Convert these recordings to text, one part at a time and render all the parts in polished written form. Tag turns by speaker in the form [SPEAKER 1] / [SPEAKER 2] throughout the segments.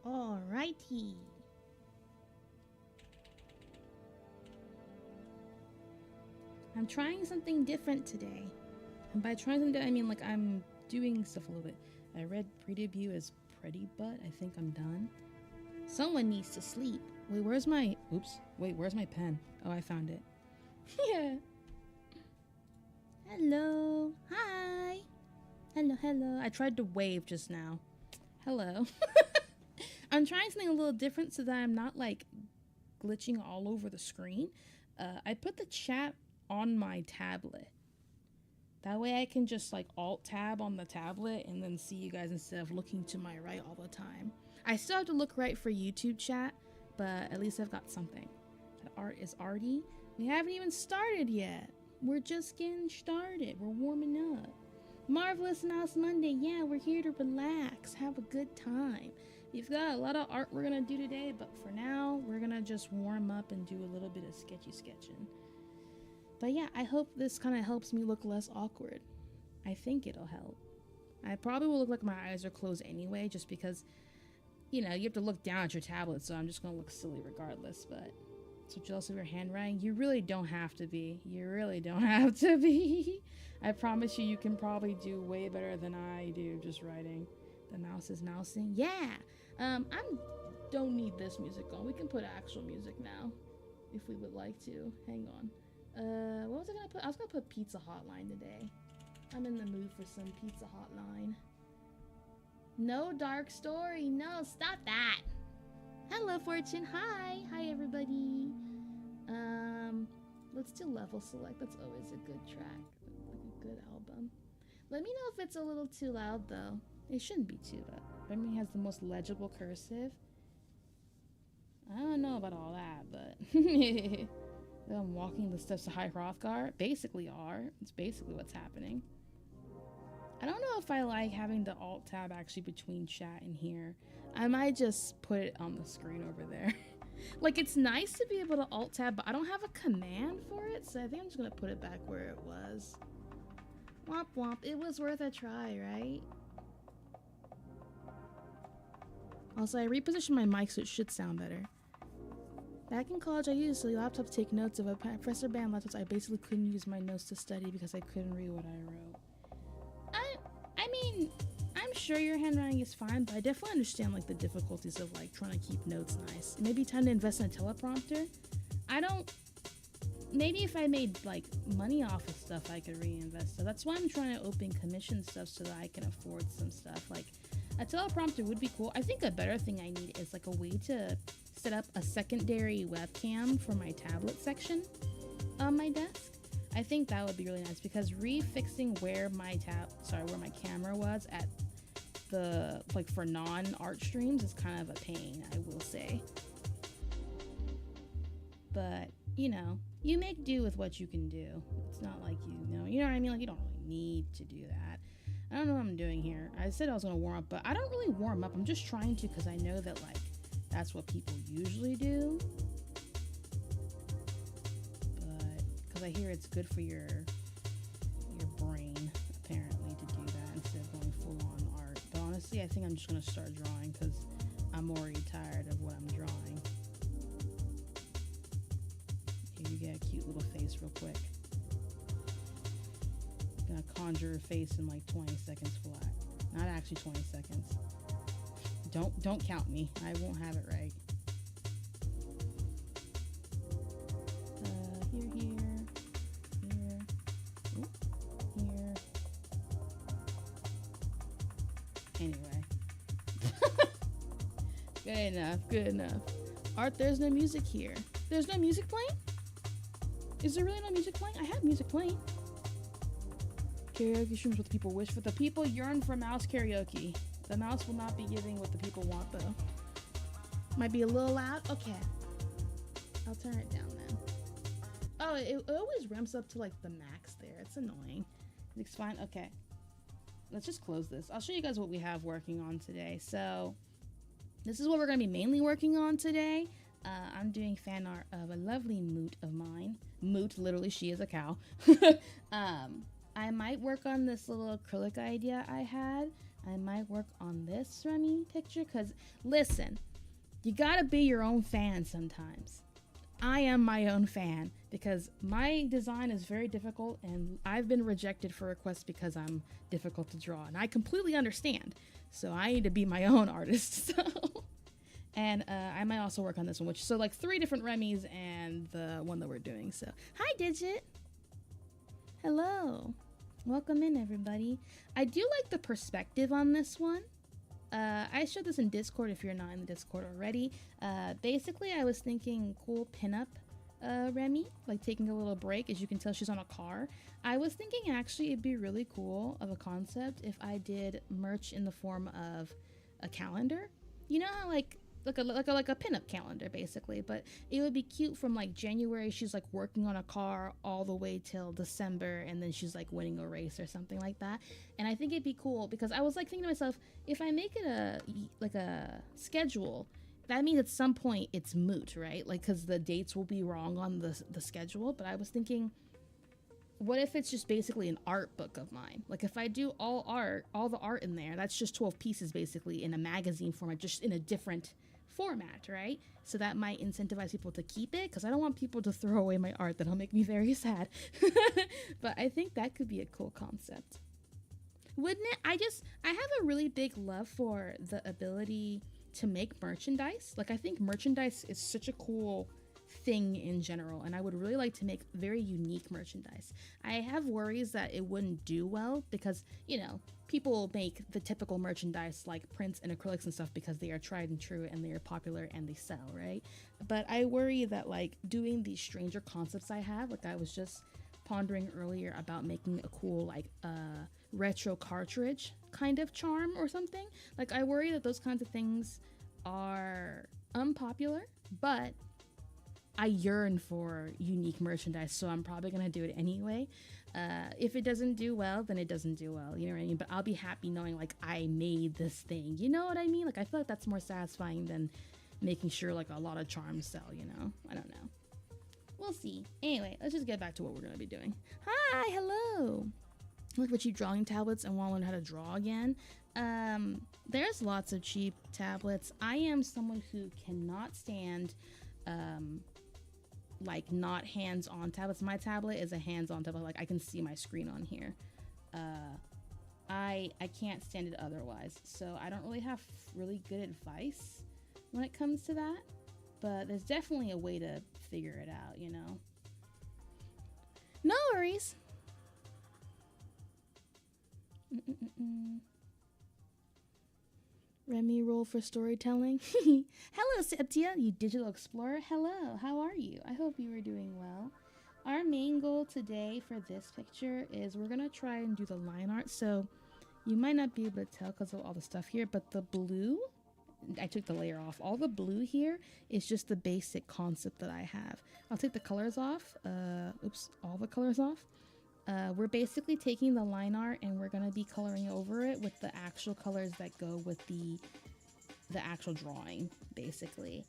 [SPEAKER 1] Alrighty. I'm trying something different today. And by trying something, I mean like I'm doing stuff a little bit. I read pre-debut as pretty, but I think I'm done. Someone needs to sleep. Wait, where's my... Oops. Wait, where's my pen? Oh, I found it. Yeah. Hello. Hi. Hello, hello. I tried to wave just now. Hello. I'm trying something a little different so that I'm not like glitching all over the screen. I put the chat on my tablet. That way I can just like alt tab on the tablet and then see you guys instead of looking to my right all the time. I still have to look right for YouTube chat, but at least I've got something. That art is arty. We haven't even started yet. We're just getting started. We're warming up. Marvelous Mouse Monday. Yeah, we're here to relax, have a good time. We've got a lot of art we're gonna do today, but for now, we're gonna just warm up and do a little bit of sketching. But yeah, I hope this kind of helps me look less awkward. I think it'll help. I probably will look like my eyes are closed anyway, just because, you know, you have to look down at your tablet, so I'm just gonna look silly regardless, but so jealous of your handwriting? You really don't have to be. You really don't have to be. I promise you, you can probably do way better than I do just writing. The mouse is mousing. Yeah! I don't need this music on. We can put actual music now, if we would like to. Hang on. What was I gonna put? I was gonna put Pizza Hotline today. I'm in the mood for some Pizza Hotline. No dark story. No, stop that. Hello, Fortune. Hi. Hi, everybody. Let's do level select. That's always a good track. Like a good album. Let me know if it's a little too loud, though. It shouldn't be too loud. Remi has the most legible cursive. I don't know about all that, but... I'm walking the steps to High Hrothgar. Basically are. It's basically what's happening. I don't know if I like having the alt tab actually between chat and here. I might just put it on the screen over there. Like, it's nice to be able to alt tab, but I don't have a command for it, so I think I'm just gonna put it back where it was. Womp womp. It was worth a try, right? Also, I repositioned my mic so it should sound better. Back in college, I used a laptop to take notes. Of a professor banned laptops, I basically couldn't use my notes to study because I couldn't read what I wrote. I mean, I'm sure your handwriting is fine, but I definitely understand like the difficulties of like trying to keep notes nice. It may be time to invest in a teleprompter. Maybe if I made like money off of stuff, I could reinvest. So that's why I'm trying to open commission stuff so that I can afford some stuff. Like a teleprompter would be cool. I think a better thing I need is like a way to set up a secondary webcam for my tablet section on my desk. I think that would be really nice because refixing where my camera was at the like for non-art streams is kind of a pain, I will say. But you know, you make do with what you can do. It's not like you know what I mean? Like you don't really need to do that. I don't know what I'm doing here. I said I was gonna warm up, but I don't really warm up. I'm just trying to because I know that like that's what people usually do. But because I hear it's good for your brain apparently to do that instead of going full on art. But honestly, I think I'm just gonna start drawing because I'm already tired of what I'm drawing. Here you get a cute little face real quick. I'm gonna conjure a face in like 20 seconds flat. Not actually 20 seconds. Don't count me. I won't have it right. Here. Ooh, here. Anyway. Good enough. Art, there's no music here. There's no music playing? Is there really no music playing? I have music playing. Karaoke streams what the people wish for. The people yearn for mouse karaoke. The mouse will not be giving what the people want, though. Might be a little loud. Okay. I'll turn it down then. Oh, it always ramps up to, like, the max there. It's annoying. It's fine. Okay. Let's just close this. I'll show you guys what we have working on today. So, this is what we're going to be mainly working on today. I'm doing fan art of a lovely moot of mine. Moot, literally, she is a cow. I might work on this little acrylic idea I had. I might work on this Remi picture because, listen, you gotta be your own fan sometimes. I am my own fan because my design is very difficult and I've been rejected for requests because I'm difficult to draw, and I completely understand. So I need to be my own artist. So, and I might also work on this one, which so like 3 different Remis and the one that we're doing. So hi Digit, hello, welcome in everybody. I do like the perspective on this one. I showed this in Discord if you're not in the Discord already. Basically, I was thinking cool pinup Remi, like taking a little break. As you can tell, she's on a car. I was thinking actually it'd be really cool of a concept if I did merch in the form of a calendar. You know how like a pinup calendar basically, but it would be cute from like January she's like working on a car all the way till December, and then she's like winning a race or something like that. And I think it'd be cool because I was like thinking to myself, if I make it a schedule, that means at some point it's moot, right? Like because the dates will be wrong on the schedule. But I was thinking, what if it's just basically an art book of mine? Like if I do all the art in there, that's just 12 pieces basically in a magazine format, just in a different format, right? So that might incentivize people to keep it, because I don't want people to throw away my art. That'll make me very sad. But I think that could be a cool concept, wouldn't it? I have a really big love for the ability to make merchandise. Like I think merchandise is such a cool thing in general, and I would really like to make very unique merchandise. I have worries that it wouldn't do well because, you know, people make the typical merchandise like prints and acrylics and stuff because they are tried and true and they are popular and they sell, right? But I worry that like doing these stranger concepts I have, like I was just pondering earlier about making a cool like retro cartridge kind of charm or something. Like I worry that those kinds of things are unpopular, but I yearn for unique merchandise, so I'm probably gonna do it anyway. If it doesn't do well, then it doesn't do well, you know what I mean? But I'll be happy knowing like I made this thing, you know what I mean? Like I feel like that's more satisfying than making sure like a lot of charms sell, you know? I don't know. We'll see. Anyway, let's just get back to what we're gonna be doing. Hi, hello. Look at cheap drawing tablets and want to learn how to draw again. There's lots of cheap tablets. I am someone who cannot stand like not hands-on tablets. My tablet is a hands-on tablet. Like I can see my screen on here. I can't stand it otherwise. So I don't really have really good advice when it comes to that. But there's definitely a way to figure it out, you know? No worries. Remi roll for storytelling. Hello, Septia, you digital explorer. Hello, how are you? I hope you are doing well. Our main goal today for this picture is we're gonna try and do the line art. So you might not be able to tell because of all the stuff here, but the blue, I took the layer off. All the blue here is just the basic concept that I have. I'll take the colors off. All the colors off. We're basically taking the line art and we're going to be coloring over it with the actual colors that go with the actual drawing, basically.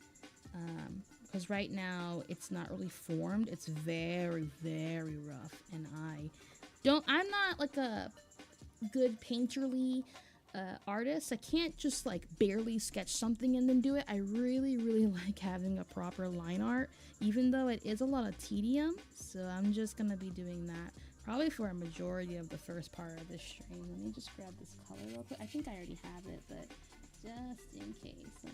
[SPEAKER 1] Because right now it's not really formed. It's very, very rough. And I'm not like a good painterly artist. I can't just like barely sketch something and then do it. I really, really like having a proper line art, even though it is a lot of tedium. So I'm just going to be doing that. Probably for a majority of the first part of this stream. Let me just grab this color real quick. I think I already have it, but just in case. Let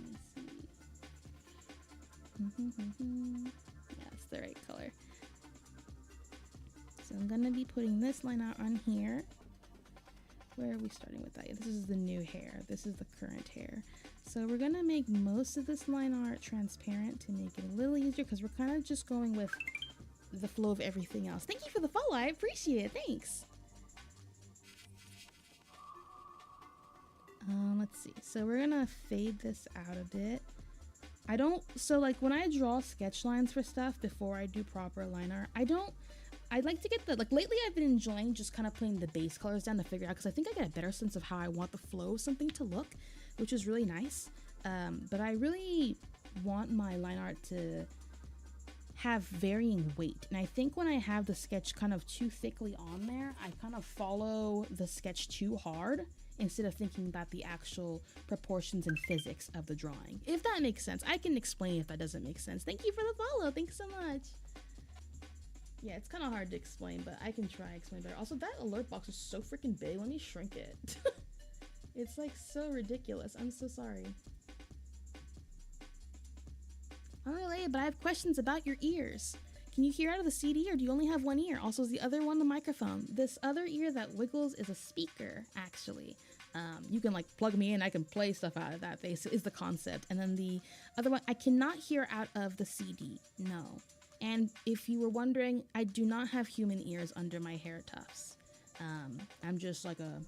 [SPEAKER 1] me see. Yeah, it's the right color. So I'm going to be putting this line out on here. Where are we starting with that? This is the new hair. This is the current hair. So we're going to make most of this line art transparent to make it a little easier because we're kind of just going with the flow of everything else. Thank you for the follow. I appreciate it. Thanks. Let's see. So we're gonna fade this out a bit. So like when I draw sketch lines for stuff before I do proper line art, I like to get lately I've been enjoying just kind of putting the base colors down to figure out, because I think I get a better sense of how I want the flow of something to look, which is really nice. But I really want my line art to have varying weight, and I think when I have the sketch kind of too thickly on there, I kind of follow the sketch too hard instead of thinking about the actual proportions and physics of the drawing. If that makes sense. I can explain if that doesn't make sense. Thank you for the follow. Thanks so much. Yeah, it's kind of hard to explain, but I can try explain better. Also, that alert box is so freaking big. Let me shrink it. It's like so ridiculous. I'm so sorry. Unrelated, but I have questions about your ears. Can you hear out of the CD, or do you only have one ear? Also, is the other one the microphone? This other ear that wiggles is a speaker, actually. You can like plug me in, I can play stuff out of that base is the concept. And then the other one, I cannot hear out of the CD, no. And if you were wondering, I do not have human ears under my hair tufts. I'm just like a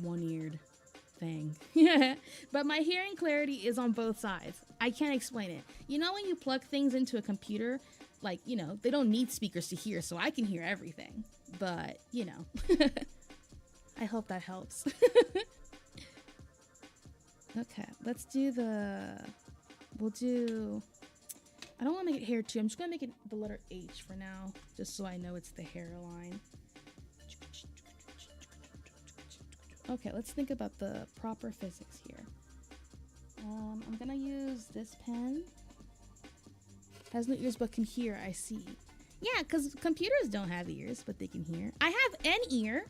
[SPEAKER 1] one-eared thing. Yeah, but my hearing clarity is on both sides. I can't explain it. You know when you plug things into a computer, like, you know, they don't need speakers to hear, so I can hear everything. But, you know, I hope that helps. Okay, let's do we'll do, I don't want to make it hair too. I'm just going to make it the letter H for now, just so I know it's the hairline. Okay, let's think about the proper physics here. I'm going to use this pen. Has no ears but can hear, I see. Yeah, because computers don't have ears, but they can hear. I have an ear,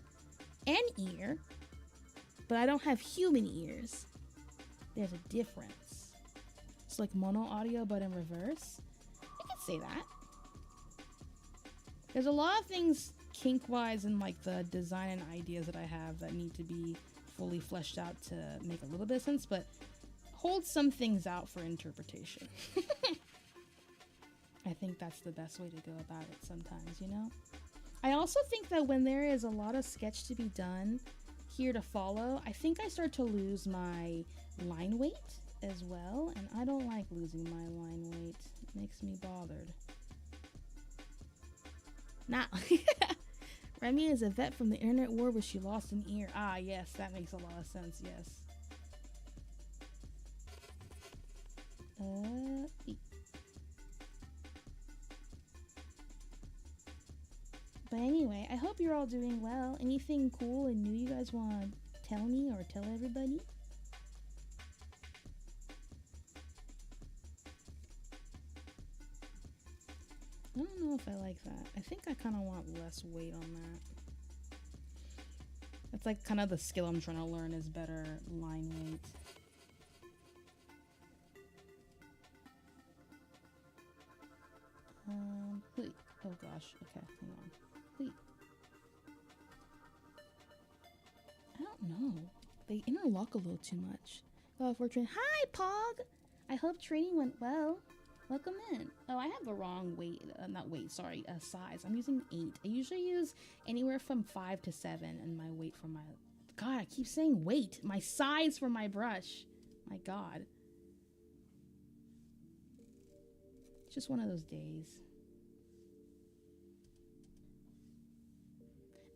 [SPEAKER 1] but I don't have human ears. There's a difference. It's like mono audio, but in reverse. I could say that. There's a lot of things kink-wise and like the design and ideas that I have that need to be fully fleshed out to make a little bit of sense, but hold some things out for interpretation. I think that's the best way to go about it sometimes, you know? I also think that when there is a lot of sketch to be done here to follow, I think I start to lose my line weight as well, and I don't like losing my line weight. It makes me bothered. Now, Remi is a vet from the internet war where she lost an ear. Ah, yes, that makes a lot of sense, yes. But anyway, I hope you're all doing well. Anything cool and new you guys want to tell me or tell everybody? I don't know if I like that. I think I kind of want less weight on that. That's like kind of the skill I'm trying to learn is better line weight. Wait. Oh gosh. Okay, hang on. Wait. I don't know. They interlock a little too much. Oh, if we're training. Hi, Pog! I hope training went well. Welcome in. Oh, I have the wrong weight. Size. I'm using 8. I usually use anywhere from 5 to 7, and my weight for my... God, I keep saying weight. My size for my brush. My God. It's just one of those days.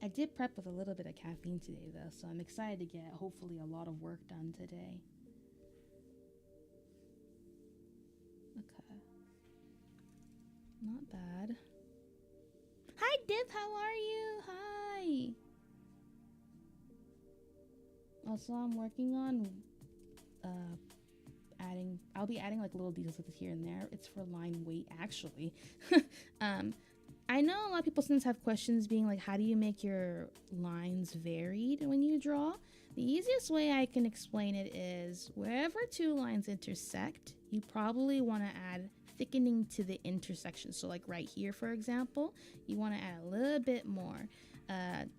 [SPEAKER 1] I did prep with a little bit of caffeine today, though, so I'm excited to get, hopefully, a lot of work done today. Okay. Not bad. Hi, Div, how are you? Hi! Also, I'm working on I'll be adding like little details here and there. It's for line weight, actually. I know a lot of people sometimes have questions being like, how do you make your lines varied when you draw? The easiest way I can explain it is wherever two lines intersect, you probably want to add thickening to the intersection. So like right here, for example, you want to add a little bit more.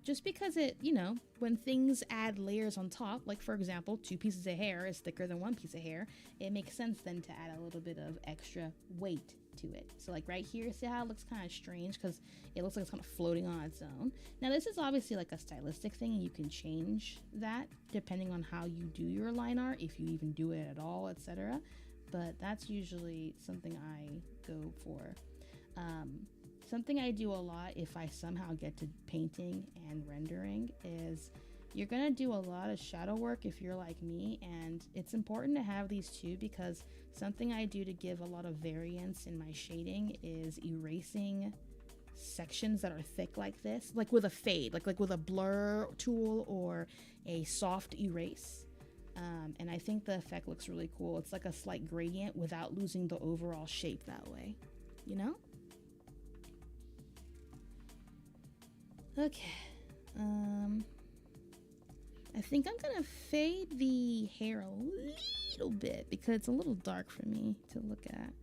[SPEAKER 1] Just because it, you know, when things add layers on top, like for example, 2 pieces of hair is thicker than 1 piece of hair, it makes sense then to add a little bit of extra weight to it. So like right here, see how it looks kind of strange because it looks like it's kind of floating on its own. Now this is obviously like a stylistic thing, and you can change that depending on how you do your line art, if you even do it at all, etc. But that's usually something I go for. Something I do a lot if I somehow get to painting and rendering is you're gonna do a lot of shadow work if you're like me, and it's important to have these two because something I do to give a lot of variance in my shading is erasing sections that are thick like this, like with a fade, like with a blur tool or a soft erase. And I think the effect looks really cool. It's like a slight gradient without losing the overall shape that way, you know? Okay. I think I'm gonna fade the hair a little bit because it's a little dark for me to look at.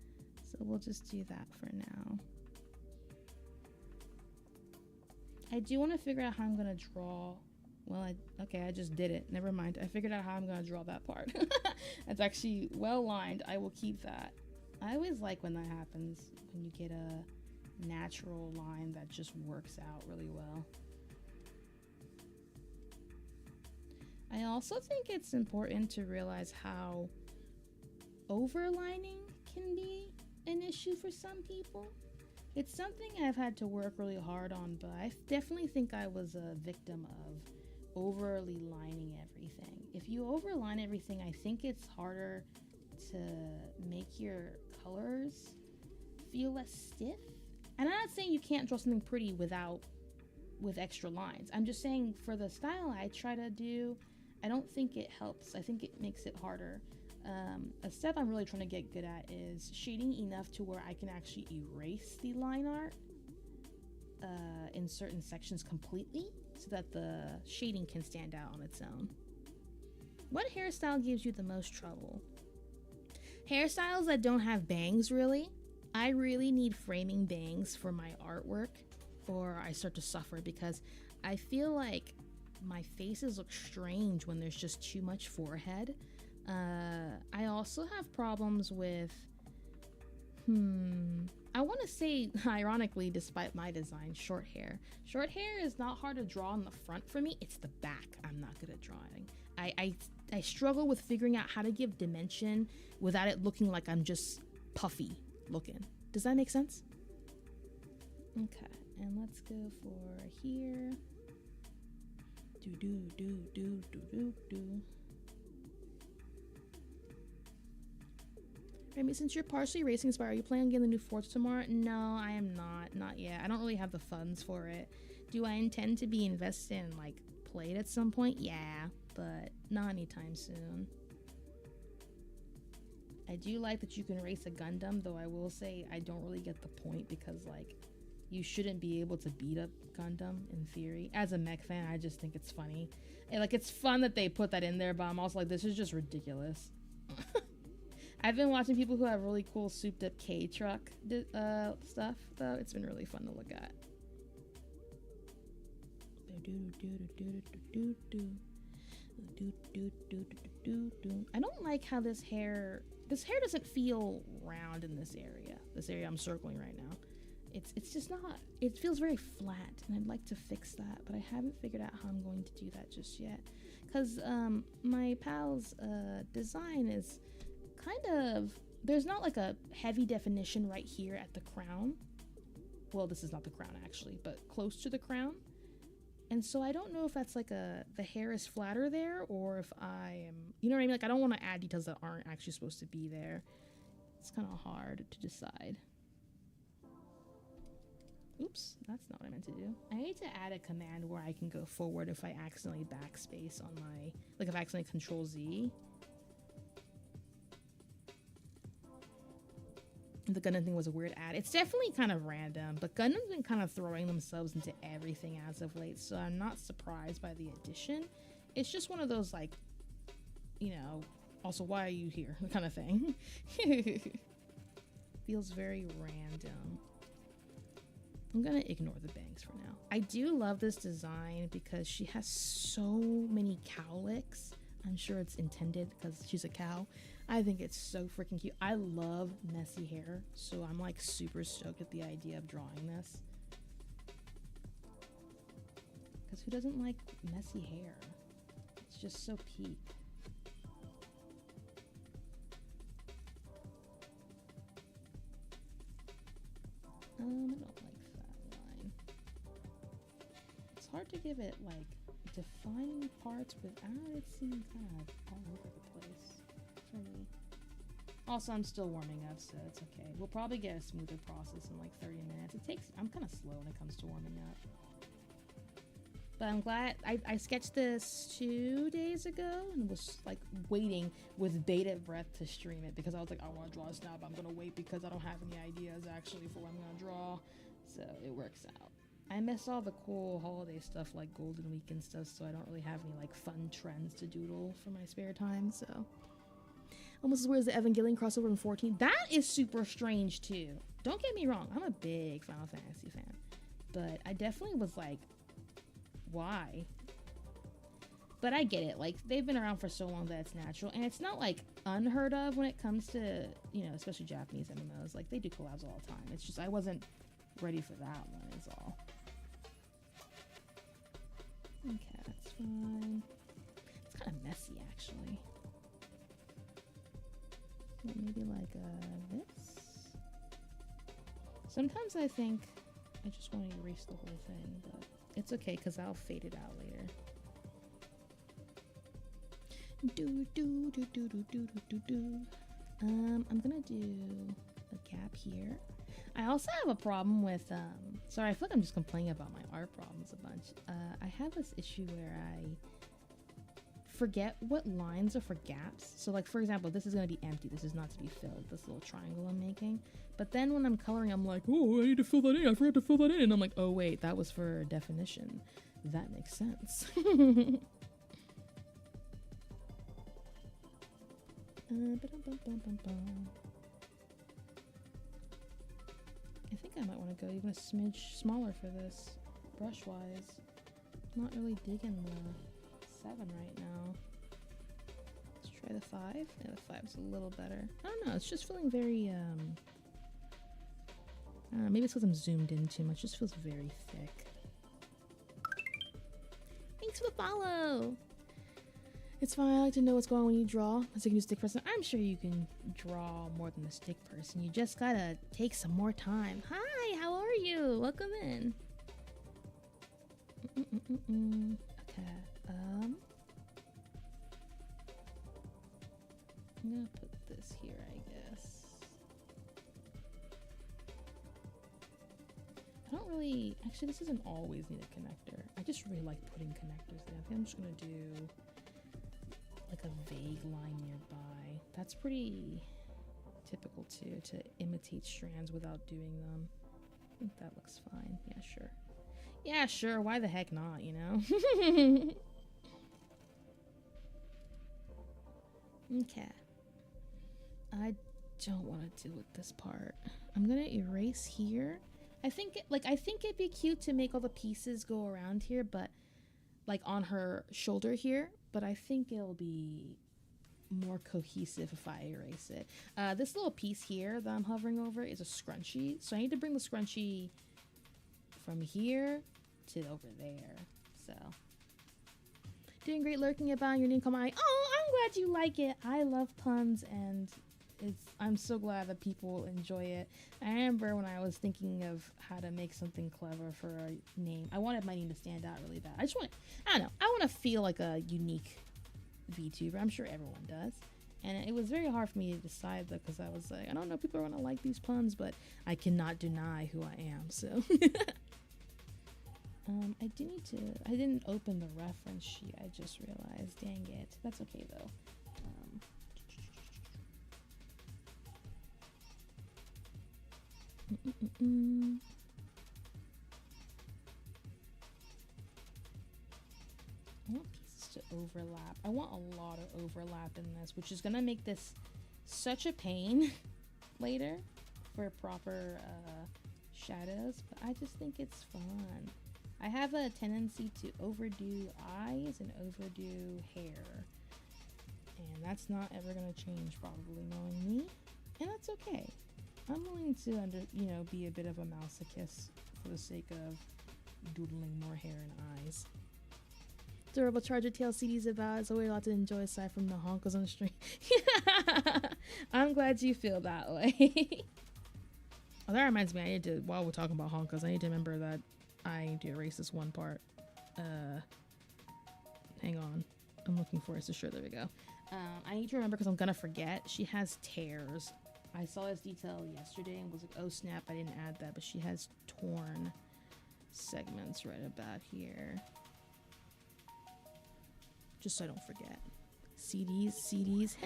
[SPEAKER 1] So we'll just do that for now. I do want to figure out how I'm gonna draw. Well, okay, I just did it. Never mind. I figured out how I'm gonna draw that part. It's actually well lined. I will keep that. I always like when that happens, when you get a natural line that just works out really well. I also think it's important to realize how overlining can be an issue for some people. It's something I've had to work really hard on, but I definitely think I was a victim of overly lining everything. If you overline everything, I think it's harder to make your colors feel less stiff. And I'm not saying you can't draw something pretty with extra lines. I'm just saying for the style I try to do, I don't think it helps. I think it makes it harder. A step I'm really trying to get good at is shading enough to where I can actually erase the line art in certain sections completely so that the shading can stand out on its own. What hairstyle gives you the most trouble? Hairstyles that don't have bangs, really. I really need framing bangs for my artwork or I start to suffer because I feel like my faces look strange when there's just too much forehead. I also have problems with, I want to say, ironically, despite my design, short hair. Short hair is not hard to draw in the front for me. It's the back I'm not good at drawing. I struggle with figuring out how to give dimension without it looking like I'm just puffy looking. Does that make sense? Okay, and let's go for here. Remi, since you're partially racing inspired, are you planning on getting the new Forge tomorrow? No, I am not yet. I don't really have the funds for it. Do I intend to be invested in like play it at some point? Yeah, but not anytime soon. I do like that you can race a Gundam, though I will say I don't really get the point because like you shouldn't be able to beat up Gundam in theory. As a mech fan, I just think it's funny. And, like, it's fun that they put that in there, but I'm also like, this is just ridiculous. I've been watching people who have really cool souped up K-Truck stuff, though. It's been really fun to look at. I don't like how this hair doesn't feel round in this area I'm circling right now. It's just not, it feels very flat and I'd like to fix that, but I haven't figured out how I'm going to do that just yet because my pal's design is kind of, there's not like a heavy definition right here at the crown. Well, this is not the crown actually, but close to the crown. And so I don't know if that's like the hair is flatter there or if I am, you know what I mean? Like I don't want to add details that aren't actually supposed to be there. It's kind of hard to decide. Oops, that's not what I meant to do. I need to add a command where I can go forward if I accidentally backspace on my, like if I accidentally Control Z. The Gundam thing was a weird ad. It's definitely kind of random, but Gundam's been kind of throwing themselves into everything as of late, so I'm not surprised by the addition. It's just one of those like, you know, also why are you here kind of thing. Feels very random. I'm gonna ignore the bangs for now. I do love this design because she has so many cowlicks. I'm sure it's intended because she's a cow. I think it's so freaking cute. I love messy hair, so I'm like super stoked at the idea of drawing this. Because who doesn't like messy hair? It's just so peak. I don't like that line. It's hard to give it like defining parts without it seeming kind of all over the place for me. Also, I'm still warming up, so it's okay. We'll probably get a smoother process in like 30 minutes. I'm kind of slow when it comes to warming up. But I'm glad I sketched this 2 days ago and was like waiting with bated breath to stream it because I was like, I want to draw a snap. I'm going to wait because I don't have any ideas actually for what I'm going to draw. So it works out. I miss all the cool holiday stuff like Golden Week and stuff, so I don't really have any like fun trends to doodle for my spare time, so. Almost as weird as the Evangelion crossover in 14. That is super strange too. Don't get me wrong, I'm a big Final Fantasy fan. But I definitely was like, why? But I get it, like they've been around for so long that it's natural, and it's not like unheard of when it comes to, you know, especially Japanese MMOs. Like they do collabs all the time. It's just I wasn't ready for that one is all. Okay, that's fine. It's kind of messy actually. Maybe like this. Sometimes I think I just want to erase the whole thing, but it's okay because I'll fade it out later. I'm gonna do a gap here. I also have a problem with sorry, I feel like I'm just complaining about my art problems a bunch. I have this issue where I forget what lines are for gaps. So like for example, this is going to be empty, this is not to be filled, this little triangle I'm making. But then when I'm coloring, I'm like, oh, I need to fill that in, I forgot to fill that in. And I'm like, oh wait, that was for definition. That makes sense. I think I might want to go even a smidge smaller for this, brush wise. Not really digging the 7 right now. Let's try the 5. Yeah, the 5's a little better. I don't know, it's just feeling very, maybe it's because I'm zoomed in too much. It just feels very thick. Thanks for the follow! It's fine, I like to know what's going on when you draw. As a new stick person, I'm sure you can draw more than a stick person. You just gotta take some more time. Hi, how are you? Welcome in. Okay, I'm gonna put this here, I guess. I don't really, actually this doesn't always need a connector. I just really like putting connectors there. I think I'm just gonna do like a vague line nearby. That's pretty typical too, to imitate strands without doing them. I think that looks fine. Yeah, sure. Yeah, sure. Why the heck not, you know? Okay. I don't want to deal with this part. I'm gonna erase here. I think it'd be cute to make all the pieces go around here, but like on her shoulder here, but I think it'll be more cohesive if I erase it. This little piece here that I'm hovering over is a scrunchie, so I need to bring the scrunchie from here to over there. So doing great, lurking about your name. Come on. Oh, I'm glad you like it. I love puns, and I'm so glad that people enjoy it. I remember when I was thinking of how to make something clever for a name, I wanted my name to stand out really bad. I don't know, I want to feel like a unique VTuber. I'm sure everyone does. And it was very hard for me to decide though, because I was like, I don't know if people are gonna like these puns, but I cannot deny who I am, so. I didn't open the reference sheet, I just realized, dang it. That's okay though. I want pieces to overlap. I want a lot of overlap in this, which is gonna make this such a pain later for proper shadows, but I just think it's fun. I have a tendency to overdo eyes and overdo hair, and that's not ever gonna change, probably, knowing me, and that's okay. I'm willing to be a bit of a masochist for the sake of doodling more hair and eyes. Durable charger tail CDs about it's always a lot to enjoy aside from the honkers on the street. I'm glad you feel that way. Oh, that reminds me, while we're talking about honkers, I need to remember that I need to erase this one part. Hang on. I'm looking for is the shirt. There we go. I need to remember because I'm gonna forget. She has tears. I saw this detail yesterday and was like, oh snap, I didn't add that, but she has torn segments right about here. Just so I don't forget. CDs.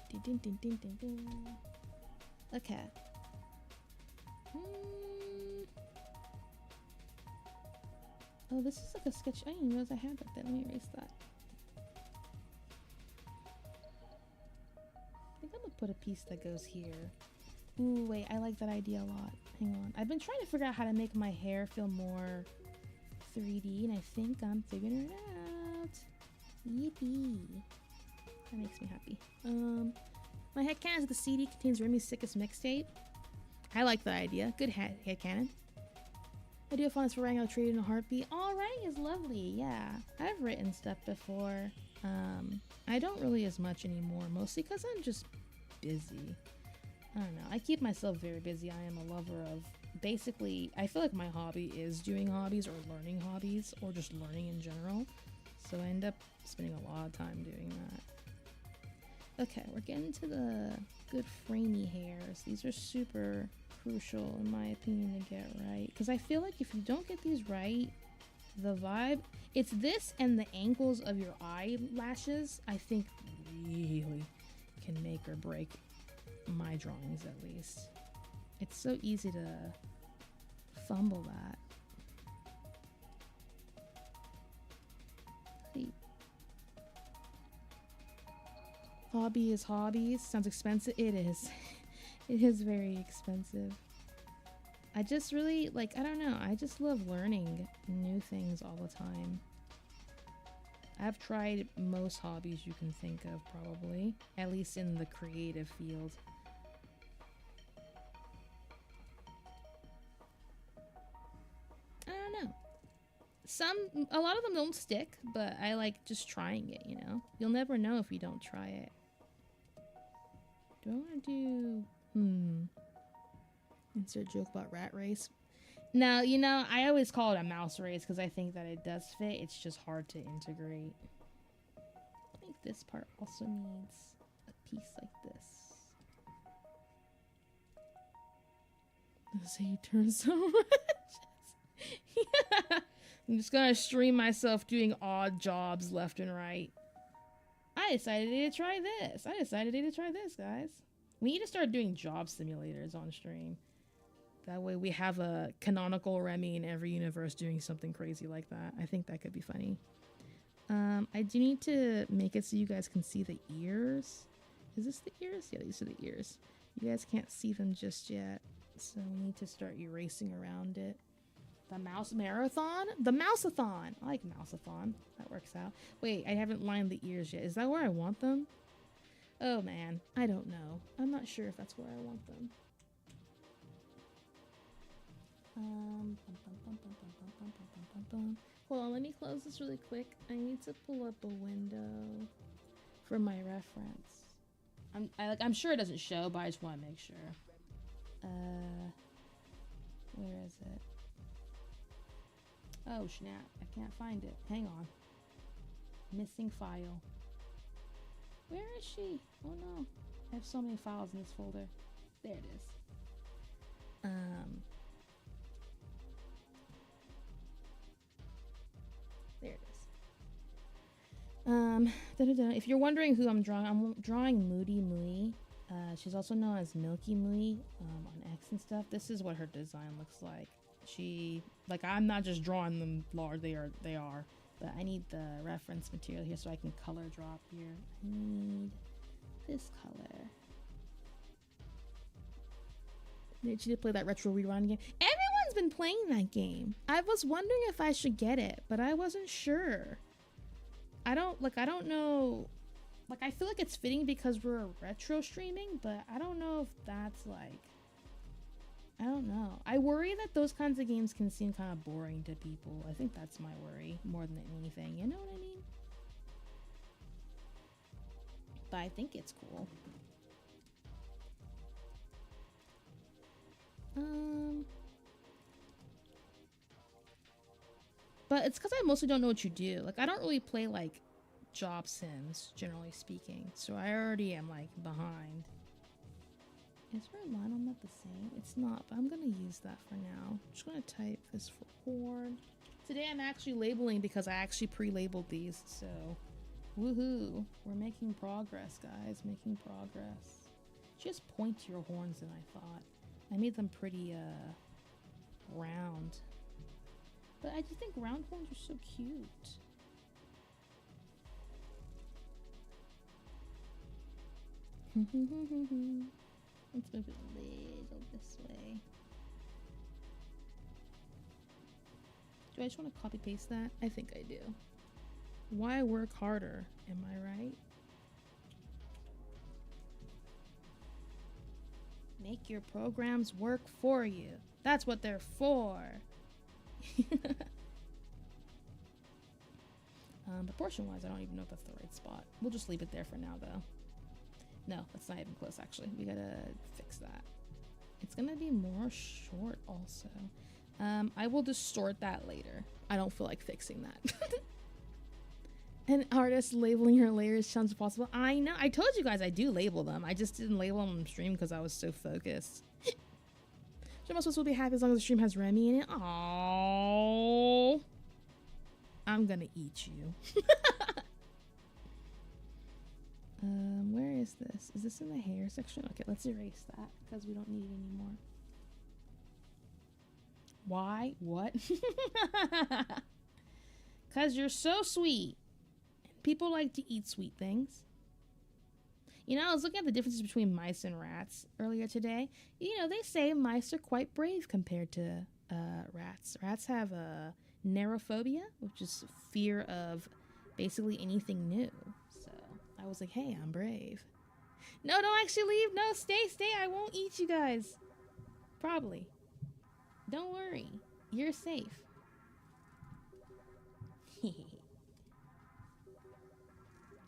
[SPEAKER 1] Ding, ding, ding, ding, ding. Okay. Oh, this is like a sketch. I didn't realize I had that then. Let me erase that. I think I'm gonna put a piece that goes here. Ooh, wait, I like that idea a lot. Hang on. I've been trying to figure out how to make my hair feel more 3D, and I think I'm figuring it out. Yippee. That makes me happy. My headcanon is the CD contains Remi's sickest mixtape. I like that idea. Good headcanon. I do have fun for writing out trade in a heartbeat. All writing is lovely. Yeah, I've written stuff before. I don't really as much anymore, mostly because I'm just busy. I don't know. I keep myself very busy. I am a lover of basically, I feel like my hobby is doing hobbies or learning hobbies or just learning in general. So I end up spending a lot of time doing that. Okay, we're getting to the good framey hairs. These are super crucial in my opinion to get right. Because I feel like if you don't get these right, the vibe, it's this and the angles of your eyelashes, I think really can make or break my drawings at least. It's so easy to fumble that. Hey. Hobby is hobbies. Sounds expensive. It is. It is very expensive. I just really, like, I don't know. I just love learning new things all the time. I've tried most hobbies you can think of, probably. At least in the creative field. I don't know. A lot of them don't stick, but I like just trying it, you know? You'll never know if you don't try it. Do I want to do... Insert joke about rat race. Now, you know, I always call it a mouse race because I think that it does fit. It's just hard to integrate. I think this part also needs a piece like this. This hate turns so much. Yeah. I'm just gonna stream myself doing odd jobs left and right. I decided to try this. Guys. We need to start doing job simulators on stream. That way we have a canonical Remi in every universe doing something crazy like that. I think that could be funny. I do need to make it so you guys can see the ears. Is this the ears? Yeah, these are the ears. You guys can't see them just yet. So we need to start erasing around it. The mouse marathon? The mouseathon! I like mouseathon. That works out. Wait, I haven't lined the ears yet. Is that where I want them? Oh man, I don't know. I'm not sure if that's where I want them. Hold on, let me close this really quick. I need to pull up a window for my reference. I'm sure it doesn't show, but I just want to make sure. Where is it? Oh snap, I can't find it. Hang on. Missing file. Where is she? Oh no. I have so many files in this folder. There it is. There it is. If you're wondering who I'm drawing Moody Mooey. She's also known as Milky Mooey on X and stuff. This is what her design looks like. I'm not just drawing them large, they are. But I need the reference material here so I can color drop here. I need this color. Did you play that retro rerun game? Everyone's been playing that game. I was wondering if I should get it, but I wasn't sure. I don't know. Like, I feel like it's fitting because we're retro streaming, but I don't know if that's like... I don't know. I worry that those kinds of games can seem kind of boring to people. I think that's my worry more than anything. You know what I mean? But I think it's cool. But it's because I mostly don't know what you do. Like, I don't really play, like, job sims, generally speaking. So I already am, like, behind. Is Remi not the same? It's not, but I'm going to use that for now. I'm just going to type this for horn. Today I'm actually labeling because I actually pre-labeled these, so woohoo. We're making progress, guys. Making progress. Just pointier horns than I thought. I made them pretty, round. But I just think round horns are so cute. Let's move it a little this way. Do I just want to copy paste that? I think I do. Why work harder? Am I right? Make your programs work for you. That's what they're for. Proportion wise, I don't even know if that's the right spot. We'll just leave it there for now though. No, that's not even close actually. We gotta fix that. It's gonna be more short also. I will distort that later. I don't feel like fixing that. An artist labeling her layers sounds possible. I know. I told you guys I do label them. I just didn't label them on stream because I was so focused. So I'm supposed to be happy as long as the stream has Remi in it. Aww. I'm gonna eat you. Where is this? Is this in the hair section? Okay, let's erase that because we don't need it anymore. Why? What? Because you're so sweet. People like to eat sweet things. You know, I was looking at the differences between mice and rats earlier today. You know, they say mice are quite brave compared to rats. Rats have a neurophobia, which is fear of basically anything new. So I was like, hey, I'm brave. No, don't actually leave. No, stay. I won't eat you guys. Probably. Don't worry. You're safe.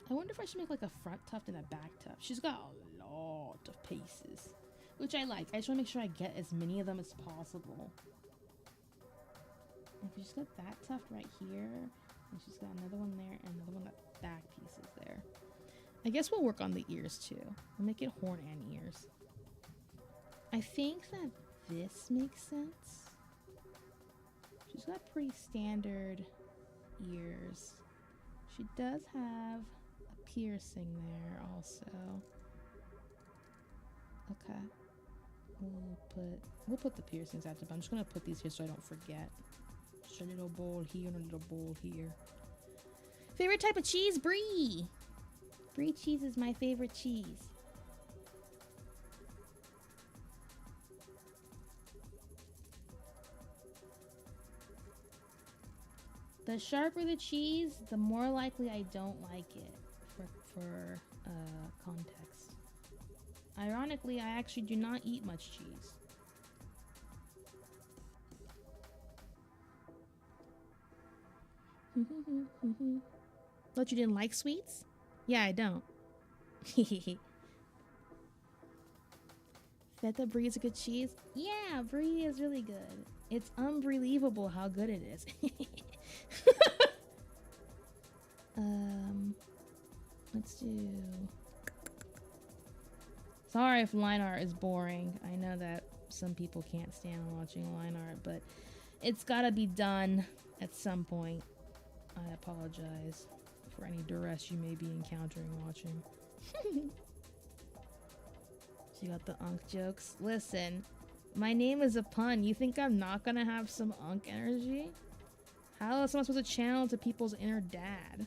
[SPEAKER 1] I wonder if I should make like a front tuft and a back tuft. She's got a lot of pieces, which I like. I just want to make sure I get as many of them as possible. If she's got that tuft right here, and she's got another one there, and another one that back pieces there. I guess we'll work on the ears too. We'll make it horn and ears. I think that this makes sense. She's got pretty standard ears. She does have a piercing there also. Okay. We'll put the piercings after, but I'm just gonna put these here so I don't forget. Just a little bowl here and a little bowl here. Favorite type of cheese? Brie. Brie cheese is my favorite cheese. The sharper the cheese, the more likely I don't like it for context. Ironically, I actually do not eat much cheese. Thought you didn't like sweets? Yeah, I don't. Feta Brie is a good cheese? Yeah, Brie is really good. It's unbelievable how good it is. Let's do... Sorry if line art is boring. I know that some people can't stand watching line art, but it's gotta be done at some point. I apologize for any duress you may be encountering watching. So you got the unk jokes? Listen, my name is a pun. You think I'm not gonna have some unk energy? How else am I supposed to channel to people's inner dad?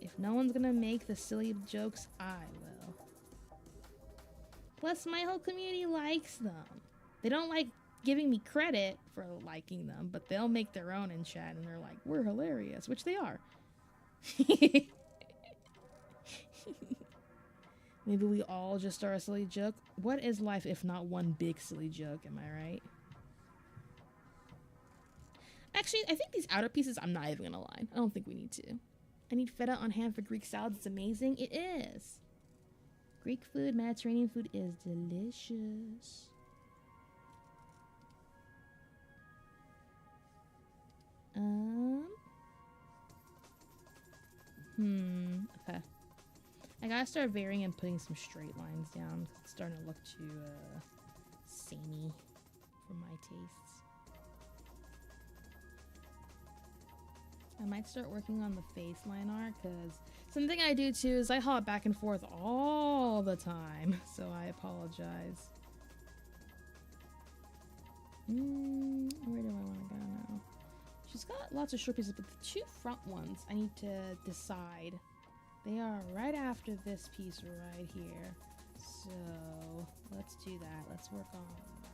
[SPEAKER 1] If no one's gonna make the silly jokes, I will. Plus, my whole community likes them. They don't like giving me credit for liking them, but they'll make their own in chat and they're like, we're hilarious, which they are. Maybe we all just start a silly joke. What is life if not one big silly joke, am I right? Actually, I think these outer pieces, I'm not even gonna lie. I don't think we need to. I need feta on hand for Greek salads. It's amazing. It is. Greek food, Mediterranean food is delicious. Okay. I gotta start varying and putting some straight lines down because it's starting to look too, samey for my tastes. I might start working on the face line art because something I do too is I hop back and forth all the time, so I apologize. Where do I want to go now? She's got lots of short pieces, but the two front ones I need to decide. They are right after this piece right here. So let's do that. Let's work on that.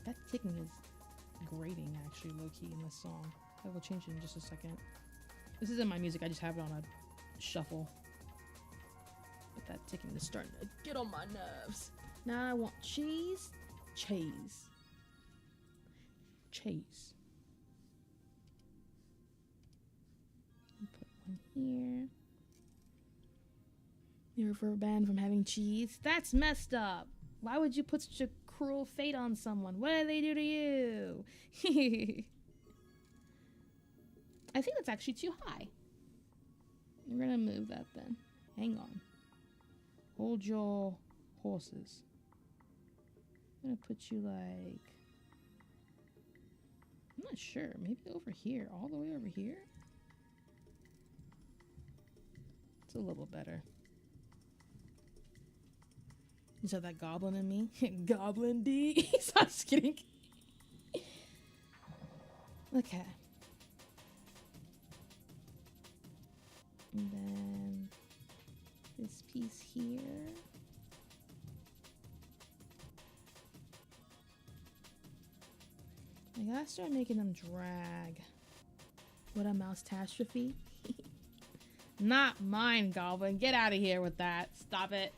[SPEAKER 1] That ticking is grating actually low-key in this song. I will change it in just a second. This isn't my music, I just have it on a shuffle. But that ticking is starting to get on my nerves. Now I want cheese. Cheese. Cheese. Put one here. You're for banned from having cheese? That's messed up. Why would you put such a cruel fate on someone? What did they do to you? I think that's actually too high. We're gonna move that then. Hang on. Hold your horses. I'm gonna put you like... I'm not sure. Maybe over here. All the way over here? It's a little better. You saw that goblin in me? Goblin D? So I'm just kidding. Okay. And then this piece here. I gotta start making them drag. What a mouse catastrophe. Not mine, Goblin. Get out of here with that. Stop it.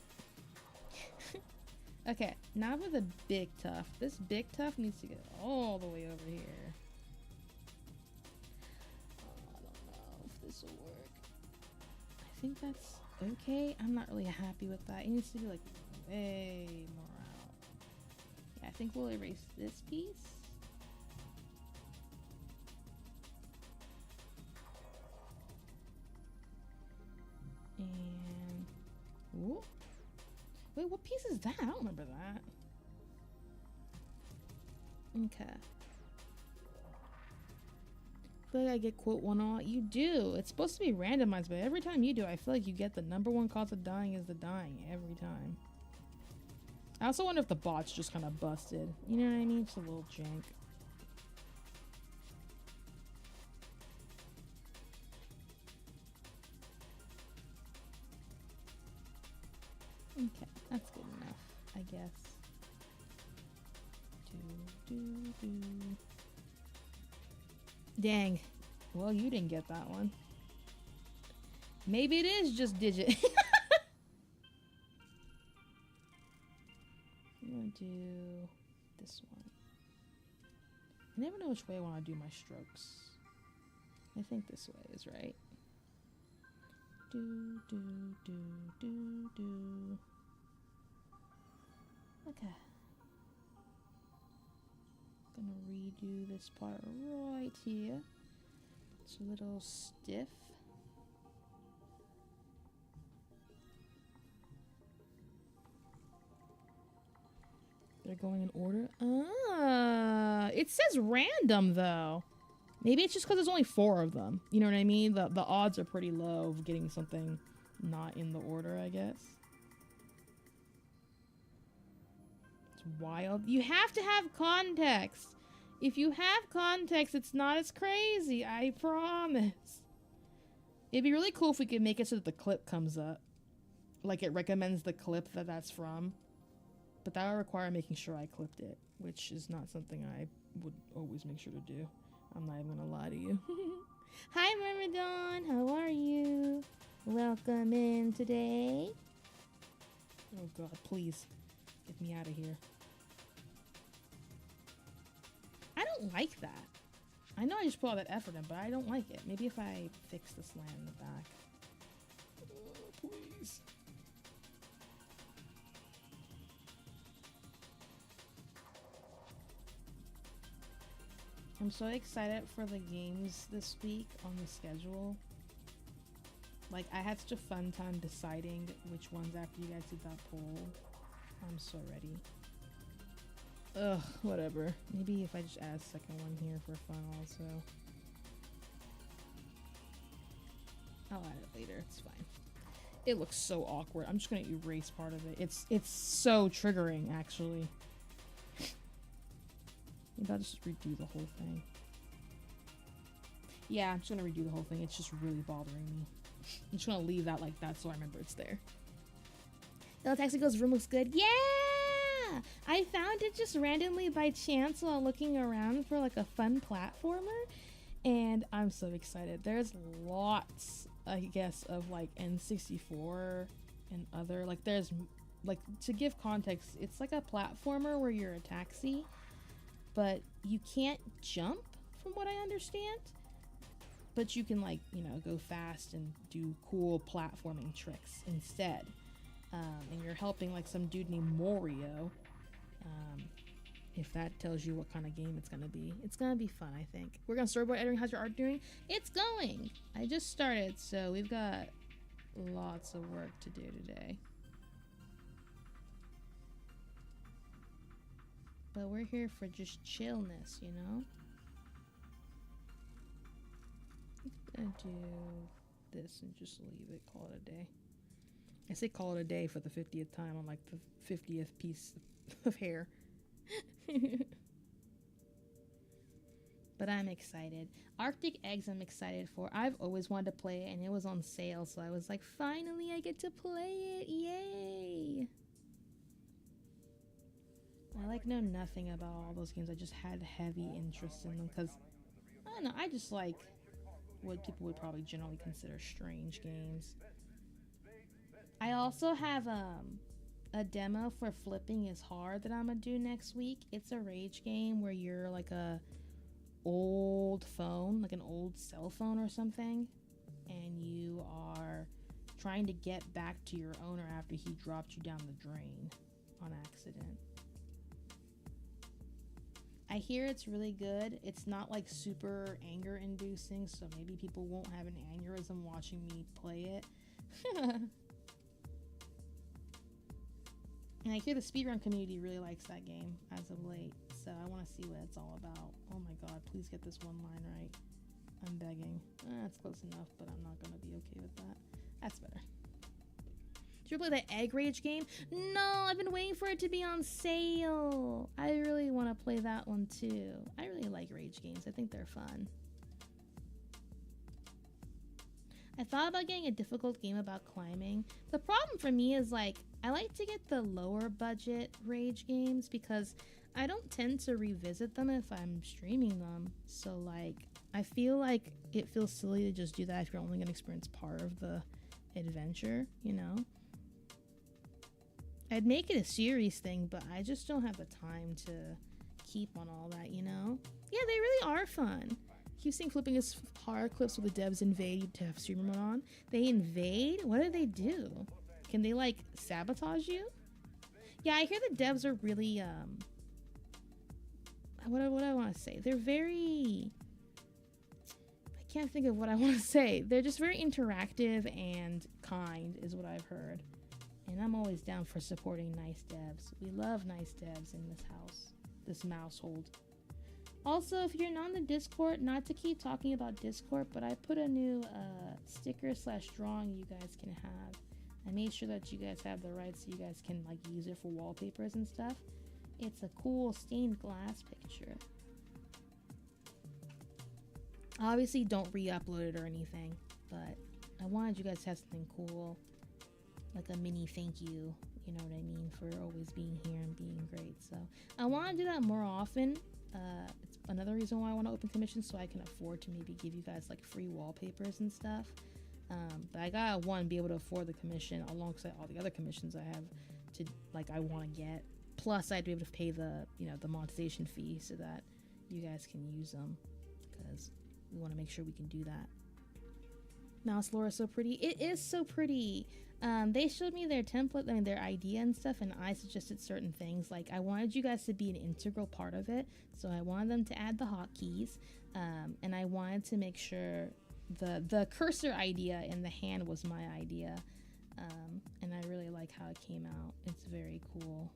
[SPEAKER 1] Okay, now for the big tuft. This big tuft needs to get all the way over here. Oh, I don't know if this will work. I think that's okay. I'm not really happy with that. It needs to be like way more out. Yeah, I think we'll erase this piece. And ooh. Wait, what piece is that? I don't remember that. Okay. I feel like I get quote one all. You do. It's supposed to be randomized, but every time you do, I feel like you get the number one cause of dying is the dying every time. I also wonder if the bot's just kind of busted. You know what I mean? Just a little jank. Okay, that's good enough, I guess. Dang. Well, you didn't get that one. Maybe it is just digit. I'm gonna do this one. I never know which way I want to do my strokes. I think this way is right. Okay. Gonna redo this part right here. It's a little stiff. They're going in order. Ah, it says random though. Maybe it's just because there's only 4 of them. You know what I mean? The odds are pretty low of getting something not in the order, I guess. It's wild. You have to have context. If you have context, it's not as crazy. I promise. It'd be really cool if we could make it so that the clip comes up. Like it recommends the clip that that's from. But that would require making sure I clipped it, which is not something I would always make sure to do. I'm not even gonna lie to you. Hi, Myrmidon. How are you? Welcome in today. Oh god, please. Get me out of here. I don't like that. I know I just put all that effort in, but I don't like it. Maybe if I fix the slant in the back. I'm so excited for the games this week on the schedule. Like, I had such a fun time deciding which ones after you guys did that poll. I'm so ready. Ugh, whatever. Maybe if I just add a second one here for fun also. I'll add it later, it's fine. It looks so awkward. I'm just gonna erase part of it. It's so triggering, actually. Maybe I'll just redo the whole thing. Yeah, I'm just gonna redo the whole thing. It's just really bothering me. I'm just gonna leave that like that so I remember it's there. The Taxico's room looks good. Yeah! I found it just randomly by chance while looking around for like a fun platformer. And I'm so excited. There's lots, I guess, of like N64 and other, like there's, like, to give context, it's like a platformer where you're a taxi, but you can't jump from what I understand. But you can, like, you know, go fast and do cool platforming tricks instead. And you're helping like some dude named Morio. If that tells you what kind of game it's gonna be. It's gonna be fun, I think. We're gonna storyboard editing. How's your art doing? It's going! I just started, so we've got lots of work to do today. But we're here for just chillness, you know? I'm gonna do this and just leave it, call it a day. I say call it a day for the 50th time on like the 50th piece of hair. But I'm excited. Arctic Eggs I'm excited for. I've always wanted to play it and it was on sale, so I was like, finally I get to play it. Yay! I like know nothing about all those games. I just had heavy interest in them because I don't know, I just like what people would probably generally consider strange games. I also have a demo for Flipping is Hard that I'm gonna do next week. It's a rage game where you're like a old phone, like an old cell phone or something, and you are trying to get back to your owner after he dropped you down the drain on accident. I hear it's really good. It's not like super anger inducing, so maybe people won't have an aneurysm watching me play it. And I hear the speedrun community really likes that game as of late, so I want to see what it's all about. Oh my god, please get this one line right. I'm begging. That's close enough, but I'm not going to be okay with that. That's better. Did you ever play that Egg Rage game? No, I've been waiting for it to be on sale. I really want to play that one too. I really like rage games. I think they're fun. I thought about getting a difficult game about climbing. The problem for me is like, I like to get the lower budget rage games because I don't tend to revisit them if I'm streaming them. So like, I feel like it feels silly to just do that if you're only gonna experience part of the adventure, you know? I'd make it a series thing, but I just don't have the time to keep on all that, you know? Yeah, they really are fun. Keep seeing Flipping is Hard clips where the devs invade to have streamer mode on. They invade? What do they do? Can they like sabotage you? Yeah, I hear the devs are really what do I want to say? They're very, I can't think of what I want to say. They're just very interactive and kind is what I've heard. And I'm always down for supporting nice devs. We love nice devs in this house, this mousehold. Also, if you're not on the Discord, not to keep talking about Discord, but I put a new sticker / drawing you guys can have. I made sure that you guys have the rights so you guys can like use it for wallpapers and stuff. It's a cool stained glass picture. Obviously, don't re-upload it or anything, but I wanted you guys to have something cool, like a mini thank you, you know what I mean, for always being here and being great. So I want to do that more often. It's another reason why I want to open commissions, so I can afford to maybe give you guys like free wallpapers and stuff. But I gotta be able to afford the commission alongside all the other commissions I have to like I want to get. Plus, I'd be able to pay the the monetization fee so that you guys can use them because we want to make sure we can do that. Mouse lore is so pretty. It is so pretty. They showed me their template, I mean their idea and stuff, and I suggested certain things. Like I wanted you guys to be an integral part of it, so I wanted them to add the hotkeys, and I wanted to make sure the cursor idea in the hand was my idea, and I really like how it came out. It's very cool.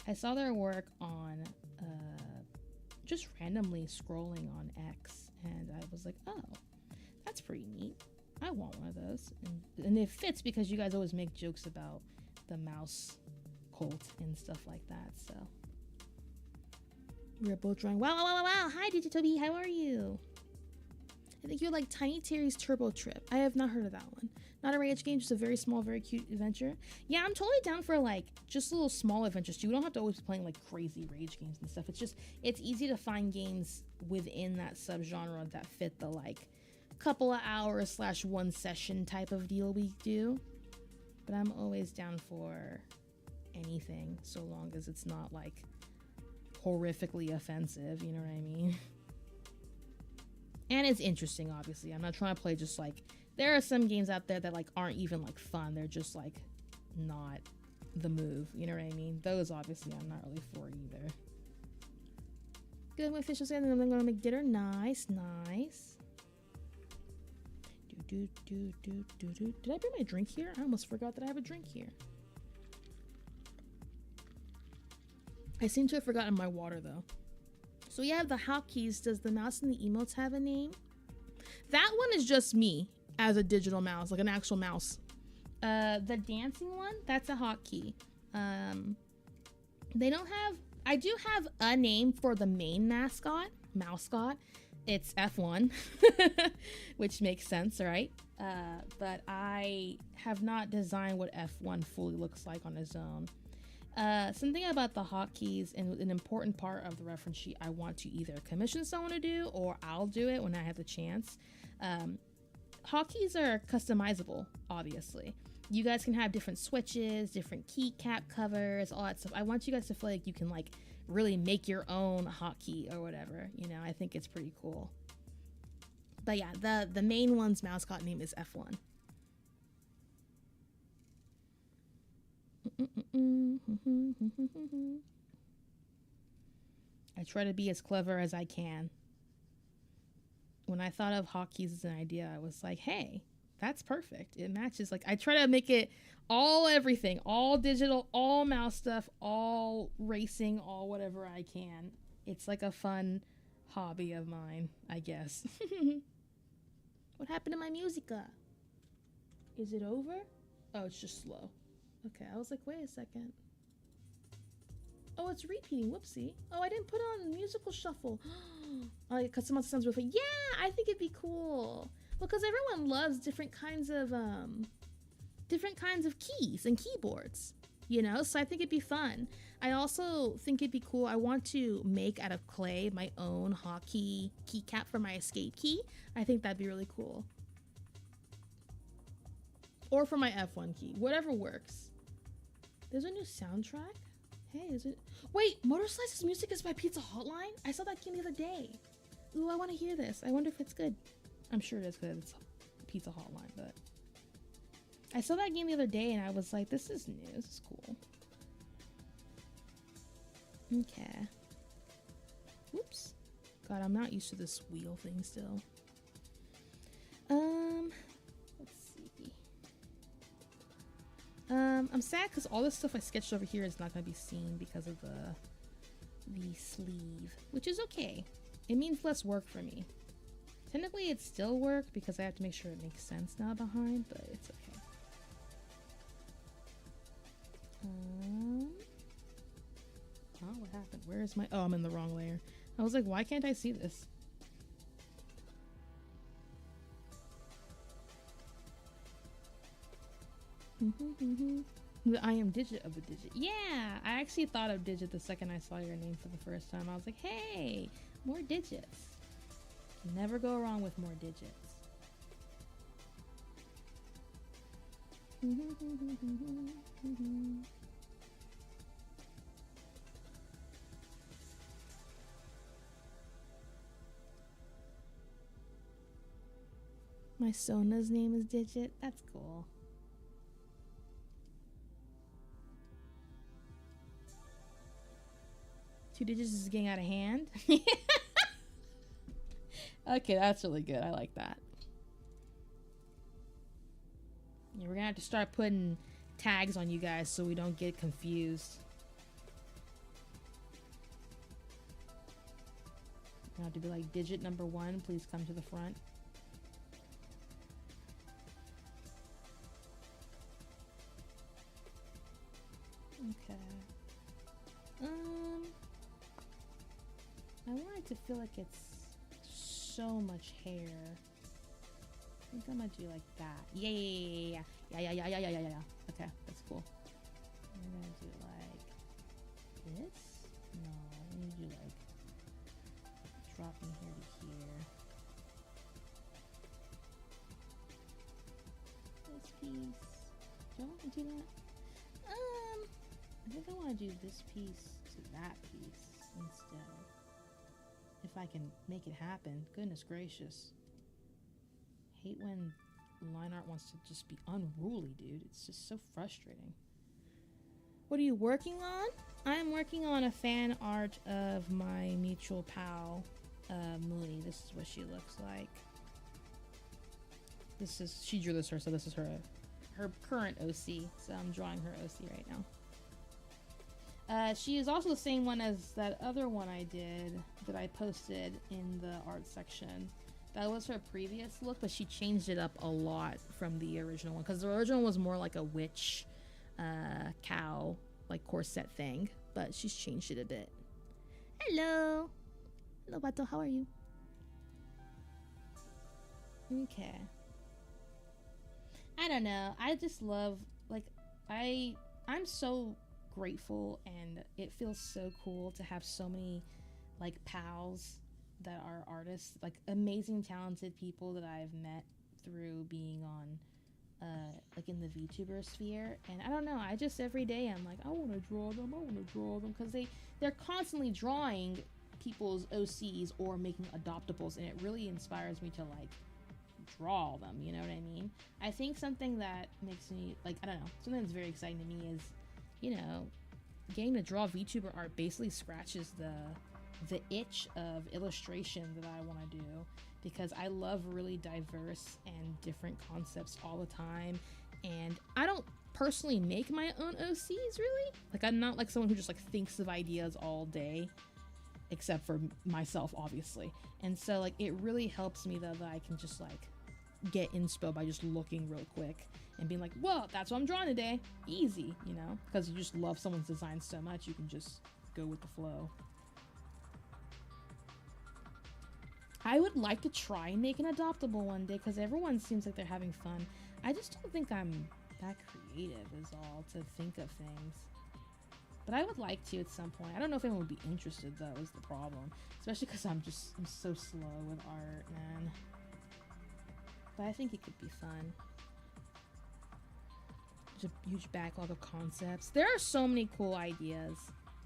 [SPEAKER 1] I saw their work on just randomly scrolling on X, and I was like, oh, that's pretty neat. I want one of those. And it fits because you guys always make jokes about the mouse cult and stuff like that, so. We're both drawing. Wow, wow, wow, wow. Hi, Digitobi. How are you? I think you're like Tiny Terry's Turbo Trip. I have not heard of that one. Not a rage game, just a very small, very cute adventure. Yeah, I'm totally down for like just little small adventures too. We don't have to always be playing like crazy rage games and stuff. It's easy to find games within that subgenre that fit the like couple of hours / one session type of deal we do. But I'm always down for anything so long as it's not like horrifically offensive, you know what I mean? And it's interesting, obviously. I'm not trying to play just like, there are some games out there that like aren't even like fun. They're just like not the move, you know what I mean? Those obviously I'm not really for either. Good, my fish is, and then I'm gonna make dinner. Nice, nice. Did I bring my drink here? I almost forgot that I have a drink here. I seem to have forgotten my water though. So you have the hotkeys. Does the mouse and the emotes have a name? That one is just me as a digital mouse, like an actual mouse. The dancing one, that's a hotkey. They don't have, I do have a name for the main mascot. It's F1, which makes sense, right? But I have not designed what F1 fully looks like on its own. Something about the hotkeys, and an important part of the reference sheet I want to either commission someone to do or I'll do it when I have the chance. Hotkeys are customizable, obviously. You guys can have different switches, different keycap covers, all that stuff. I want you guys to feel like you can like really make your own hotkey or whatever, you know. I think it's pretty cool. But yeah, the main one's mascot name is F1. I try to be as clever as I can. When I thought of hotkeys as an idea, I was like, hey, that's perfect. It matches. Like, I try to make it all everything, all digital, all mouse stuff, all racing, all whatever I can. It's like a fun hobby of mine, I guess. What happened to my musica? Is it over? Oh, it's just slow. Okay, I was like, wait a second. Oh, it's repeating. Whoopsie. Oh, I didn't put on musical shuffle. Oh, because someone sounds really funny. Yeah, I think it'd be cool. Because everyone loves different kinds of keys and keyboards, you know? So I think it'd be fun. I also think it'd be cool. I want to make out of clay my own hotkey keycap for my escape key. I think that'd be really cool. Or for my F1 key. Whatever works. There's a new soundtrack? Hey, is it? Wait, Motor Slice's music is by Pizza Hotline? I saw that game the other day. Ooh, I want to hear this. I wonder if it's good. I'm sure it is because it's Pizza Hotline, but I saw that game the other day and I was like, this is new. This is cool. Okay. Whoops. God, I'm not used to this wheel thing still. Let's see. I'm sad because all this stuff I sketched over here is not going to be seen because of the sleeve, which is okay. It means less work for me. Technically, it's still work because I have to make sure it makes sense now behind, but it's okay. Oh, what happened? Where is my... Oh, I'm in the wrong layer. I was like, why can't I see this? The I am digit of the digit. Yeah, I actually thought of digit the second I saw your name for the first time. I was like, hey, more digits. Never go wrong with more digits. My Sona's name is Digit. That's cool. Two Digits is getting out of hand. Okay, that's really good. I like that. Yeah, we're gonna have to start putting tags on you guys so we don't get confused. I have to be like, digit number 1, please come to the front. Okay. I want it to feel like it's so much hair. I think I'm gonna do like that. Yeah. Okay, that's cool. I'm gonna do like this. No, I need to do like dropping here to here. This piece. Do I want to do that? I think I want to do this piece to that piece instead. If I can make it happen. Goodness gracious. Hate when line art wants to just be unruly, dude. It's just so frustrating. What are you working on? I'm working on a fan art of my mutual pal, Mooney. This is what she looks like. This is, she drew this her, so this is her current OC. So I'm drawing her OC right now. She is also the same one as that other one I did that I posted in the art section. That was her previous look, but she changed it up a lot from the original one, because the original was more like a witch cow like corset thing, but she's changed it a bit. Hello Bato, how are you? Okay, I don't know, I just love, like, I'm so grateful, and it feels so cool to have so many like pals that are artists, like amazing talented people that I've met through being on like in the VTuber sphere. And I don't know, I just every day I'm like, I want to draw them, because they're constantly drawing people's OCs or making adoptables, and it really inspires me to like draw them, you know what I mean? I think something that makes me, like, I don't know, something that's very exciting to me is, you know, getting to draw VTuber art basically scratches the itch of illustration that I want to do, because I love really diverse and different concepts all the time, and I don't personally make my own OCs really. Like, I'm not like someone who just like thinks of ideas all day, except for myself obviously, and so like it really helps me though that I can just like get inspo by just looking real quick and being like, whoa, that's what I'm drawing today. Easy, you know? Because you just love someone's design so much, you can just go with the flow. I would like to try and make an adoptable one day, because everyone seems like they're having fun. I just don't think I'm that creative is all to think of things. But I would like to at some point. I don't know if anyone would be interested though, is the problem. Especially because I'm so slow with art, man. But I think it could be fun. There's a huge backlog of concepts. There are so many cool ideas.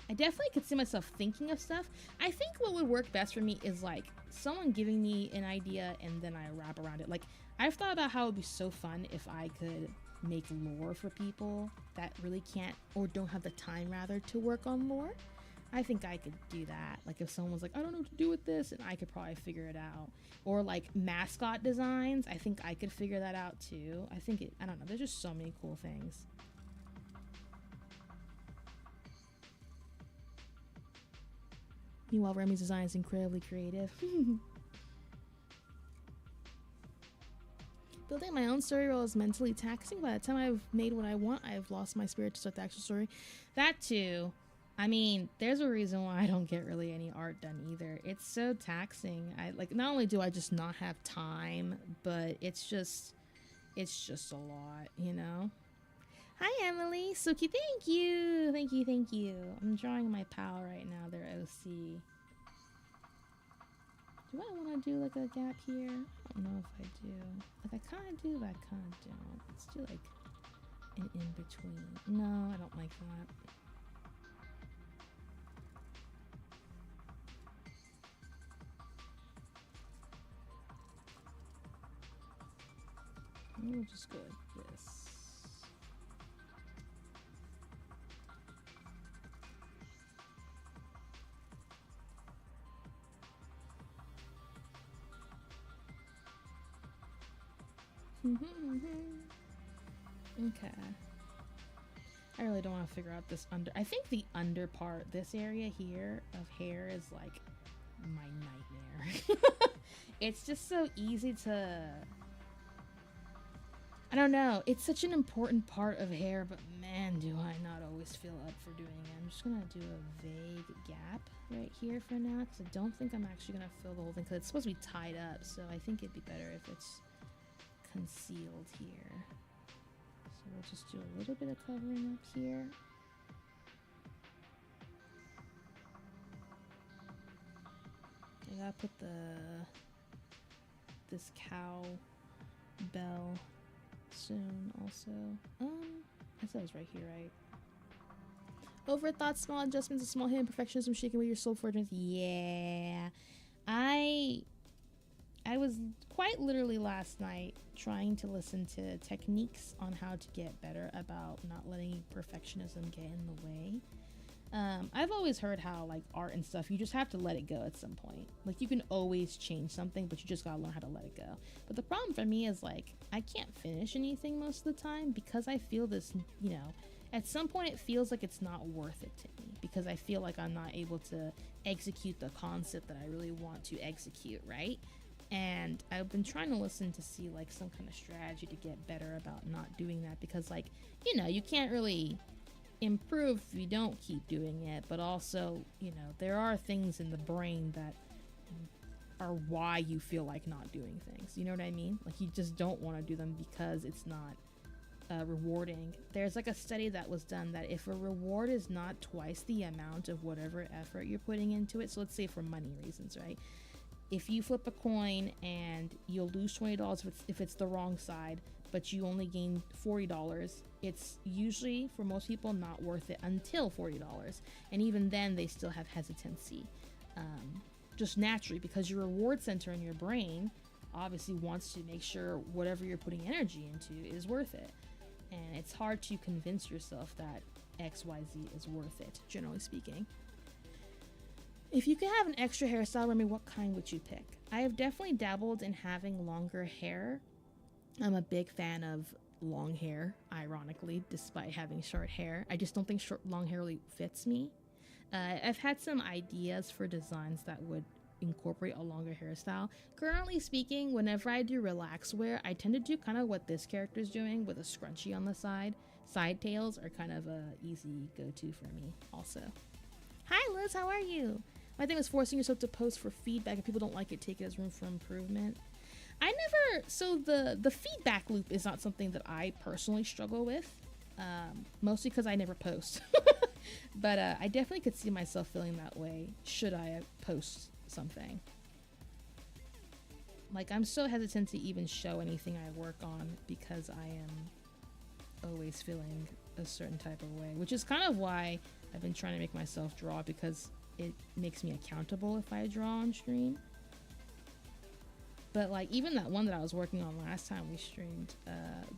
[SPEAKER 1] I definitely could see myself thinking of stuff. I think what would work best for me is like someone giving me an idea and then I wrap around it. Like, I've thought about how it would be so fun if I could make lore for people that really can't, or don't have the time rather, to work on lore. I think I could do that. Like, if someone was like, I don't know what to do with this, and I could probably figure it out. Or like mascot designs, I think I could figure that out too. I don't know, there's just so many cool things. Meanwhile, Remi's design is incredibly creative. Building my own story role is mentally taxing. By the time I've made what I want, I've lost my spirit to start the actual story. That too. I mean, there's a reason why I don't get really any art done either. It's so taxing. Not only do I just not have time, but it's just a lot, you know? Hi, Emily. Suki, thank you. Thank you. I'm drawing my pal right now, their OC. Do I want to do like a gap here? I don't know if I do. Like, I kind of do, but I kind of don't. Let's do like an in-between. No, I don't like that. We'll just go like this. Okay. I really don't want to figure out this under. I think the under part, this area here of hair, is like my nightmare. It's just so easy to. I don't know. It's such an important part of hair, but man, do I not always feel up for doing it. I'm just gonna do a vague gap right here for now, because I don't think I'm actually gonna fill the whole thing, because it's supposed to be tied up, so I think it'd be better if it's concealed here. So we'll just do a little bit of covering up here. I gotta put this cow bell soon also. I said it was right here, right? Overthought, small adjustments, a small hidden perfectionism shaking away your soul for dreams. Yeah. I was quite literally last night trying to listen to techniques on how to get better about not letting perfectionism get in the way. I've always heard how, like, art and stuff, you just have to let it go at some point. Like, you can always change something, but you just gotta learn how to let it go. But the problem for me is, like, I can't finish anything most of the time because I feel this, you know, at some point it feels like it's not worth it to me because I feel like I'm not able to execute the concept that I really want to execute, right? And I've been trying to listen to see, like, some kind of strategy to get better about not doing that because, like, you know, you can't really improve if you don't keep doing it, but also, you know, there are things in the brain that are why you feel like not doing things, you know what I mean? Like, you just don't want to do them because it's not rewarding. There's like a study that was done that if a reward is not twice the amount of whatever effort you're putting into it, so let's say for money reasons, right? If you flip a coin and you'll lose $20 if it's the wrong side, but you only gain $40, it's usually, for most people, not worth it until $40. And even then, they still have hesitancy. Just naturally, because your reward center in your brain obviously wants to make sure whatever you're putting energy into is worth it. And it's hard to convince yourself that XYZ is worth it, generally speaking. If you could have an extra hairstyle, Remi, what kind would you pick? I have definitely dabbled in having longer hair. I'm a big fan of long hair, ironically, despite having short hair. I just don't think long hair really fits me. I've had some ideas for designs that would incorporate a longer hairstyle. Currently speaking, whenever I do relax wear, I tend to do kind of what this character's doing with a scrunchie on the side. Side tails are kind of a easy go-to for me also. Hi Liz, how are you? My thing is forcing yourself to post for feedback. If people don't like it, take it as room for improvement. So the feedback loop is not something that I personally struggle with, mostly because I never post. But I definitely could see myself feeling that way should I post something. Like, I'm so hesitant to even show anything I work on because I am always feeling a certain type of way, which is kind of why I've been trying to make myself draw, because it makes me accountable if I draw on stream. But like, even that one that I was working on last time we streamed,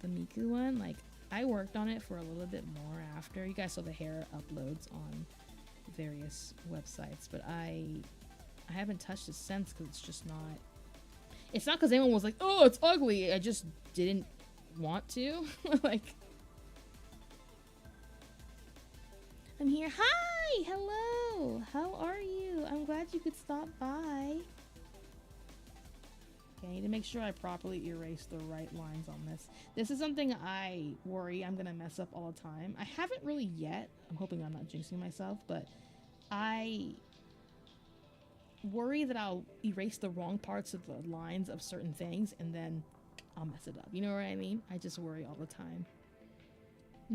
[SPEAKER 1] the Miku one, like, I worked on it for a little bit more after. You guys saw the hair uploads on various websites, but I haven't touched it since because it's just not. It's not because anyone was like, oh, it's ugly. I just didn't want to. Like, I'm here. Hi, hello. How are you? I'm glad you could stop by. Okay, I need to make sure I properly erase the right lines on this. This is something I worry I'm gonna mess up all the time. I haven't really yet. I'm hoping I'm not jinxing myself, but I worry that I'll erase the wrong parts of the lines of certain things and then I'll mess it up. You know what I mean? I just worry all the time.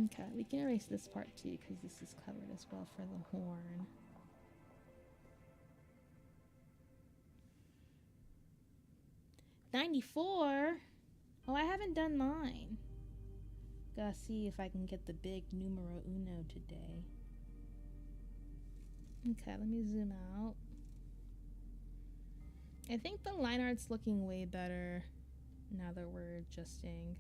[SPEAKER 1] Okay, we can erase this part too because this is covered as well for the horn. $94? Oh, I haven't done mine. Gotta see if I can get the big numero uno today. Okay, let me zoom out. I think the line art's looking way better now that we're adjusting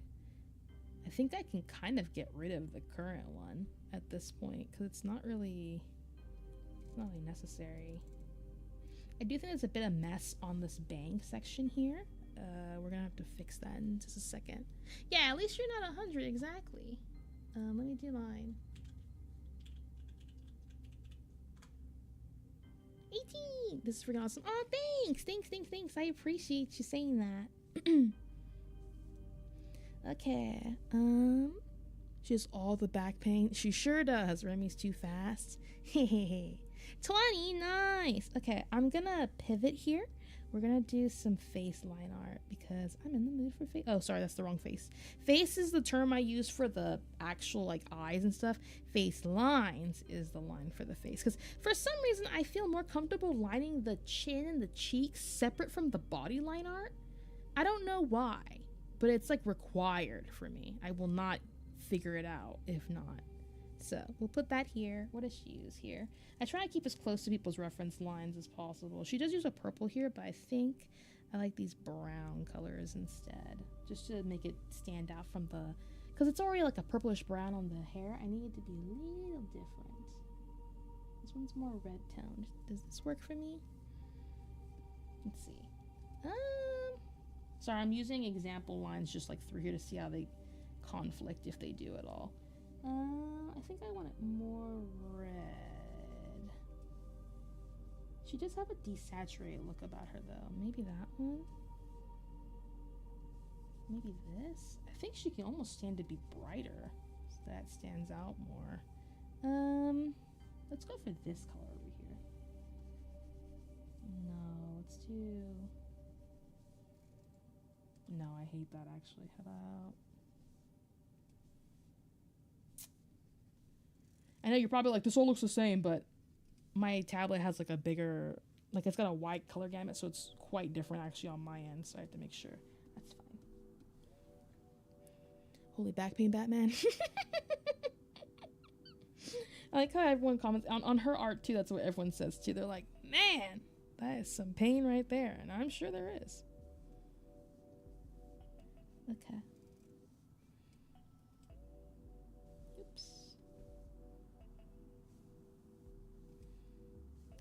[SPEAKER 1] I think I can kind of get rid of the current one at this point because it's not really necessary. I do think there's a bit of mess on this bang section here. We're gonna have to fix that in just a second. Yeah, at least you're not 100 exactly. Let me do mine. 18! This is freaking awesome. Oh, thanks. I appreciate you saying that. Okay. She has all the back pain. She sure does. Remi's too fast. Hehehe. 20, nice. Okay, I'm gonna pivot here. We're gonna do some face line art because I'm in the mood for face. Oh, sorry, that's the wrong face. Face is the term I use for the actual like eyes and stuff. Face lines is the line for the face because for some reason I feel more comfortable lining the chin and the cheeks separate from the body line art. I don't know why, but it's like required for me. I will not figure it out if not. So we'll put that here. What does she use here? I try to keep as close to people's reference lines as possible. She does use a purple here, but I think I like these brown colors instead, just to make it stand out from the, because it's already like a purplish brown on the hair. I need it to be a little different. This one's more red toned. Does this work for me? Let's see. Sorry, I'm using example lines just like through here to see how they conflict, if they do at all. I think I want it more red. She does have a desaturated look about her though. Maybe that one? Maybe this? I think she can almost stand to be brighter, so that stands out more. Let's go for this color over here. No, let's do... No, I hate that actually. How about... I know you're probably like, this all looks the same, but my tablet has like a bigger, like it's got a wide color gamut, so it's quite different actually on my end, so I have to make sure. That's fine. Holy back pain, Batman. I like how everyone comments on her art too. That's what everyone says too. They're like, man, that is some pain right there, and I'm sure there is. Okay.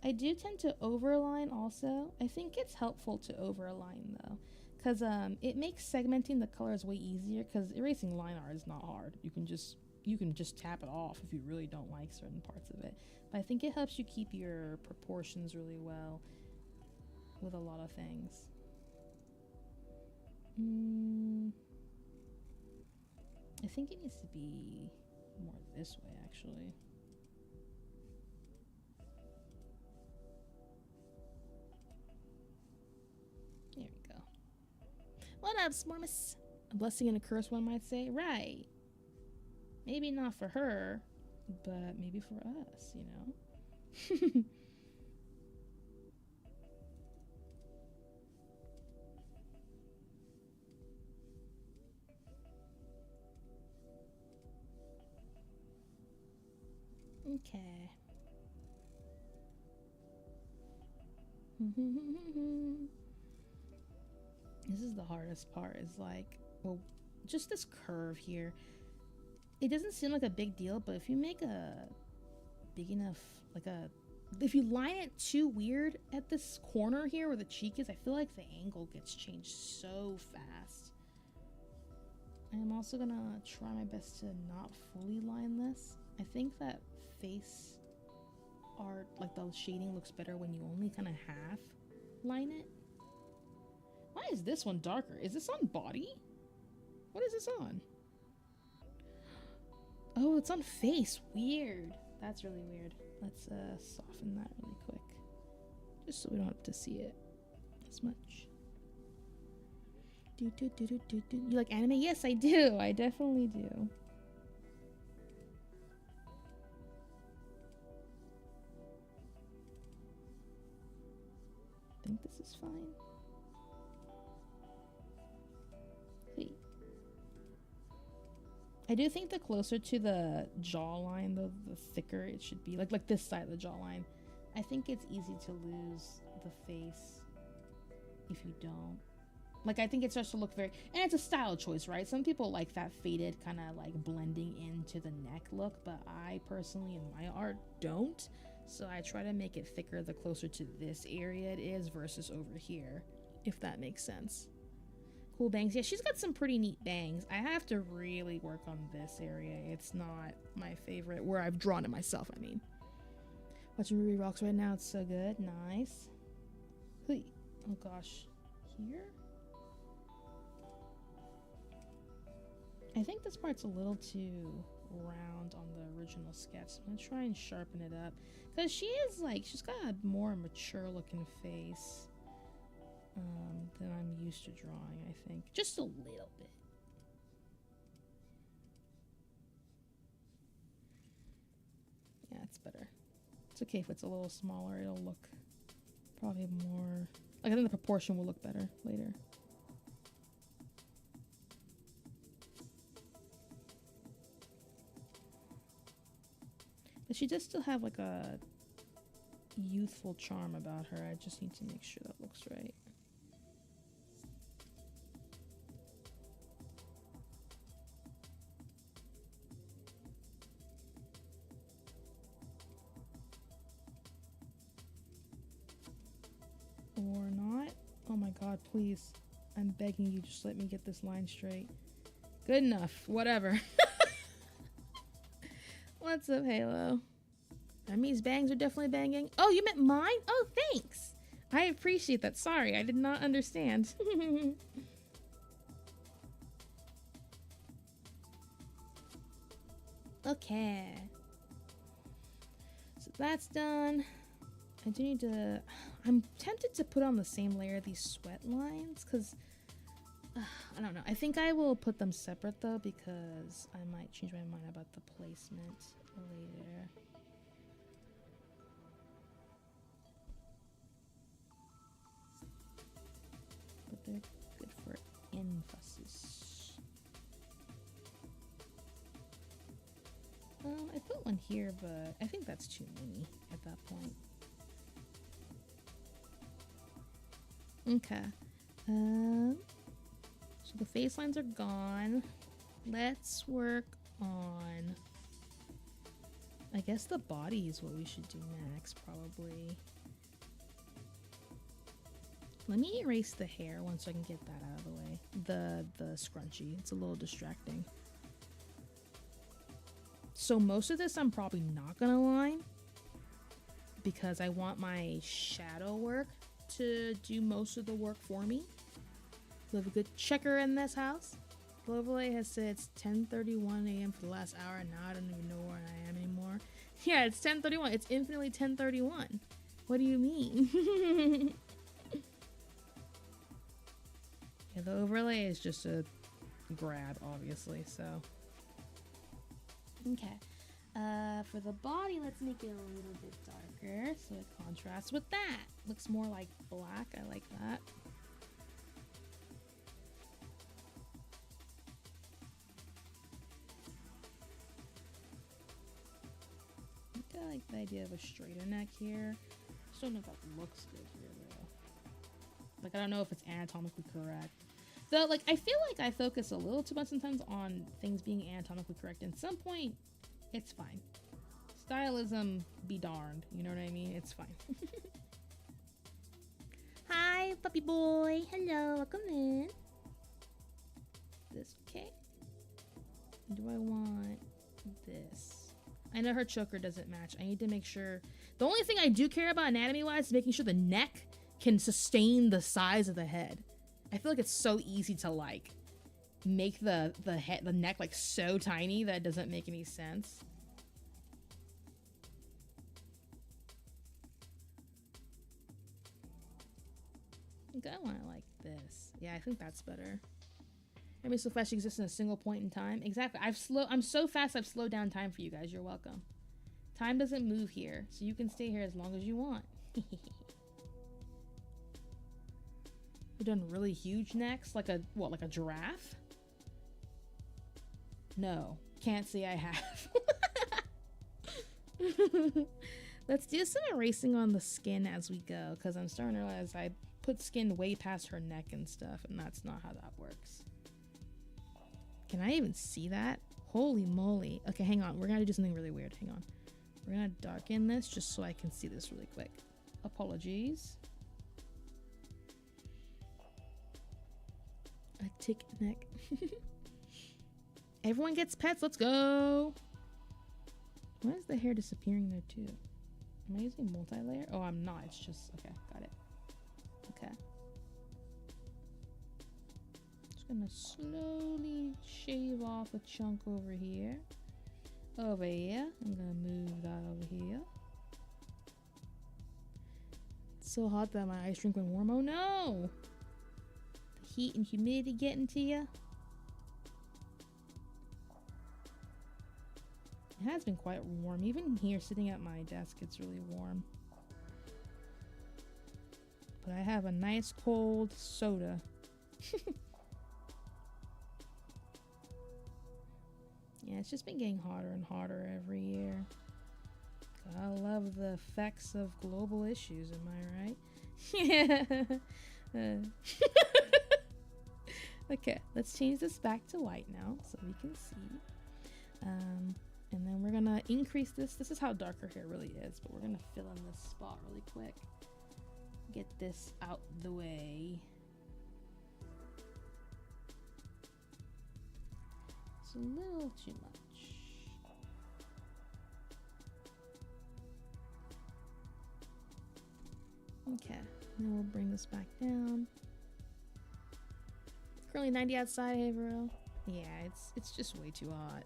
[SPEAKER 1] I do tend to overline also. I think it's helpful to overline though, because it makes segmenting the colors way easier, because erasing line art is not hard. You can just tap it off if you really don't like certain parts of it. But I think it helps you keep your proportions really well with a lot of things. I think it needs to be more this way actually. There we go. What up, Smormus? A blessing and a curse, one might say. Right. Maybe not for her, but maybe for us, you know? Okay. This is the hardest part, is like, well, just this curve here. It doesn't seem like a big deal, but if you make a big enough, like if you line it too weird at this corner here where the cheek is, I feel like the angle gets changed so fast. I'm also gonna try my best to not fully line this. I think that face art, like the shading looks better when you only kind of half line it. Why is this one darker? Is this on body? What is this on? Oh, it's on face. Weird. That's really weird. Let's soften that really quick, just so we don't have to see it as much. You like anime? Yes, I do. I definitely do. I think this is fine. Wait. I do think the closer to the jawline, the thicker it should be. Like this side of the jawline. I think it's easy to lose the face if you don't. Like, I think it starts to look very, and it's a style choice, right? Some people like that faded kind of like blending into the neck look, but I personally in my art don't. So I try to make it thicker the closer to this area it is versus over here, if that makes sense. Cool bangs. Yeah, she's got some pretty neat bangs. I have to really work on this area. It's not my favorite, where I've drawn it myself, I mean. Watching Ruby Rocks right now, it's so good. Nice. Oh gosh. Here? I think this part's a little too round on the original sketch. I'm gonna try and sharpen it up. Because she is like, she's got a more mature looking face than I'm used to drawing, I think. Just a little bit. Yeah, it's better. It's okay if it's a little smaller. It'll look probably more... Like, I think the proportion will look better later. But she does still have like a youthful charm about her. I just need to make sure that looks right. Or not. Oh my god, please. I'm begging you, just let me get this line straight. Good enough. Whatever. What's up, Halo? Remi's bangs are definitely banging. Oh, you meant mine? Oh, thanks. I appreciate that. Sorry, I did not understand. Okay. So that's done. I do need to... I'm tempted to put on the same layer of these sweat lines, because... I don't know. I think I will put them separate though, because I might change my mind about the placement later. But they're good for emphasis. I put one here, but I think that's too many at that point. Okay. So the face lines are gone. Let's work on... I guess the body is what we should do next, probably. Let me erase the hair once I can get that out of the way. The scrunchie. It's a little distracting. So most of this I'm probably not gonna line, because I want my shadow work to do most of the work for me. We have a good checker in this house. The overlay has said it's 10:31 a.m. for the last hour, and now I don't even know where I am anymore. Yeah, it's 10:31. It's infinitely 10:31. What do you mean? Yeah, the overlay is just a grab, obviously, so. Okay. For the body, let's make it a little bit darker so it contrasts with that. Looks more like black. I like that. I like the idea of a straighter neck here. Just don't know if that looks good here though. Like, I don't know if it's anatomically correct. Though, like, I feel like I focus a little too much sometimes on things being anatomically correct. At some point, it's fine. Stylism be darned. You know what I mean? It's fine. Hi, puppy boy. Hello, welcome in. This okay? Do I want this? I know her choker doesn't match. I need to make sure. The only thing I do care about anatomy-wise is making sure the neck can sustain the size of the head. I feel like it's so easy to like make the neck like so tiny that it doesn't make any sense. I think I want it like this. Yeah, I think that's better. Remi so fast she exists in a single point in time. Exactly. I'm so fast I've slowed down time for you guys. You're welcome. Time doesn't move here, so you can stay here as long as you want. We've done really huge necks, like a what, like a giraffe? No, can't say I have. Let's do some erasing on the skin as we go, because I'm starting to realize I put skin way past her neck and stuff, and that's not how that works. Can I even see that? Holy moly. Okay, hang on. We're gonna do something really weird. Hang on. We're gonna darken this just so I can see this really quick. Apologies. A tick neck. Everyone gets pets. Let's go. Why is the hair disappearing there too? Am I using multi-layer? Oh, I'm not. It's just... Okay, got it. Okay. Just gonna slowly shave off a chunk over here. Over here. I'm gonna move that over here. It's so hot that my ice drink went warm. Oh no! The heat and humidity getting to you. It has been quite warm. Even here, sitting at my desk, it's really warm. But I have a nice cold soda. Yeah, it's just been getting hotter and hotter every year. I love the effects of global issues, am I right? Yeah. Okay, let's change this back to white now so we can see. And then we're gonna increase this. This is how dark her hair really is, but we're gonna fill in this spot really quick. Get this out the way. It's a little too much. Okay, then we'll bring this back down. Currently 90 outside, hey bro. Yeah, it's just way too hot.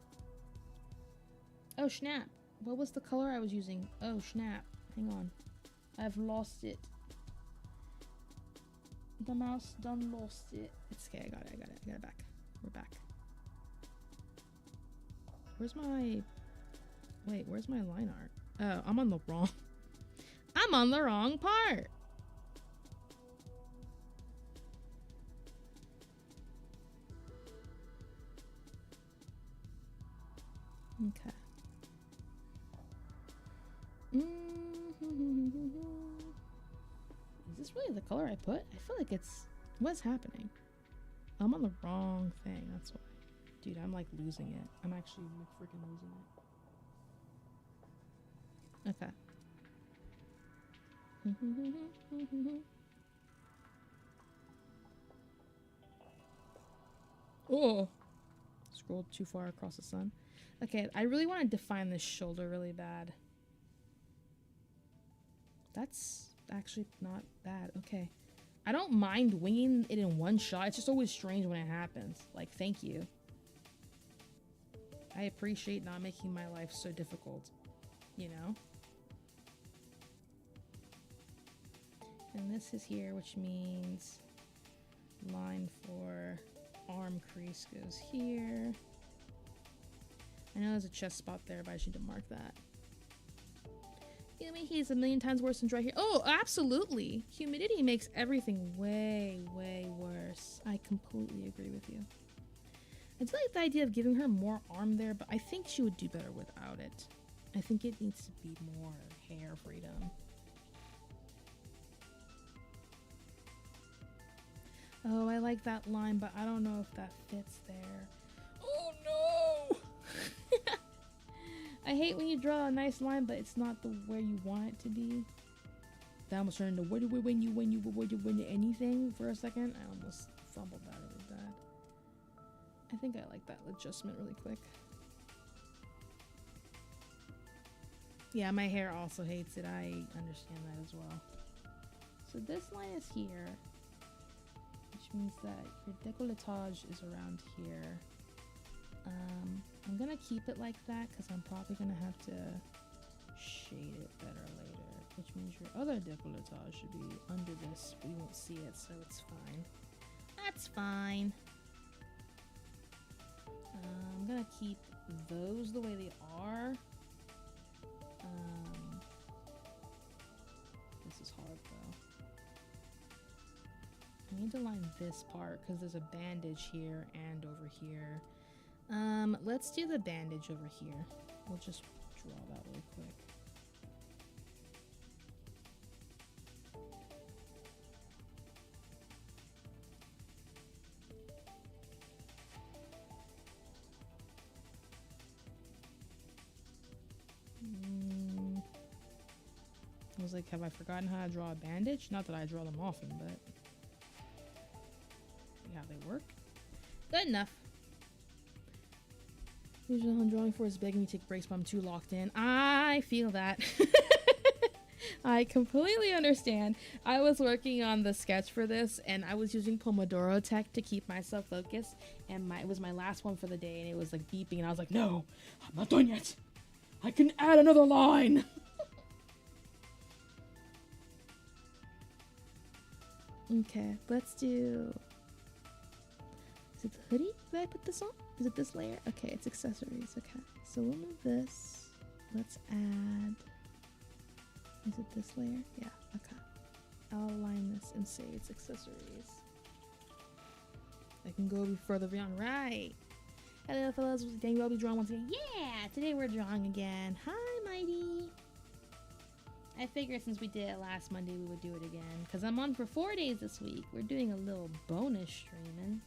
[SPEAKER 1] Oh snap! What was the color I was using? Oh snap! Hang on, I've lost it. The mouse done lost it. It's okay. I got it. I got it back. We're back. Where's my? Wait, where's my line art? Oh, I'm on the wrong. I'm on the wrong part. Okay. Is this really the color I put? I feel like it's... What's happening? I'm on the wrong thing, that's why. Dude, I'm like losing it. I'm actually like freaking losing it. Okay. Oh! Scrolled too far across the sun. Okay, I really want to define this shoulder really bad. That's actually not bad. Okay. I don't mind winging it in one shot. It's just always strange when it happens. Like, thank you. I appreciate not making my life so difficult. You know? And this is here, which means line for arm crease goes here. I know there's a chest spot there, but I should mark that. He's a million times worse than dry hair. Oh, absolutely. Humidity makes everything way, way worse. I completely agree with you. I do like the idea of giving her more arm there, but I think she would do better without it. I think it needs to be more hair freedom. Oh, I like that line, but I don't know if that fits there. Oh no! I hate when you draw a nice line, but it's not the where you want it to be. That almost turned into when you anything for a second. I almost fumbled that really bad. I think I like that adjustment really quick. Yeah, my hair also hates it. I understand that as well. So this line is here, which means that your décolletage is around here. I'm gonna keep it like that because I'm probably gonna have to shade it better later, which means your other décolletage should be under this. We won't see it, so it's fine. That's fine. I'm gonna keep those the way they are. This is hard though. I need to line this part because there's a bandage here and over here. Let's do the bandage over here. We'll just draw that really quick. was like, have I forgotten how to draw a bandage? Not that I draw them often, but see how they work. Good enough. Usually all I'm drawing for is begging me to take breaks, but I'm too locked in. I feel that. I completely understand. I was working on the sketch for this, and I was using Pomodoro tech to keep myself focused, and it was my last one for the day, and it was like beeping, and I was like, no, I'm not done yet. I can add another line. Okay, let's do... Is it the hoodie? Did I put this on? Is it this layer? Okay, it's accessories. Okay, so we'll move this. Let's add... Is it this layer? Yeah, okay. I'll align this and say it's accessories. I can go further beyond. Right. Hello, fellas. Today we'll be drawing once again. Yeah! Today we're drawing again. Hi, Mighty. I figured since we did it last Monday, we would do it again. Because I'm on for 4 days this week. We're doing a little bonus streaming.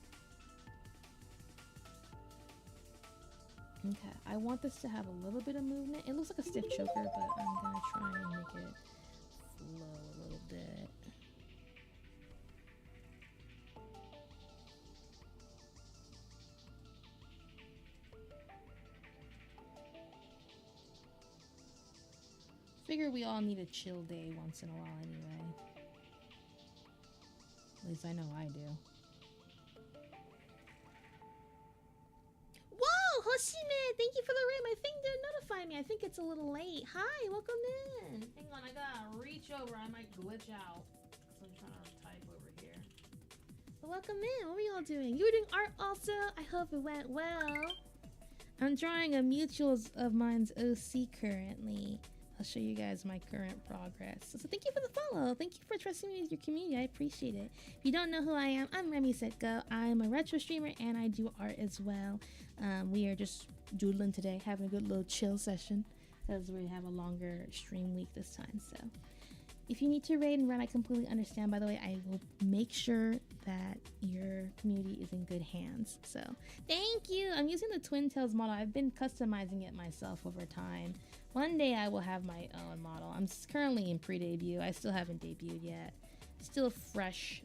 [SPEAKER 1] Okay, I want this to have a little bit of movement. It looks like a stiff choker, but I'm gonna try and make it flow a little bit. Figure we all need a chill day once in a while anyway. At least I know I do. Hoshime, thank you for the rim. I think they're notifying me. I think it's a little late. Hi, welcome in. Hang on, I gotta reach over. I might glitch out. So I'm trying to type over here. But welcome in. What were y'all doing? You were doing art also? I hope it went well. I'm drawing a mutuals of mine's OC currently. I'll show you guys my current progress. So thank you for the follow. Thank you for trusting me with your community. I appreciate it. If you don't know who I am, I'm Remi Set Go. I'm a retro streamer and I do art as well. We are just doodling today, having a good little chill session because we have a longer stream week this time. So if you need to raid and run, I completely understand. By the way, I will make sure that your community is in good hands. So thank you. I'm using the Twin Tails model. I've been customizing it myself over time. One day I will have my own model. I'm currently in pre-debut. I still haven't debuted yet. Still fresh.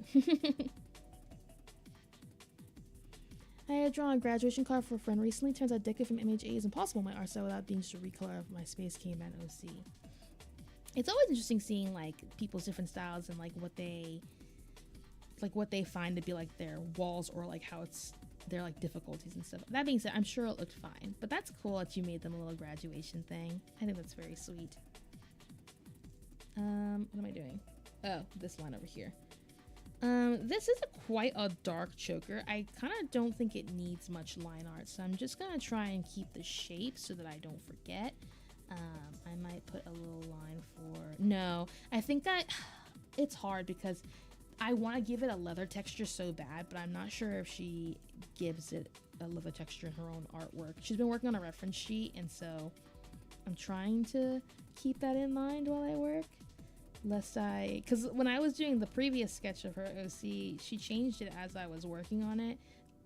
[SPEAKER 1] I had drawn a graduation card for a friend recently. Turns out Deca from MHA is impossible in my art style without being just a recolor of my Space Caveman OC. It's always interesting seeing like people's different styles and like what they find to be like their walls or like how it's their like difficulties and stuff. That being said, I'm sure it looked fine, but that's cool that you made them a little graduation thing. I think that's very sweet. What am I doing? Oh, this line over here. This is quite a dark choker. I kind of don't think it needs much line art, so I'm just gonna try and keep the shape so that I don't forget. I might put a little line for... No, I think it's hard because I want to give it a leather texture so bad, but I'm not sure if she gives it a leather texture in her own artwork. She's been working on a reference sheet, and so I'm trying to keep that in mind while I work. Because when I was doing the previous sketch of her OC, she changed it as I was working on it.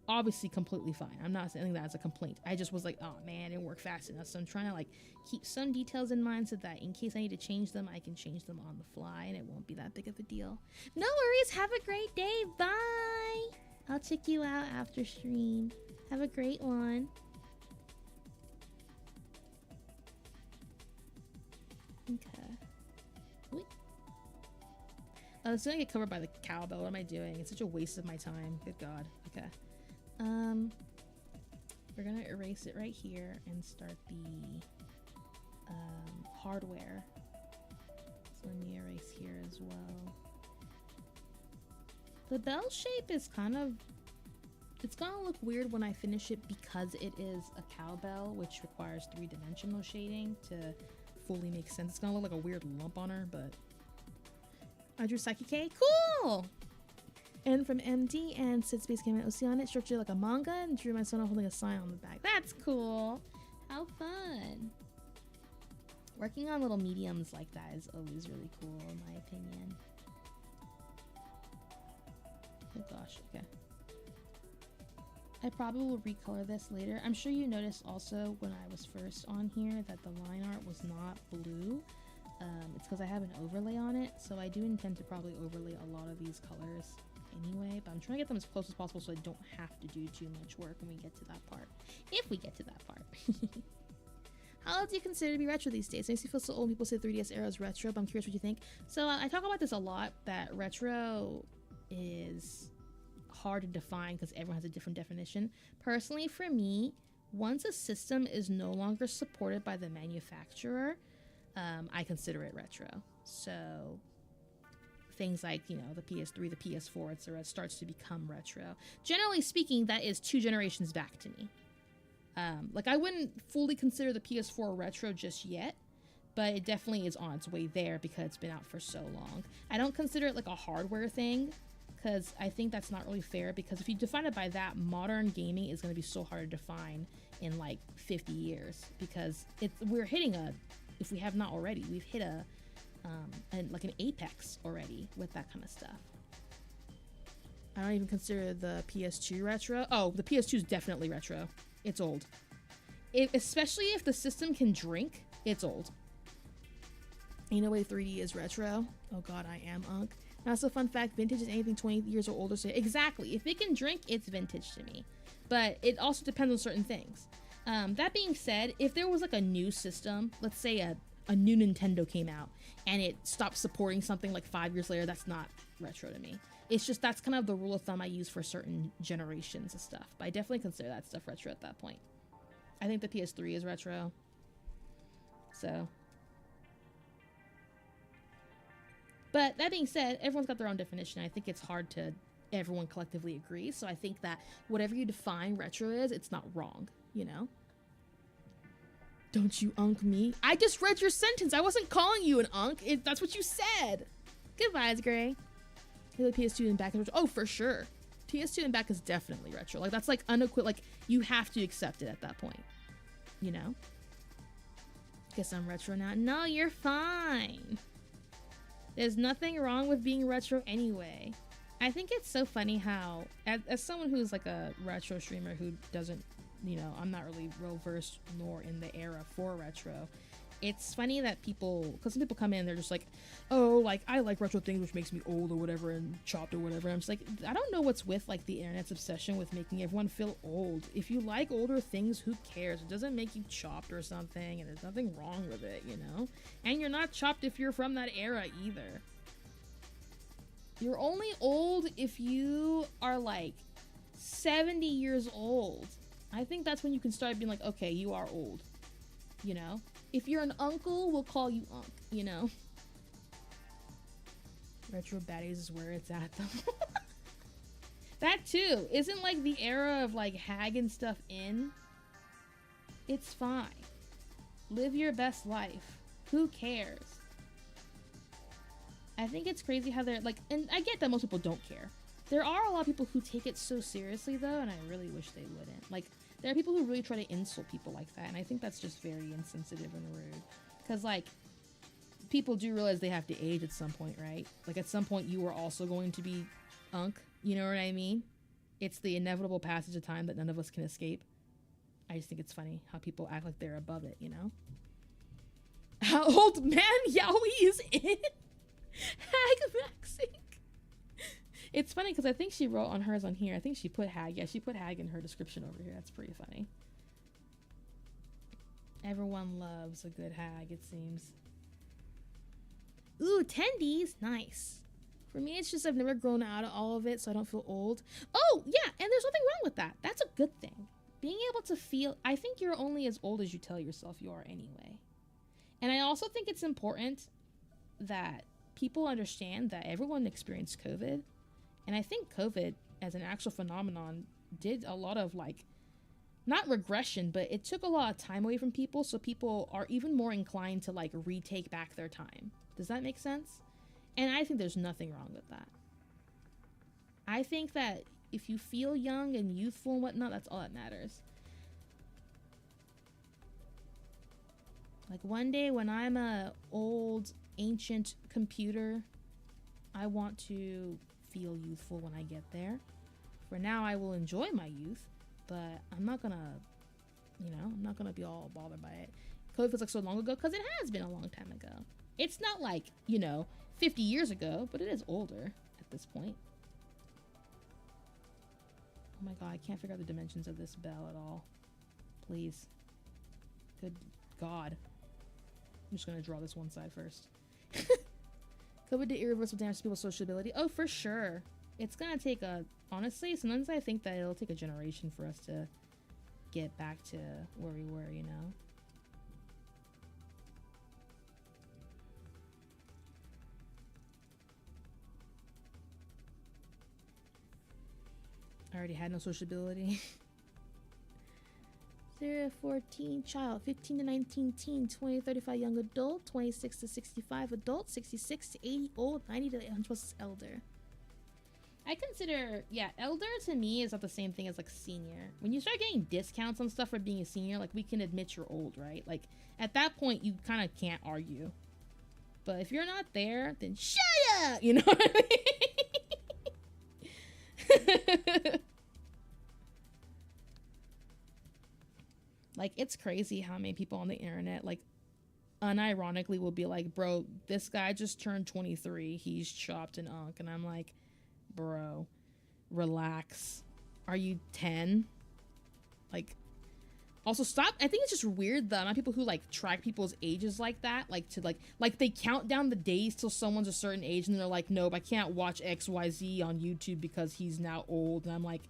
[SPEAKER 1] Obviously completely fine. I'm not saying that as a complaint. I just was like, oh man, it didn't work fast enough. So I'm trying to like keep some details in mind so that in case I need to change them, I can change them on the fly and it won't be that big of a deal. No worries. Have a great day. Bye. I'll check you out after stream. Have a great one. Okay. Wait. Oh, it's gonna get covered by the cowbell. What am I doing? It's such a waste of my time. Good God. Okay. We're gonna erase it right here and start the hardware. So let me erase here as well. The bell shape is it's gonna look weird when I finish it because it is a cowbell, which requires 3-dimensional shading to fully make sense. It's gonna look like a weird lump on her, but I drew Psyche K. Cool! And from MD and said Space Caveman OC on it, structured like a manga, and drew my son holding a sign on the back. That's cool. How fun. Working on little mediums like that is always really cool in my opinion. Oh gosh, okay. I probably will recolor this later. I'm sure you noticed also when I was first on here that the line art was not blue. It's because I have an overlay on it, so I do intend to probably overlay a lot of these colors anyway, but I'm trying to get them as close as possible so I don't have to do too much work when we get to that part. If we get to that part. How old do you consider to be retro these days? It makes me feel so old when people say 3DS era is retro, but I'm curious what you think. So I talk about this a lot, that retro is hard to define because everyone has a different definition. Personally, for me, once a system is no longer supported by the manufacturer, I consider it retro. So things like, you know, the PS3, the PS4, etc. starts to become retro. Generally speaking, that is 2 generations back to me. Like, I wouldn't fully consider the PS4 retro just yet, but it definitely is on its way there because it's been out for so long. I don't consider it like a hardware thing, because I think that's not really fair, because if you define it by that, modern gaming is going to be so hard to define in like 50 years, because we're hitting if we have not already, we've hit like an apex already with that kind of stuff. I don't even consider the PS2 retro. Oh, the PS2 is definitely retro. It's old. Especially if the system can drink, it's old. You know, way 3D is retro. Oh god, I am unk. That's a fun fact. Vintage is anything 20 years or older. So exactly. If it can drink, it's vintage to me. But it also depends on certain things. That being said, if there was like a new system, let's say a new Nintendo came out and it stopped supporting something like 5 years later, that's not retro to me. It's just, that's kind of the rule of thumb I use for certain generations of stuff. But I definitely consider that stuff retro at that point. I think the PS3 is retro. So. But that being said, everyone's got their own definition. I think it's hard to everyone collectively agree. So I think that whatever you define retro is, it's not wrong, you know? Don't you unk me? I just read your sentence. I wasn't calling you an unk. That's what you said. Goodbye, Gray. The PS2 and back is retro. Oh, for sure. PS2 and back is definitely retro. Like, that's like like, you have to accept it at that point. You know? Guess I'm retro now. No, you're fine. There's nothing wrong with being retro anyway. I think it's so funny how, as someone who's like a retro streamer who doesn't, you know, I'm not really well versed nor in the era for retro. It's funny that because some people come in, they're just like, oh, like, I like retro things, which makes me old or whatever, and chopped or whatever. I'm just like, I don't know what's with like the internet's obsession with making everyone feel old. If you like older things, who cares? It doesn't make you chopped or something, and there's nothing wrong with it, you know? And you're not chopped if you're from that era either. You're only old if you are like 70 years old. I think that's when you can start being like, okay, you are old, you know? If you're an uncle, we'll call you unk, you know? Retro baddies is where it's at, though. That, too. Isn't, like, the era of, like, hag and stuff in? It's fine. Live your best life. Who cares? I think it's crazy how they're, like... And I get that most people don't care. There are a lot of people who take it so seriously, though, and I really wish they wouldn't. Like... There are people who really try to insult people like that, and I think that's just very insensitive and rude. Because, like, people do realize they have to age at some point, right? Like, at some point, you are also going to be unk. You know what I mean? It's the inevitable passage of time that none of us can escape. I just think it's funny how people act like they're above it, you know? How old man Yowie is in hag maxing. It's funny because I think she wrote on hers on here. I think she put hag. Yeah, she put hag in her description over here. That's pretty funny. Everyone loves a good hag, it seems. Ooh, tendies. Nice. For me, it's just I've never grown out of all of it, so I don't feel old. Oh, yeah, and there's nothing wrong with that. That's a good thing. Being able to feel... I think you're only as old as you tell yourself you are anyway. And I also think it's important that people understand that everyone experienced COVID. And I think COVID, as an actual phenomenon, did a lot of, like, not regression, but it took a lot of time away from people, so people are even more inclined to, like, retake back their time. Does that make sense? And I think there's nothing wrong with that. I think that if you feel young and youthful and whatnot, that's all that matters. Like, one day when I'm a old, ancient computer, I want to... feel youthful when I get there. For now, I will enjoy my youth, but I'm not gonna, you know, I'm not gonna be all bothered by it. COVID feels like so long ago because it has been a long time ago. It's not like, 50 years ago, but it is older at this point. Oh my god, I can't figure out the dimensions of this bell at all. Please. Good god. I'm just gonna draw this one side first. COVID did irreversible damage to people's sociability. Oh, for sure. It's gonna take honestly, sometimes I think that it'll take a generation for us to get back to where we were, I already had no sociability. 0 to 14 child, 15 to 19 teen, 20 to 35 young adult, 26 to 65 adult, 66 to 80 old, 90 to 100 plus elder. I consider, elder to me is not the same thing as like senior. When you start getting discounts on stuff for being a senior, like we can admit you're old, right? Like at that point you kind of can't argue. But if you're not there, then shut up! You know what I mean? Like, it's crazy how many people on the internet, like, unironically will be like, bro, this guy just turned 23. He's chopped and unk. And I'm like, bro, relax. Are you 10? Like, also stop. I think it's just weird the amount of people who, like, track people's ages like that. Like, to, like they count down the days till someone's a certain age. And they're like, nope, I can't watch XYZ on YouTube because he's now old. And I'm like,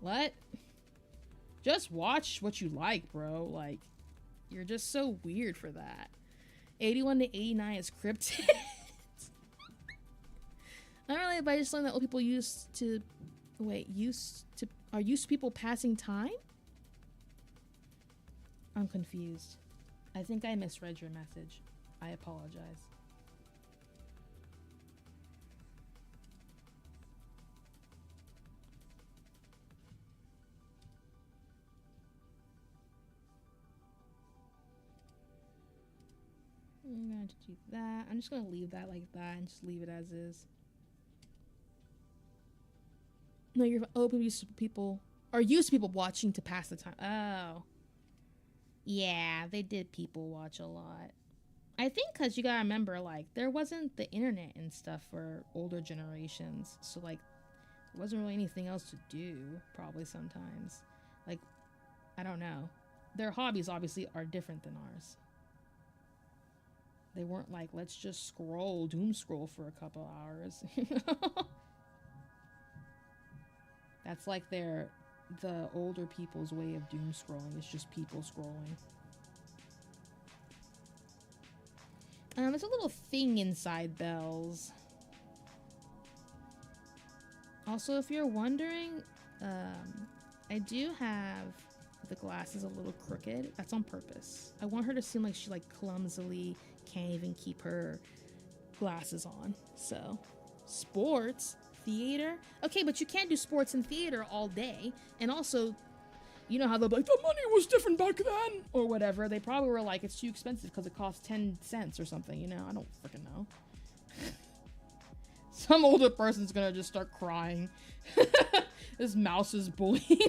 [SPEAKER 1] what? Just watch what you like, bro. Like, you're just so weird for that. 81 to 89 is cryptid. Not really, but I just learned that old people are used to people passing time? I'm confused. I think I misread your message. I apologize. I'm going to do that. I'm just going to leave that like that and just leave it as is. No, you're people are used to people watching to pass the time. Oh. Yeah, they did people watch a lot. I think because you gotta remember, like, there wasn't the internet and stuff for older generations. So, like, there wasn't really anything else to do, probably sometimes. Like, I don't know. Their hobbies, obviously, are different than ours. They weren't like, let's just doom scroll for a couple hours. That's like the older people's way of doom scrolling. It's just people scrolling. There's a little thing inside bells. Also, if you're wondering, I do have the glasses a little crooked. That's on purpose. I want her to seem like she like clumsily can't even keep her glasses on. So, sports, theater. Okay, but you can't do sports and theater all day. And also, you know how they'll be like, the money was different back then, or whatever. They probably were like, it's too expensive because it costs 10 cents or something, you know? I don't freaking know. Some older person's gonna just start crying. This mouse is bullying.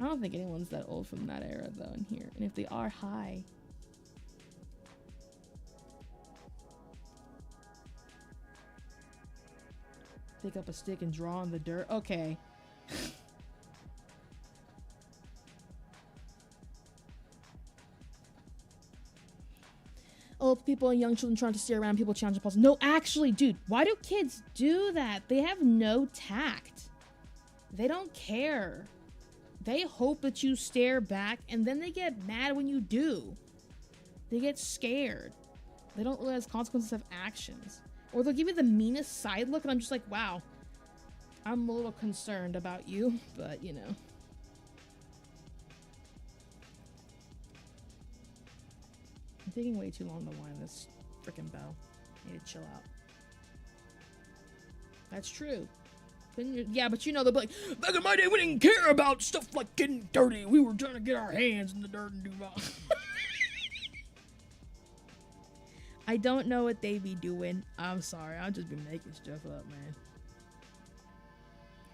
[SPEAKER 1] I don't think anyone's that old from that era, though, in here. And if they are, hi. Pick up a stick and draw in the dirt. Okay. Old people and young children trying to stare around people challenging puzzles. No, actually, dude, why do kids do that? They have no tact. They don't care. They hope that you stare back, and then they get mad when you do. They get scared. They don't realize consequences of actions. Or they'll give you the meanest side look, and I'm just like, wow. I'm a little concerned about you, but, you know. I'm taking way too long to wind this frickin' bell. I need to chill out. That's true. Yeah, but you know, they'll be like, back in my day, we didn't care about stuff like getting dirty. We were trying to get our hands in the dirt and do that. I don't know what they be doing. I'm sorry. I'll just be making stuff up, man.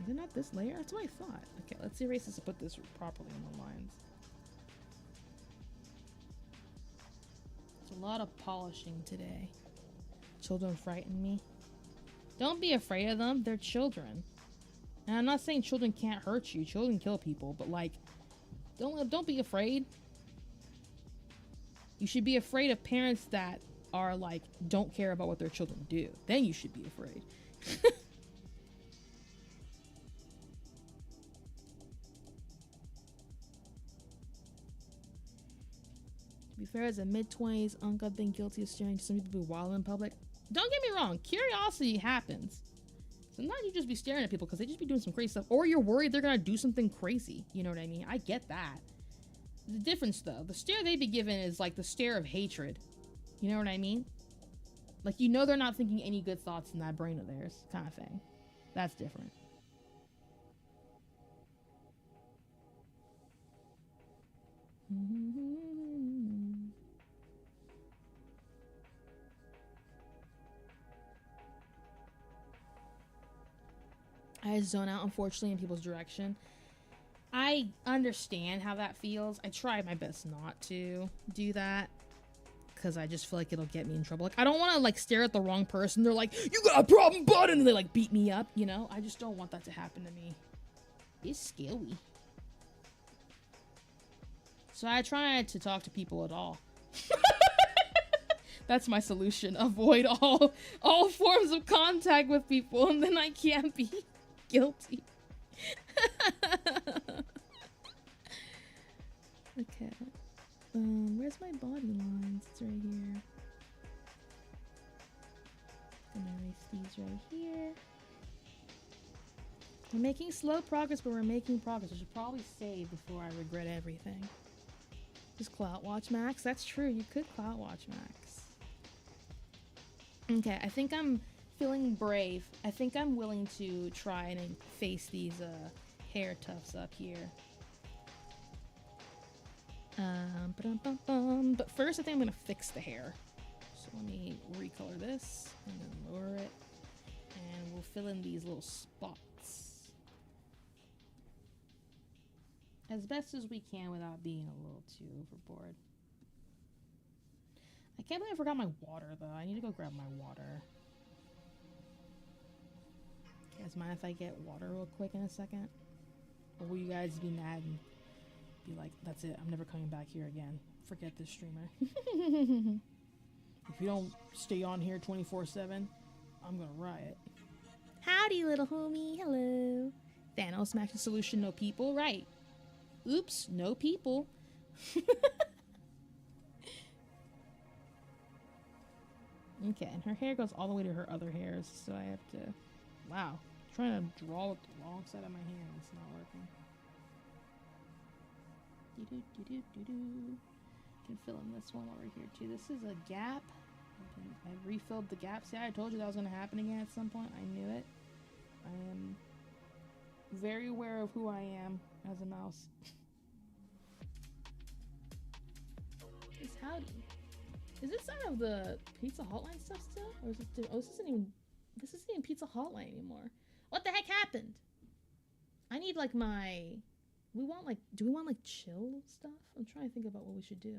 [SPEAKER 1] Is it not this layer? That's what I thought. Okay, let's erase this and put this properly on the lines. A lot of polishing today. Children frighten me. Don't be afraid of them. They're children. And I'm not saying children can't hurt you. Children kill people, but like, don't be afraid. You should be afraid of parents that are like, don't care about what their children do. Then you should be afraid. To be fair, as a mid-20s uncle, I've been guilty of staring some people be wild in public. Don't get me wrong, curiosity happens. Sometimes you just be staring at people because they just be doing some crazy stuff, or you're worried they're gonna do something crazy. You know what I mean? I get that. The difference though, the stare they be given is like the stare of hatred. You know what I mean? Like, you know they're not thinking any good thoughts in that brain of theirs, kind of thing. That's different. I zone out, unfortunately, in people's direction. I understand how that feels. I try my best not to do that, because I just feel like it'll get me in trouble. Like, I don't want to, like, stare at the wrong person. They're like, you got a problem, bud, and they, like, beat me up, you know? I just don't want that to happen to me. It's scary. So I try to talk to people at all. That's my solution. Avoid all forms of contact with people, and then I can't be guilty. Okay. Where's my body lines? It's right here. I'm gonna erase these right here. We're making slow progress, but we're making progress. I should probably save before I regret everything. Just Clout Watch Max? That's true, you could Clout Watch Max. Okay, I think I'm feeling brave. I think I'm willing to try and face these hair tufts up here. But first I think I'm gonna fix the hair. So let me recolor this and then lower it. And we'll fill in these little spots as best as we can without being a little too overboard. I can't believe I forgot my water though. I need to go grab my water. You guys mind if I get water real quick in a second? Or will you guys be mad and be like, that's it, I'm never coming back here again. Forget this streamer. If you don't stay on here 24/7, I'm gonna riot. Howdy, little homie. Hello. Thanos matching solution, no people. Right. Oops, no people. Okay, and her hair goes all the way to her other hairs, so I have to... Wow. I'm trying to draw with the wrong side of my hand. It's not working. Can fill in this one over here too. This is a gap. I refilled the gap. See, I told you that was going to happen again at some point. I knew it. I am very aware of who I am as a mouse. It's howdy. Is this some of the Pizza Hotline stuff still? Or is it, oh, this isn't even Pizza Hotline anymore. What the heck happened? I need like my... do we want like chill stuff? I'm trying to think about what we should do.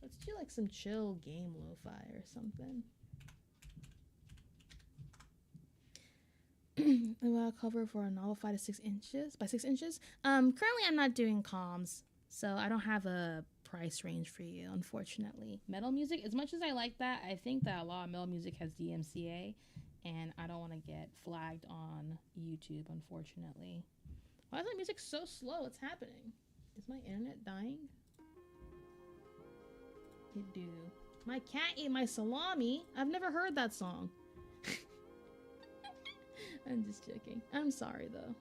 [SPEAKER 1] Let's do like some chill game lo-fi or something. A cover for a novel 5 to 6 inches by 6 inches. Currently I'm not doing comms, so I don't have a price range for you, unfortunately. Metal music, as much as I like that, I think that a lot of metal music has DMCA, and I don't want to get flagged on YouTube, unfortunately. Why is my music so slow? What's happening? Is my internet dying? It do. My cat ate my salami. I've never heard that song. I'm just joking. I'm sorry though.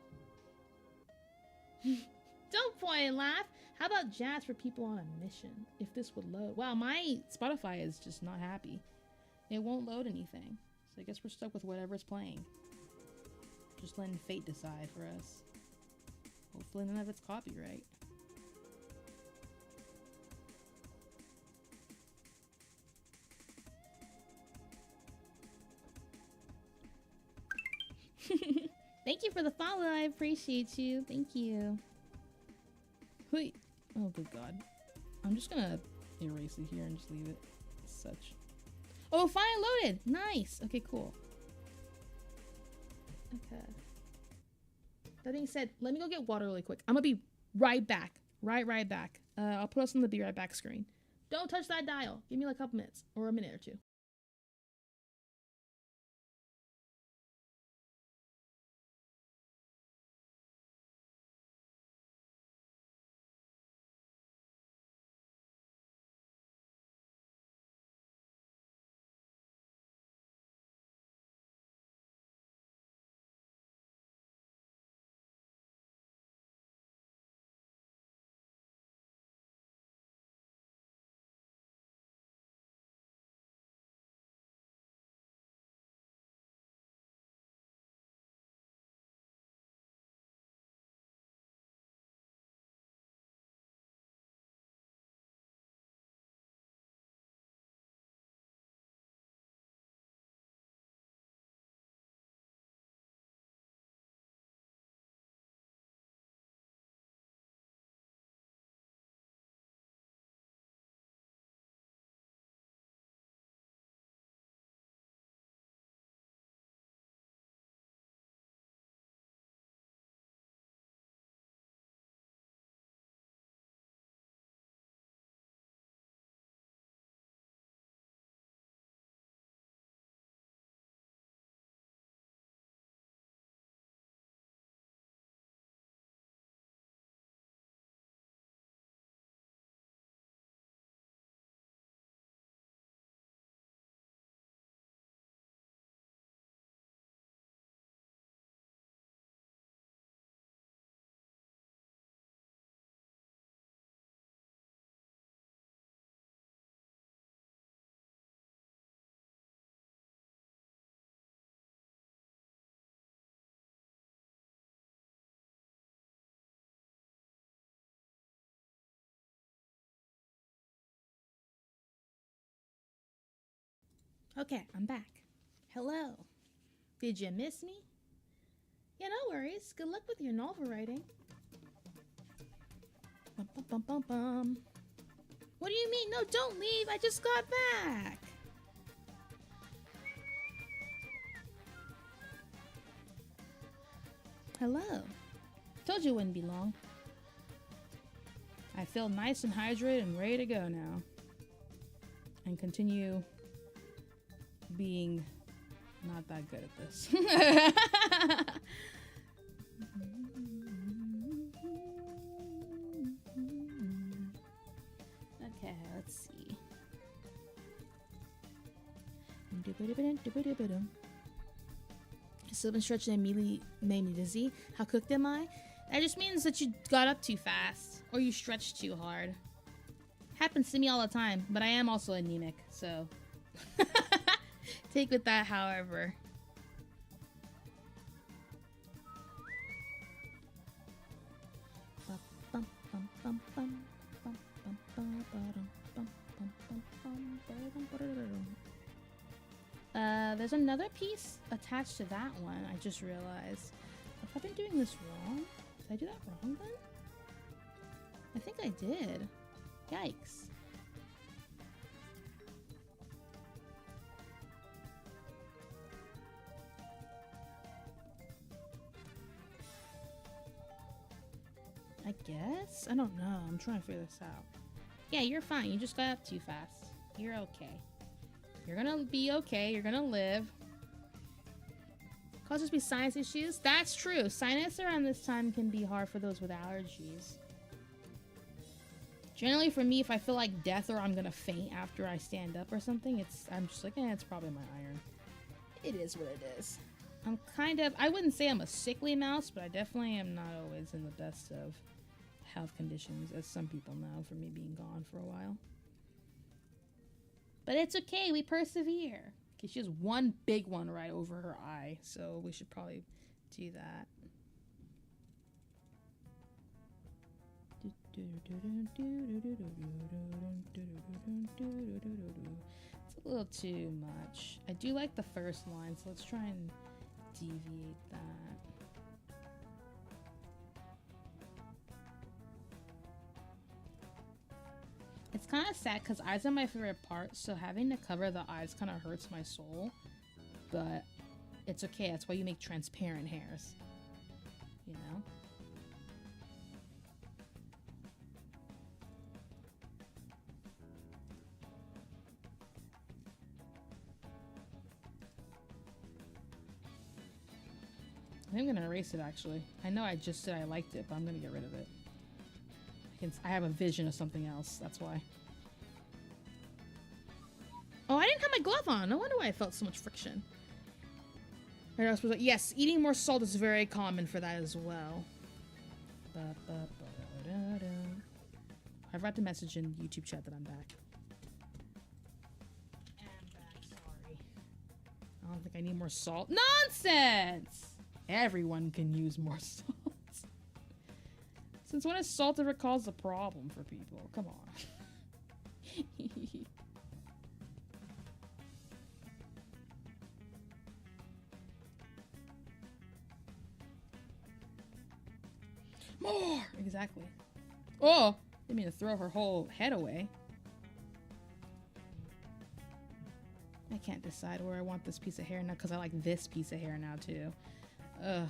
[SPEAKER 1] Don't point and laugh. How about jazz for people on a mission? If this would load. Wow, my Spotify is just not happy. It won't load anything. So I guess we're stuck with whatever's playing. Just letting fate decide for us. Hopefully none of it's copyright. Thank you for the follow. I appreciate you. Thank you. Wait. Oh, good God. I'm just gonna erase it here and just leave it as such. Oh, finally loaded! Nice! Okay, cool. Okay. That being said, let me go get water really quick. I'm gonna be right back. Right back. I'll put us on the be right back screen. Don't touch that dial. Give me like a couple minutes or a minute or two. Okay, I'm back. Hello. Did you miss me? Yeah, no worries. Good luck with your novel writing. Bum, bum, bum, bum, bum. What do you mean? No, don't leave. I just got back. Hello. Told you it wouldn't be long. I feel nice and hydrated and ready to go now. And continue being not that good at this. Okay, let's see. Still been stretching and immediately made me dizzy. How cooked am I? That just means that you got up too fast or you stretched too hard. Happens to me all the time, but I am also anemic, so take with that however. There's another piece attached to that one, I just realized. Have I been doing this wrong? Did I do that wrong then? I think I did. Yikes. I guess? I don't know. I'm trying to figure this out. Yeah, you're fine. You just got up too fast. You're okay. You're gonna be okay. You're gonna live. Could just be sinus issues. That's true. Sinus around this time can be hard for those with allergies. Generally for me, if I feel like death or I'm gonna faint after I stand up or something, I'm just like, it's probably my iron. It is what it is. I'm kind of, I wouldn't say I'm a sickly mouse, but I definitely am not always in the best of health conditions, as some people know from me being gone for a while. But it's okay, we persevere. Okay, she has one big one right over her eye, so we should probably do that. It's a little too much. I do like the first line, so let's try and deviate that. It's kind of sad because eyes are my favorite part, so having to cover the eyes kind of hurts my soul. But it's okay. That's why you make transparent hairs. You know? I think I'm gonna erase it actually. I know I just said I liked it, but I'm gonna get rid of it. I have a vision of something else, that's why. Oh, I didn't have my glove on. No wonder why I felt so much friction. Right, I was supposed to, yes, eating more salt is very common for that as well. I forgot to message in YouTube chat that I'm back. I'm back, sorry. I don't think I need more salt. Nonsense! Everyone can use more salt. Since when has salt ever caused a problem for people? Come on. More! Exactly. Oh! Didn't mean to throw her whole head away. I can't decide where I want this piece of hair now because I like this piece of hair now too. Ugh.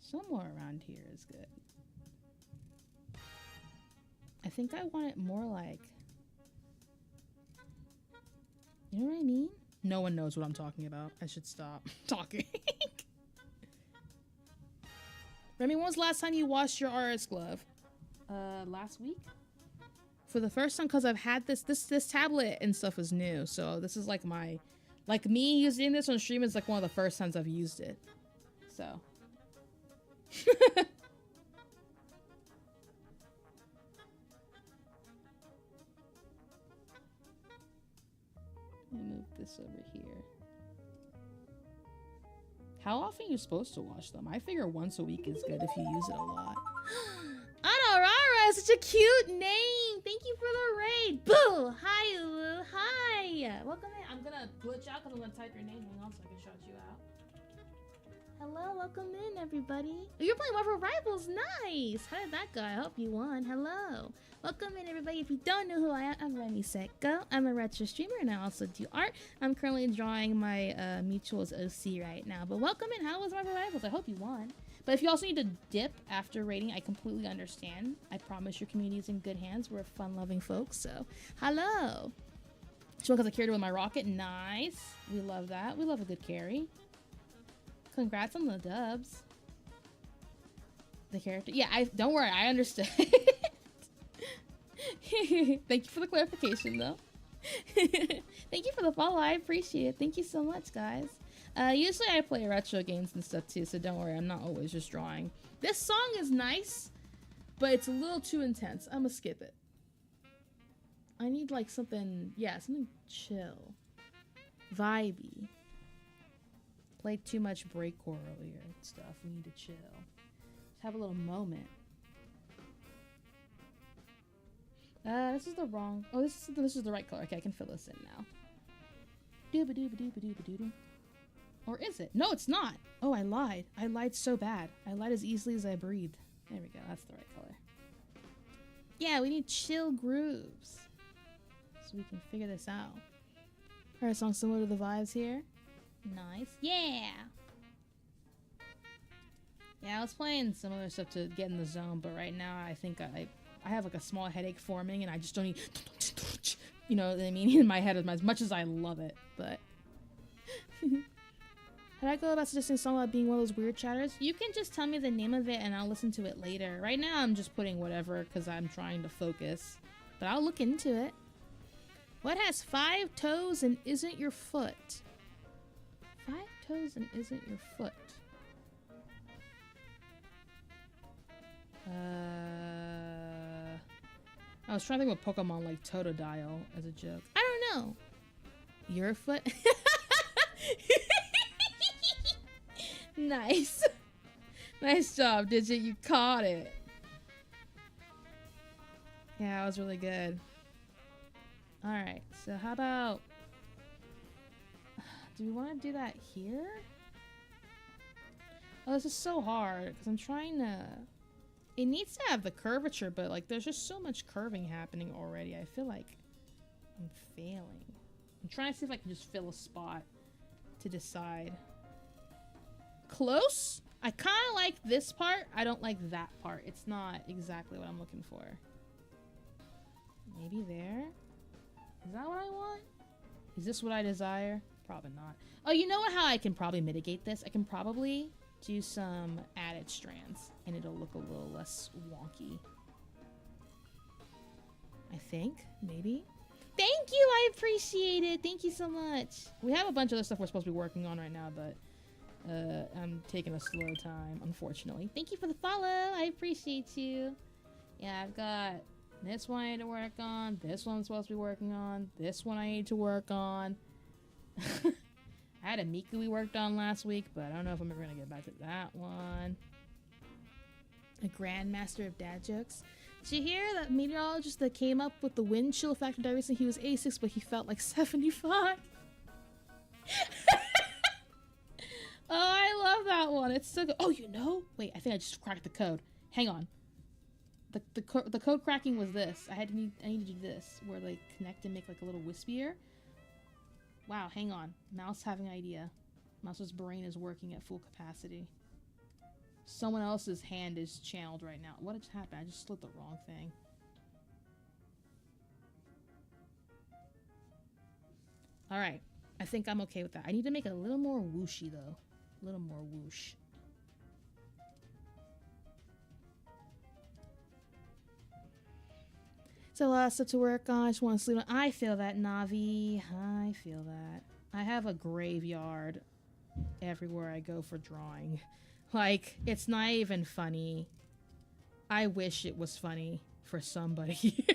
[SPEAKER 1] Somewhere around here is good. I think I want it more like... You know what I mean? No one knows what I'm talking about. I should stop talking. Remi, when was the last time you washed your RS glove? Last week? For the first time, because I've had this tablet and stuff is new. So this is like my... Like me using this on stream is like one of the first times I've used it. So... Let me move this over here. How often are you supposed to wash them? I figure once a week is good if you use it a lot. Anorara, such a cute name. Thank you for the raid. Boo! Hi, Ulu. Hi. Welcome in. I'm gonna glitch out because I'm gonna type your name in so I can shout you out. Hello, welcome in, everybody. Oh, you're playing Marvel Rivals. Nice. How did that go? I hope you won. Hello. Welcome in, everybody. If you don't know who I am, I'm Remi Setko. I'm a retro streamer, and I also do art. I'm currently drawing my Mutuals OC right now. But welcome in. How was Marvel Rivals? I hope you won. But if you also need to dip after rating, I completely understand. I promise your community is in good hands. We're fun-loving folks, so hello. Just because I carried away my rocket. Nice. We love that. We love a good carry. Congrats on the dubs. The character. Yeah, don't worry. I understand. Thank you for the clarification, though. Thank you for the follow. I appreciate it. Thank you so much, guys. Usually I play retro games and stuff, too, so don't worry. I'm not always just drawing. This song is nice, but it's a little too intense. I'm gonna skip it. I need, like, something... Yeah, something chill. Vibey. Played too much breakcore earlier and stuff. We need to chill. Just have a little moment. This is the wrong... Oh, this is the right color. Okay, I can fill this in now. Dooba-dooba-dooba-dooba-dooba. Or is it? No, it's not. Oh, I lied. I lied so bad. I lied as easily as I breathed. There we go. That's the right color. Yeah, we need chill grooves. So we can figure this out. Alright, song similar to the vibes here. Nice. Yeah! Yeah, I was playing similar stuff to get in the zone, but right now I think I have like a small headache forming and I just don't need... You know what I mean? In my head as much as I love it, but... How do I go about suggesting a song about being one of those weird chatters? You can just tell me the name of it and I'll listen to it later. Right now I'm just putting whatever because I'm trying to focus. But I'll look into it. What has 5 toes and isn't your foot? 5 toes and isn't your foot? I was trying to think of a Pokemon like Totodile as a joke. I don't know. Your foot? Nice. Nice job, Digit. You caught it. Yeah, that was really good. Alright, so how about... Do we want to do that here? Oh, this is so hard because I'm trying to... It needs to have the curvature, but like there's just so much curving happening already. I feel like I'm failing. I'm trying to see if I can just fill a spot to decide. Close? I kind of like this part. I don't like that part. It's not exactly what I'm looking for. Maybe there? Is that what I want? Is this what I desire? Probably not. Oh, you know how I can probably mitigate this? I can probably do some added strands and it'll look a little less wonky. I think, maybe. Thank you, I appreciate it. Thank you so much. We have a bunch of other stuff we're supposed to be working on right now, but I'm taking a slow time, unfortunately. Thank you for the follow. I appreciate you. Yeah, I've got this one I need to work on. This one I'm supposed to be working on. This one I need to work on. I had a Miku we worked on last week, but I don't know if I'm ever going to get back to that one. A grandmaster of dad jokes. Did you hear that meteorologist that came up with the wind chill factor diary recently? He was 86, but he felt like 75. Oh, I love that one. It's so good. Oh, you know? Wait, I think I just cracked the code. Hang on. The code cracking was this. I need to do this, where they connect and make like a little wispier. Wow, hang on. Mouse having an idea. Mouse's brain is working at full capacity. Someone else's hand is channeled right now. What just happened? I just slit the wrong thing. Alright. I think I'm okay with that. I need to make it a little more whooshy, though. A little more whoosh. It's a lot of stuff to work on. I just want to sleep on. I feel that, Navi. I feel that. I have a graveyard everywhere I go for drawing. Like, it's not even funny. I wish it was funny for somebody.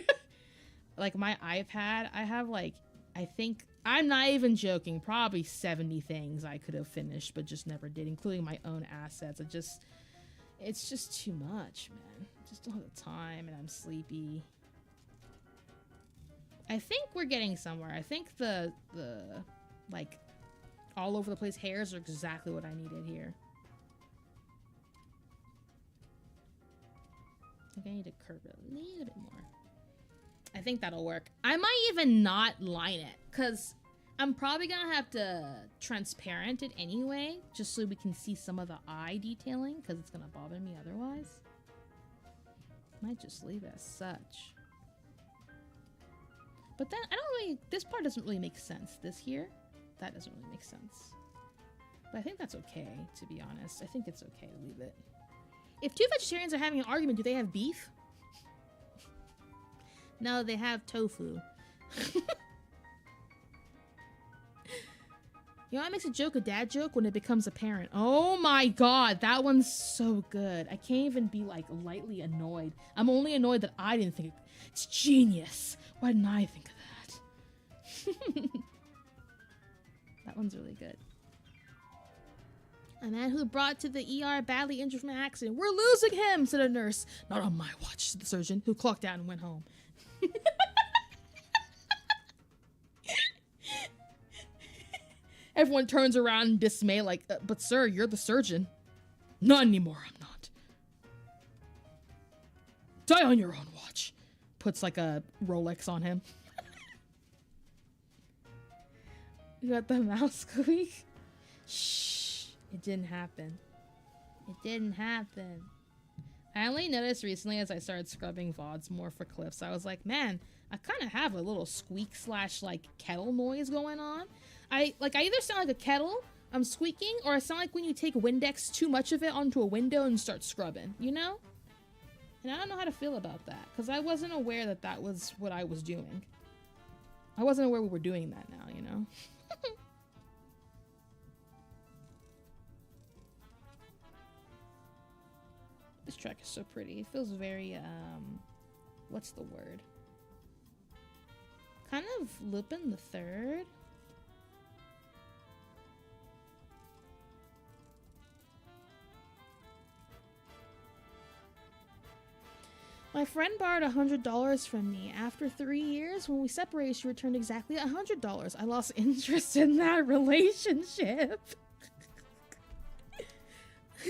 [SPEAKER 1] Like, my iPad, I have, like, I think, I'm not even joking, probably 70 things I could have finished, but just never did, including my own assets. It's just too much, man. I just don't have the time, and I'm sleepy. I think we're getting somewhere. I think the like, all over the place hairs are exactly what I needed here. I think I need to curve it a little bit more. I think that'll work. I might even not line it, because I'm probably gonna have to transparent it anyway, just so we can see some of the eye detailing, because it's gonna bother me otherwise. Might just leave it as such. But then, I don't really, this part doesn't really make sense. This here, that doesn't really make sense. But I think that's okay, to be honest. I think it's okay to leave it. If two vegetarians are having an argument, do they have beef? No, they have tofu. You know, it makes a joke a dad joke when it becomes apparent. Oh my god, that one's so good. I can't even be, like, lightly annoyed. I'm only annoyed that I didn't think it. It's genius. Why didn't I think of that? That one's really good. A man who brought to the ER badly injured from an accident. We're losing him, said a nurse. Not on my watch, said the surgeon, who clocked out and went home. Everyone turns around in dismay like, but sir, you're the surgeon. Not anymore, I'm not. Die on your own watch. Puts like a Rolex on him. You got the mouse squeak? Shh. It didn't happen. It didn't happen. I only noticed recently as I started scrubbing VODs more for clips, I was like, man, I kind of have a little squeak slash like kettle noise going on. I either sound like a kettle, I'm squeaking, or I sound like when you take Windex too much of it onto a window and start scrubbing, you know? And I don't know how to feel about that, because I wasn't aware that that was what I was doing. I wasn't aware we were doing that now, you know? This track is so pretty. It feels very, what's the word? Kind of Lupin the Third. My friend borrowed $100 from me. After 3 years, when we separated, she returned exactly $100. I lost interest in that relationship. Why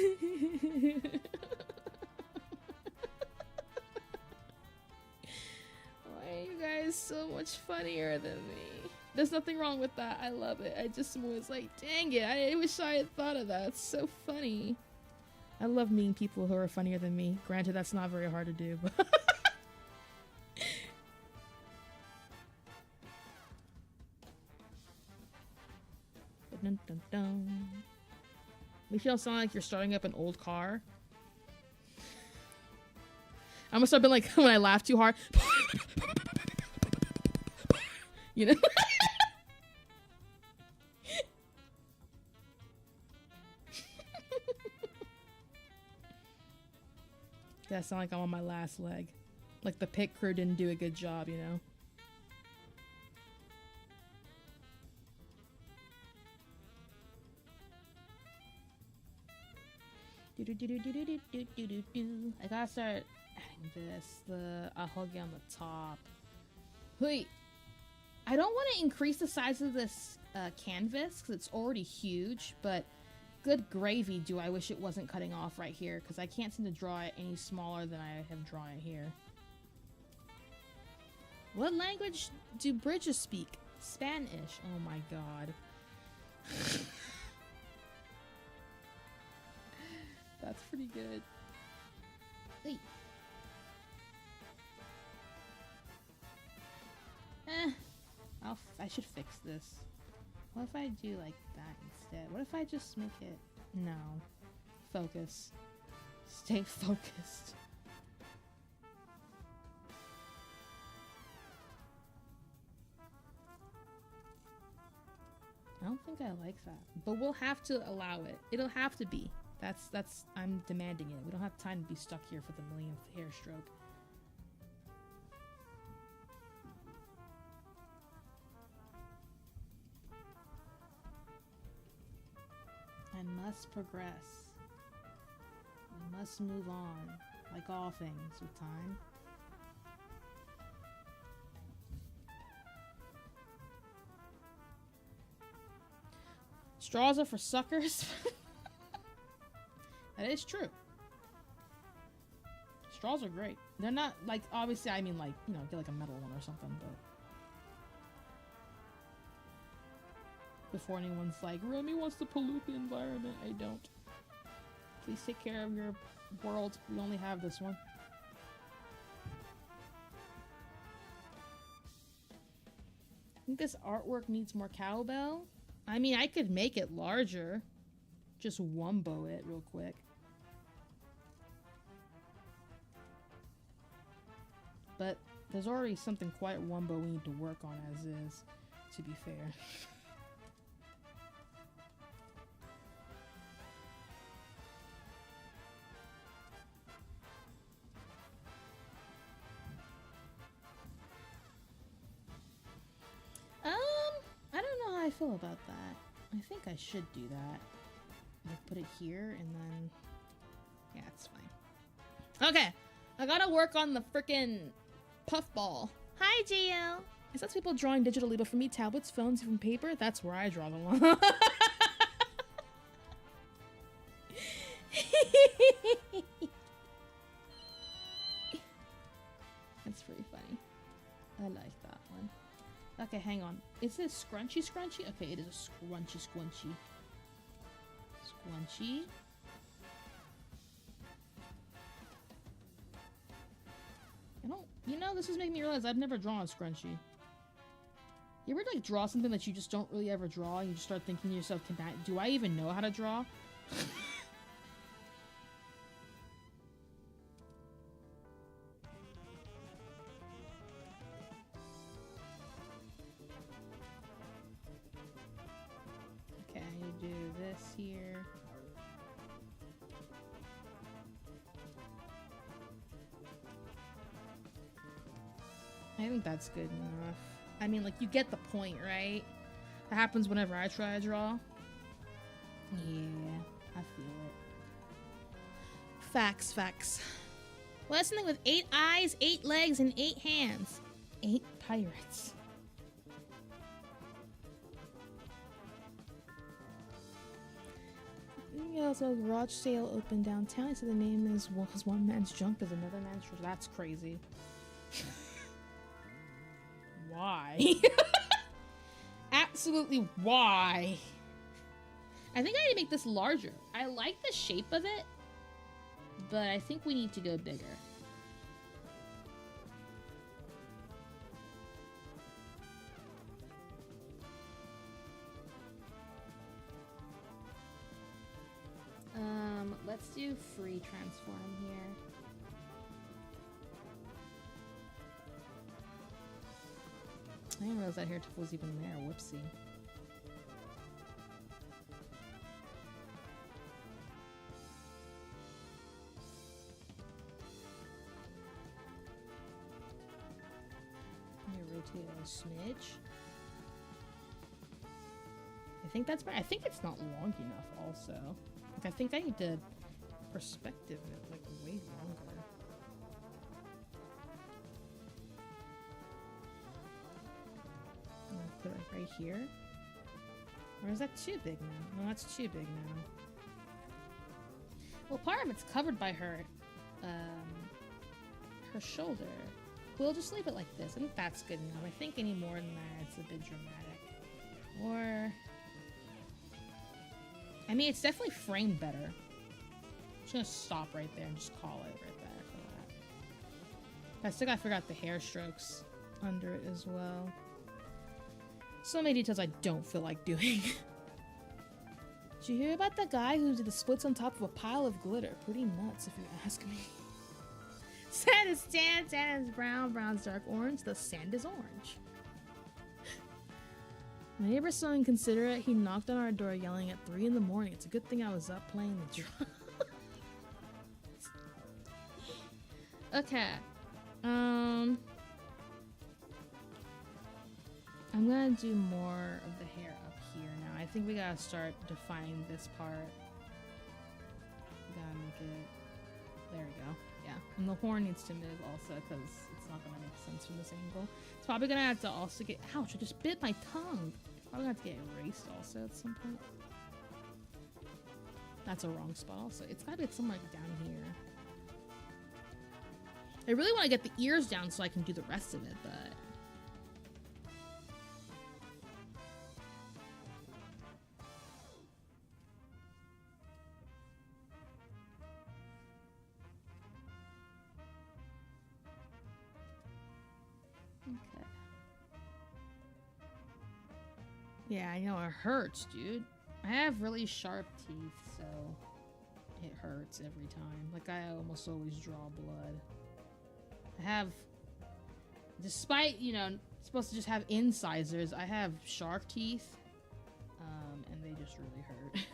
[SPEAKER 1] are you guys so much funnier than me? There's nothing wrong with that. I love it. I just am always like, dang it, I wish I had thought of that. It's so funny. I love meeting people who are funnier than me. Granted, that's not very hard to do, but dun, dun, dun. Make you don't sound like you're starting up an old car. I must have been like when I laugh too hard. You know? Yeah, I sound like I'm on my last leg. Like the pit crew didn't do a good job, you know? I gotta start adding this. I'll hug you on the top. Wait, I don't want to increase the size of this canvas because it's already huge, but good gravy do I wish it wasn't cutting off right here because I can't seem to draw it any smaller than I have drawn it here. What language do bridges speak? Spanish. Oh my god. That's pretty good. Hey. I should fix this. What if I do like that instead? What if I just make it... No. Focus. Stay focused. I don't think I like that. But we'll have to allow it. It'll have to be. That's I'm demanding it. We don't have time to be stuck here for the millionth hair stroke. I must progress. We must move on, like all things with time. Straws are for suckers. That is true. Straws are great. They're not like, obviously, I mean like, you know, get like a metal one or something, but before anyone's like, Remi wants to pollute the environment. I don't. Please take care of your world. We only have this one. I think this artwork needs more cowbell. I mean, I could make it larger. Just wumbo it real quick. But there's already something quite wumbo we need to work on as is, to be fair. I don't know how I feel about that. I think I should do that. Like put it here and then... Yeah, it's fine. Okay, I gotta work on the frickin' puffball. Hi, Gio! Is that people drawing digitally, but for me, tablets, phones, even paper? That's where I draw them on. That's pretty funny. I like that one. Okay, hang on. Is this scrunchy scrunchy? Okay, it is a scrunchy squunchy. Squunchy. I don't... You know, this is making me realize I've never drawn a scrunchie. You ever, like, draw something that you just don't really ever draw, and you just start thinking to yourself, do I even know how to draw? Okay, you do this here. I think that's good enough. I mean, like, you get the point, right? That happens whenever I try to draw. Yeah, I feel it. Facts, facts. Well, that's something with 8 eyes, 8 legs, and 8 hands. 8 pirates. Yeah, so garage sale open downtown. He said the name is was one man's junk is another man's treasure. That's crazy. Why? Absolutely why? I think I need to make this larger. I like the shape of it, but I think we need to go bigger. Let's do free transform here. I didn't realize that hair tip was even there. Whoopsie. Let me rotate it a smidge. I think that's right. I think it's not long enough also. Like, I think I need to perspective it like way longer. I'm gonna put it right here. Or is that too big now? No, that's too big now. Well, part of it's covered by her shoulder. We'll just leave it like this. I think that's good enough. I think any more than that, it's a bit dramatic. Or, I mean, it's definitely framed better. I'm just gonna stop right there and just call it right there for that. I still gotta figure out the hair strokes under it as well. So many details I don't feel like doing. Did you hear about the guy who did the splits on top of a pile of glitter? Pretty nuts, if you ask me. Sand is tan, sand is brown, brown's dark orange, the sand is orange. My neighbor's so inconsiderate, he knocked on our door yelling at 3 in the morning. It's a good thing I was up playing the drum. Okay. I'm gonna do more of the hair up here now. I think we gotta start defining this part. We gotta make it... There we go. Yeah. And the horn needs to move also because it's not gonna make sense from this angle. It's probably gonna have to also get... Ouch, I just bit my tongue. Probably gonna have to get erased also at some point. That's a wrong spot also. It's gotta be somewhere like down here. I really want to get the ears down so I can do the rest of it, but... Okay. Yeah, I know it hurts, dude. I have really sharp teeth, so it hurts every time. Like, I almost always draw blood. I have, despite, you know, supposed to just have incisors, I have shark teeth, and they just really hurt.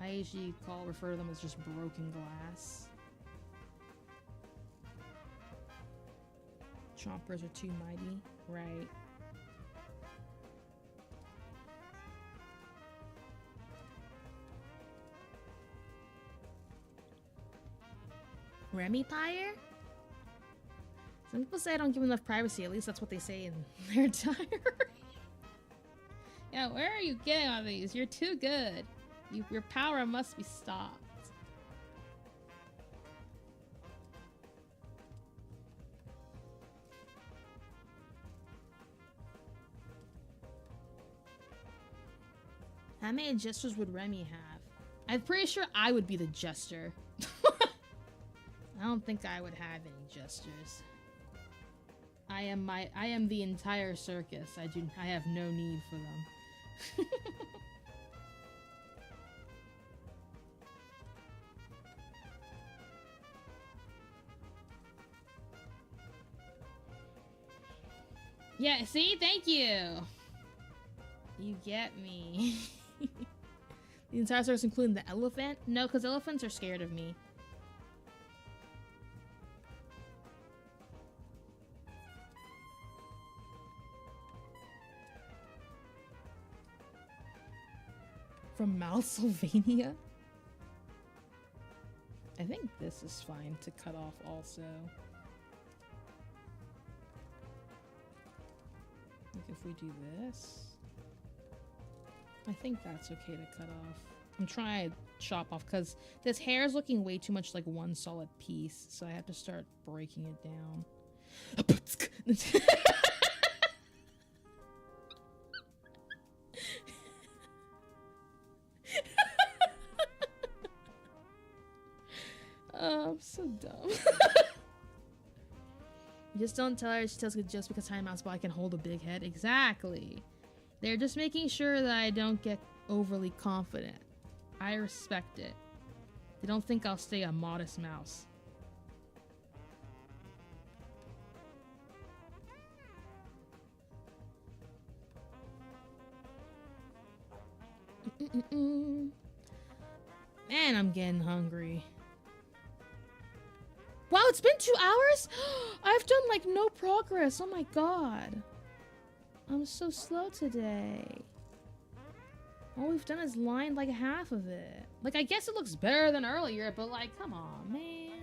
[SPEAKER 1] I usually refer to them as just broken glass. Chompers are too mighty, right? Remi Pyre? Some people say I don't give enough privacy. At least that's what they say in their diary. Yeah, where are you getting all these? You're too good. Your power must be stopped. How many gestures would Remi have? I'm pretty sure I would be the jester. I don't think I would have any gestures. I am the entire circus. I have no need for them. Yeah, see? Thank you. You get me. The entire circus including the elephant? No, because elephants are scared of me. From Malsylvania? I think this is fine to cut off also. Like if we do this. I think that's okay to cut off. I'm trying to chop off because this hair is looking way too much like one solid piece, so I have to start breaking it down. Oh, I'm so dumb. Just don't tell her she tells good jokes because Tiny Mouse Boy can hold a big head. Exactly. They're just making sure that I don't get overly confident. I respect it. They don't think I'll stay a modest mouse. Man, I'm getting hungry. Wow, it's been 2 hours? I've done like no progress. Oh my god. I'm so slow today. All we've done is lined like half of it. Like, I guess it looks better than earlier, but like, come on, man.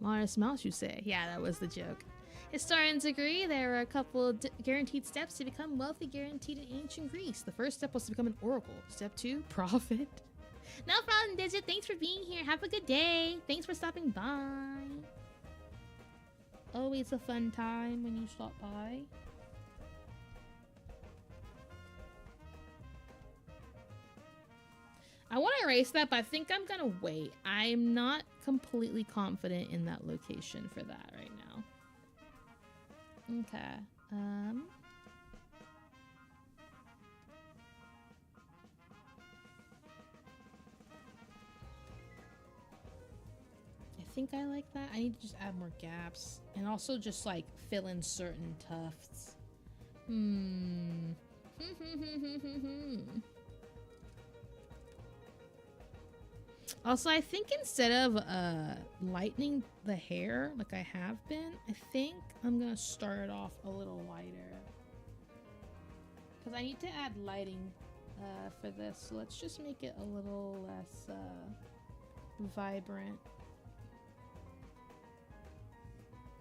[SPEAKER 1] Modest mouse, you say? Yeah, that was the joke. Historians agree there are a couple guaranteed steps to become wealthy, guaranteed in ancient Greece. The first step was to become an oracle. Step 2, profit. No problem, Digit. Thanks for being here. Have a good day. Thanks for stopping by. Always a fun time when you stop by. I want to erase that, but I think I'm gonna wait. I'm not completely confident in that location for that right now. Okay. I think I like that. I need to just add more gaps and also just like fill in certain tufts. Also, I think instead of lightening the hair like I have been, I think I'm gonna start off a little lighter because I need to add lighting for this. So let's just make it a little less vibrant.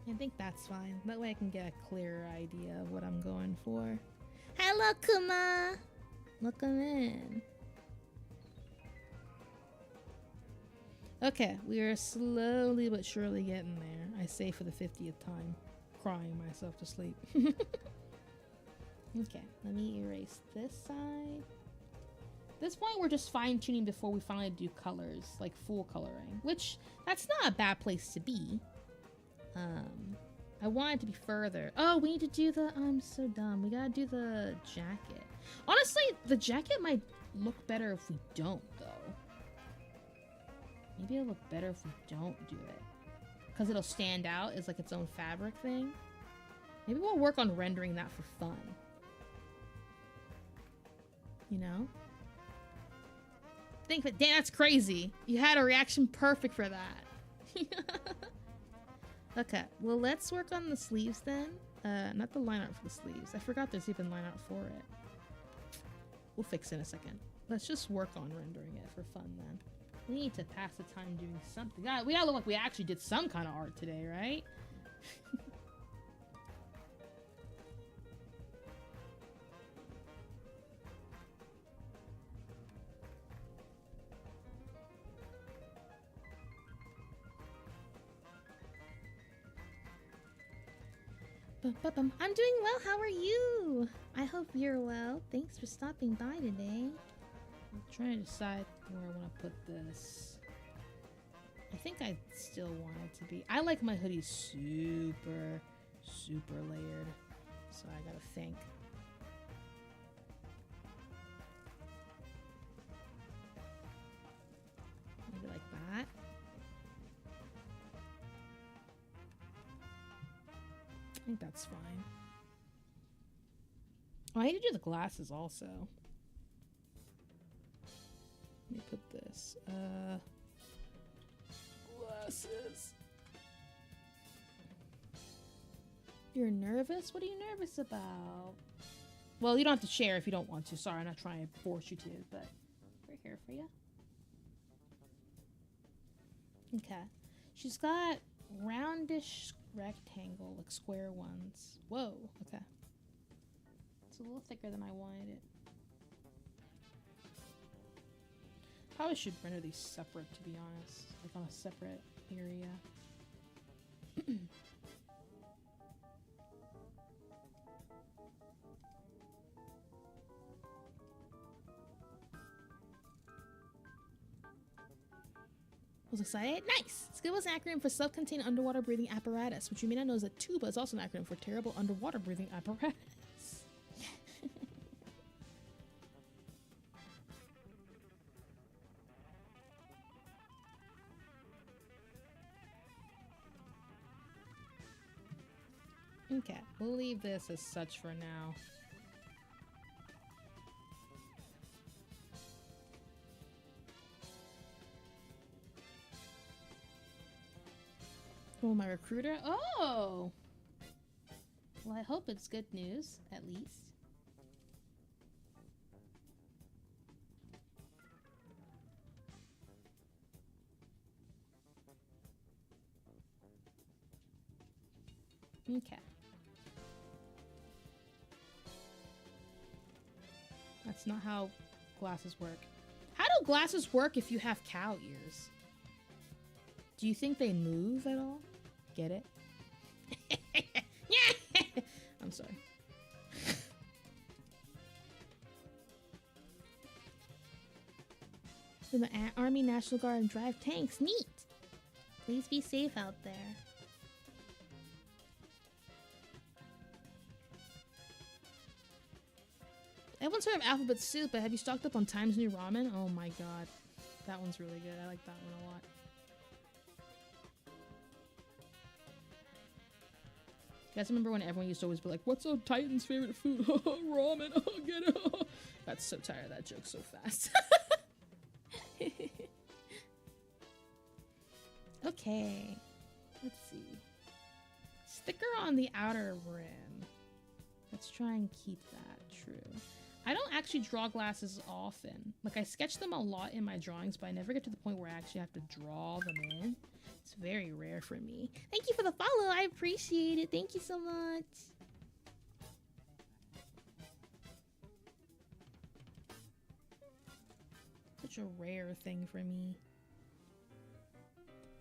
[SPEAKER 1] I think that's fine. That way I can get a clearer idea of what I'm going for. Hello, Kuma! Welcome in. Okay, we are slowly but surely getting there. I say for the 50th time, crying myself to sleep. Okay, let me erase this side. At this point, we're just fine-tuning before we finally do colors, like full coloring, which that's not a bad place to be. I want it to be further. Oh, we need to do the, I'm so dumb. We gotta do the jacket. Honestly, the jacket might look better if we don't, though. Maybe it'll look better if we don't do it. Because it'll stand out as like its own fabric thing. Maybe we'll work on rendering that for fun. You know? Think that, damn, that's crazy. You had a reaction perfect for that. Okay, well, let's work on the sleeves then. Not the line art for the sleeves. I forgot there's even line art for it. We'll fix it in a second. Let's just work on rendering it for fun then. We need to pass the time doing something. We gotta look like we actually did some kind of art today, right? I'm doing well. How are you? I hope you're well. Thanks for stopping by today. I'm trying to decide where I want to put this. I think I still want it to be. I like my hoodie super, super layered. So I gotta think. Maybe like that. I think that's fine. Oh, I need to do the glasses also. Let me put this. Glasses. You're nervous? What are you nervous about? Well, you don't have to share if you don't want to. Sorry, I'm not trying to force you to, but we're here for you. Okay. She's got roundish rectangle, like square ones. Whoa, okay. It's a little thicker than I wanted it. Probably should render these separate, to be honest. Like on a separate area. Was excited? Nice! SCUBA was an acronym for self-contained underwater breathing apparatus, which you may not know is that TUBA is also an acronym for terrible underwater breathing apparatus. Okay, we'll leave this as such for now. Oh, my recruiter? Oh! Well, I hope it's good news, at least. Okay. That's not how glasses work. How do glasses work if you have cow ears? Do you think they move at all? Get it? Yeah! I'm sorry. From the Army National Guard and drive tanks. Neat! Please be safe out there. Everyone's heard of alphabet soup, but have you stocked up on Times New Ramen? Oh my god. That one's really good. I like that one a lot. You guys remember when everyone used to always be like, what's a Titan's favorite food? Ramen. Oh, get it. Got so tired of that joke so fast. Okay. Let's see. Sticker on the outer rim. Let's try and keep that true. I don't actually draw glasses often. Like, I sketch them a lot in my drawings, but I never get to the point where I actually have to draw them in. It's very rare for me. Thank you for the follow. I appreciate it. Thank you so much. Such a rare thing for me.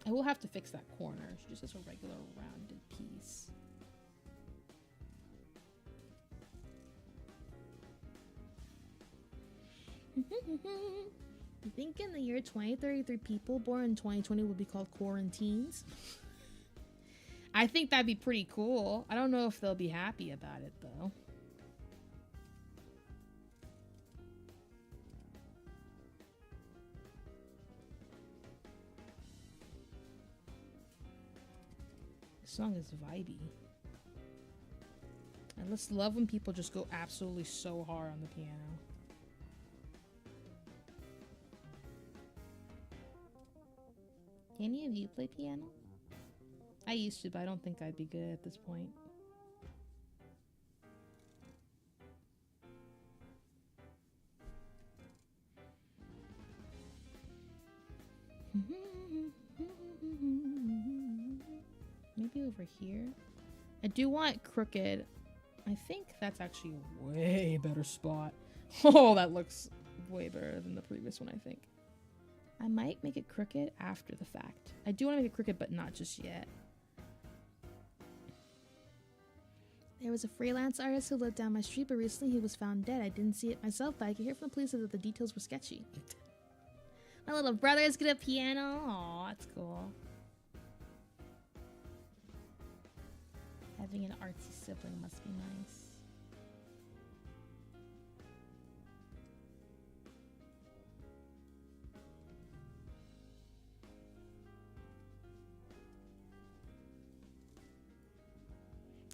[SPEAKER 1] I will have to fix that corner. Just as a regular rounded piece. You think in the year 2033 people born in 2020 will be called quarantines? I think that'd be pretty cool. I don't know if they'll be happy about it though. This song is vibey. I just love when people just go absolutely so hard on the piano. Any of you play piano? I used to, but I don't think I'd be good at this point. Maybe over here? I do want crooked. I think that's actually a way better spot. Oh, that looks way better than the previous one, I think. I might make it crooked after the fact. I do want to make it crooked, but not just yet. There was a freelance artist who lived down my street, but recently he was found dead. I didn't see it myself, but I could hear from the police that the details were sketchy. My little brother's good at piano. Aw, that's cool. Having an artsy sibling must be nice.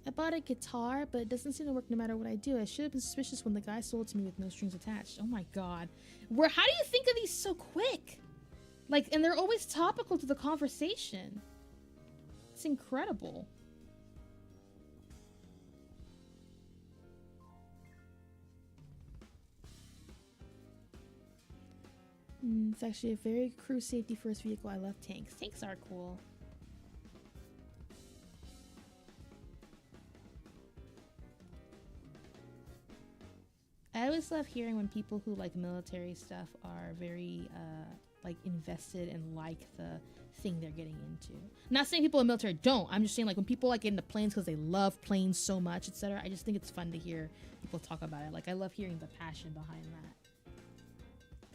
[SPEAKER 1] I bought a guitar, but it doesn't seem to work no matter what I do. I should have been suspicious when the guy sold it to me with no strings attached. Oh my god. How do you think of these so quick? Like, and they're always topical to the conversation. It's incredible. It's actually a very crew safety first vehicle. I love tanks. Tanks are cool. I I always love hearing when people who like military stuff are very like invested and like the thing they're getting into. Not saying people in the military don't. I'm just saying like when people like get into planes because they love planes so much, etc. I just think it's fun to hear people talk about it. Like I love hearing the passion behind that.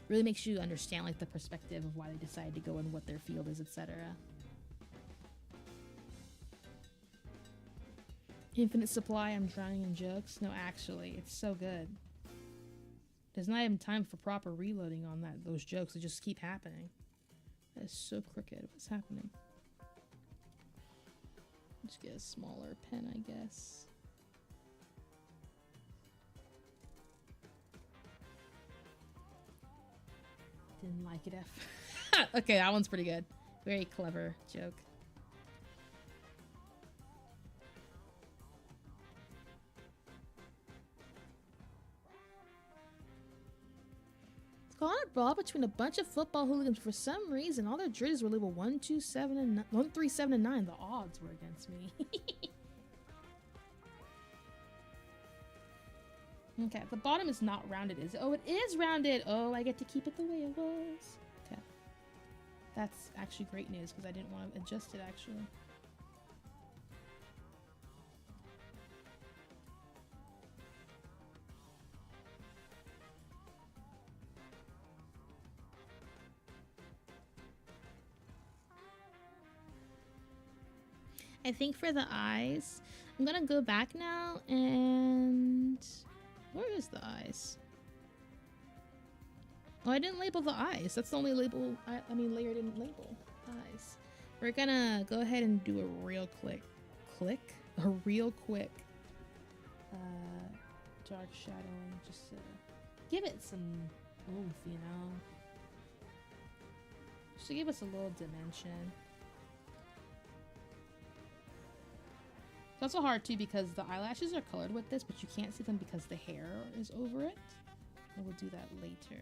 [SPEAKER 1] Really makes you understand like the perspective of why they decided to go and what their field is, etc. Infinite supply, I'm drowning in jokes. No, actually, it's so good. There's not even time for proper reloading on those jokes. They just keep happening. That is so crooked. What's happening? Just get a smaller pen, I guess. Didn't like it, F. Okay, that one's pretty good. Very clever joke. Caught a brawl between a bunch of football hooligans. For some reason, all their jerseys were labeled 127 and 137 and 9. The odds were against me. Okay, the bottom is not rounded, is it? Oh, it is rounded. Oh, I get to keep it the way it was. Okay, that's actually great news because I didn't want to adjust it actually. I think for the eyes, I'm gonna go back now and where is the eyes? Oh, I didn't label the eyes. That's the only label, I mean layer didn't label eyes. We're gonna go ahead and do a real quick dark shadowing just to give it some oomph, you know? Just to give us a little dimension. It's also hard too because the eyelashes are colored with this, but you can't see them because the hair is over it. And we'll do that later.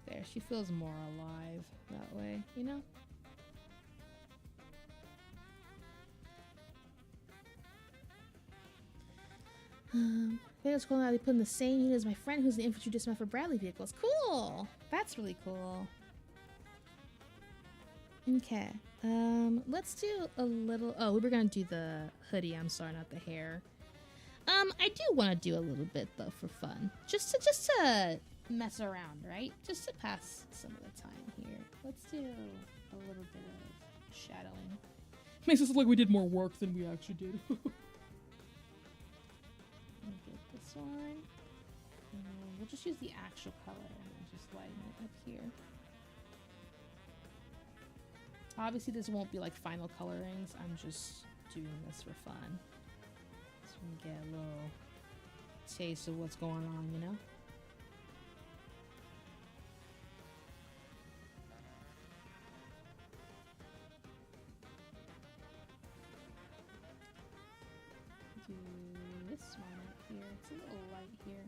[SPEAKER 1] There, she feels more alive that way, you know? I think it's cool now they put in the same unit as my friend who's the infantry dismount for Bradley vehicles. Cool! That's really cool. Okay, let's do a little, oh, we were gonna do the hoodie, I'm sorry, not the hair. I do want to do a little bit though for fun. Just to mess around, right? Just to pass some of the time here. Let's do a little bit of shadowing. Makes us look like we did more work than we actually did. Get this one. And we'll just use the actual color and just lighten it up here. Obviously this won't be like final colorings, I'm just doing this for fun. So we can get a little taste of what's going on, you know? Do this one right here, it's a little light here.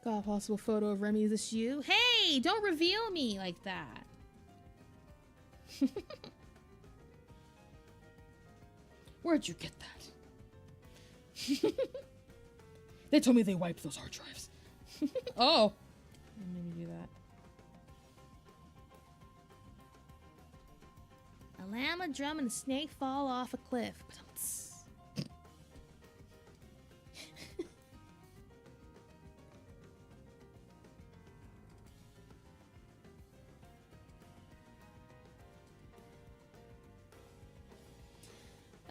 [SPEAKER 1] Got a possible photo of Remi. Is this you? Hey, don't reveal me like that. Where'd you get that? They told me they wiped those hard drives. Oh. Let me do that. A lamb, a drum, and a snake fall off a cliff.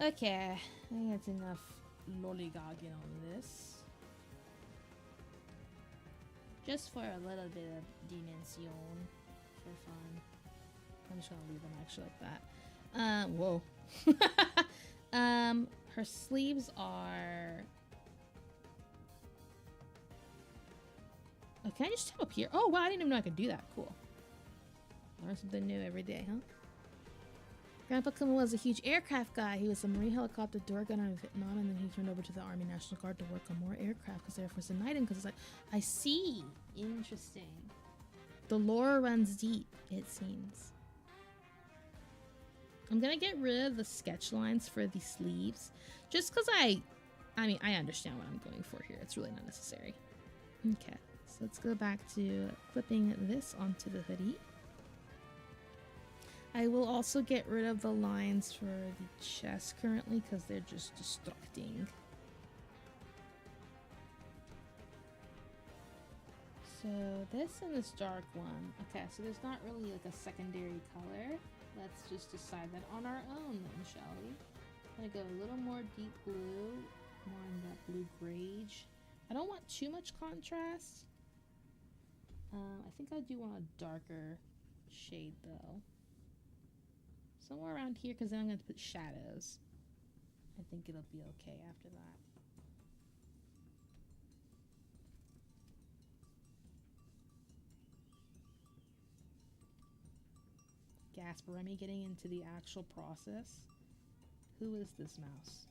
[SPEAKER 1] Okay, I think that's enough lollygagging on this. Just for a little bit of dimension for fun. I'm just gonna leave them actually like that. Whoa. Her sleeves are... Can I just tap up here? Oh, wow, I didn't even know I could do that. Cool. Learn something new every day, huh? Grandpa Kuma was a huge aircraft guy. He was a Marine helicopter door gunner in Vietnam, and then he turned over to the Army National Guard to work on more aircraft because the Air Force denied him because it's like, I see. Interesting. The lore runs deep, it seems. I'm gonna get rid of the sketch lines for the sleeves just because I mean, I understand what I'm going for here. It's really not necessary. Okay, so let's go back to clipping this onto the hoodie. I will also get rid of the lines for the chest currently because they're just distracting. So this and this dark one. Okay, so there's not really like a secondary color. Let's just decide that on our own then, shall we? I'm gonna go a little more deep blue, more on that blue grage. I don't want too much contrast. I think I do want a darker shade though. Somewhere around here, because then I'm going to put shadows. I think it'll be okay after that. Gasp, Remi getting into the actual process. Who is this mouse?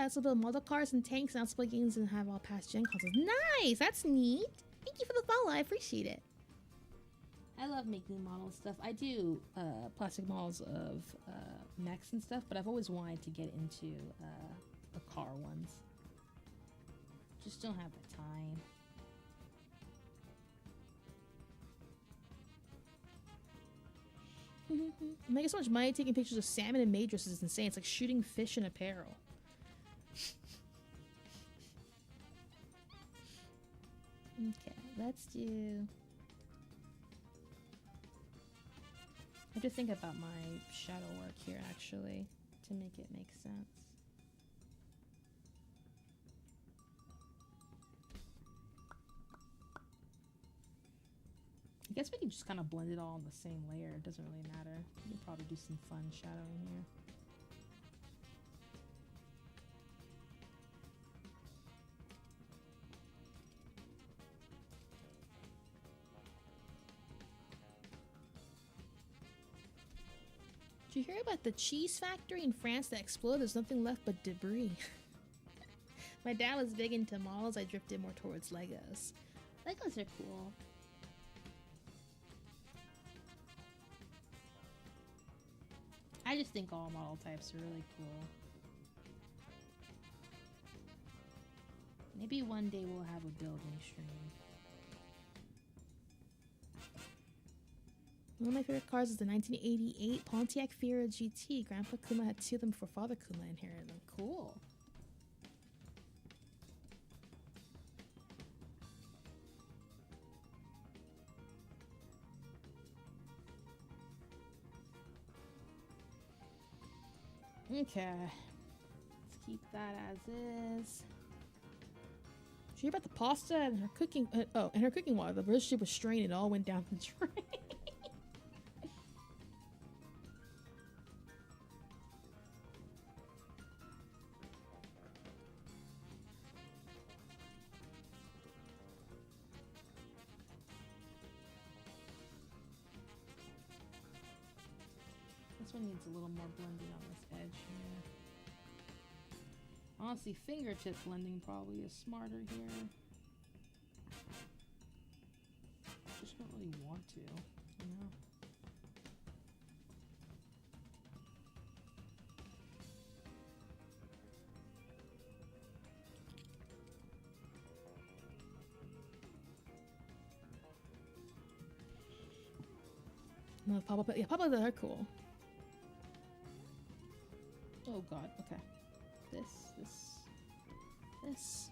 [SPEAKER 1] So build model cars and tanks and outsplit games and have all past gen consoles. Nice! That's neat! Thank you for the follow, I appreciate it. I love making model stuff. I do plastic models of mechs and stuff, but I've always wanted to get into the car ones. Just don't have the time. I'm making so much money taking pictures of salmon and maid dresses is insane. It's like shooting fish in apparel. Okay, let's do... I have to think about my shadow work here actually to make it make sense. I guess we can just kind of blend it all in the same layer. It doesn't really matter. We can probably do some fun shadowing here. Did you hear about the cheese factory in France that exploded? There's nothing left but debris. My dad was big into models. I drifted more towards Legos. Legos are cool. I just think all model types are really cool. Maybe one day we'll have a building stream. One of my favorite cars is the 1988 Pontiac Fiero GT. Grandpa Kuma had two of them before Father Kuma inherited them. Cool. Okay. Let's keep that as is. Did you hear about the pasta and her cooking? And her cooking water. The relationship was strained and it all went down the drain. This one needs a little more blending on this edge here. Honestly, fingertip blending probably is smarter here. Just don't really want to, you know? No, pop-up, yeah, pop-up are cool. Oh god, okay. This.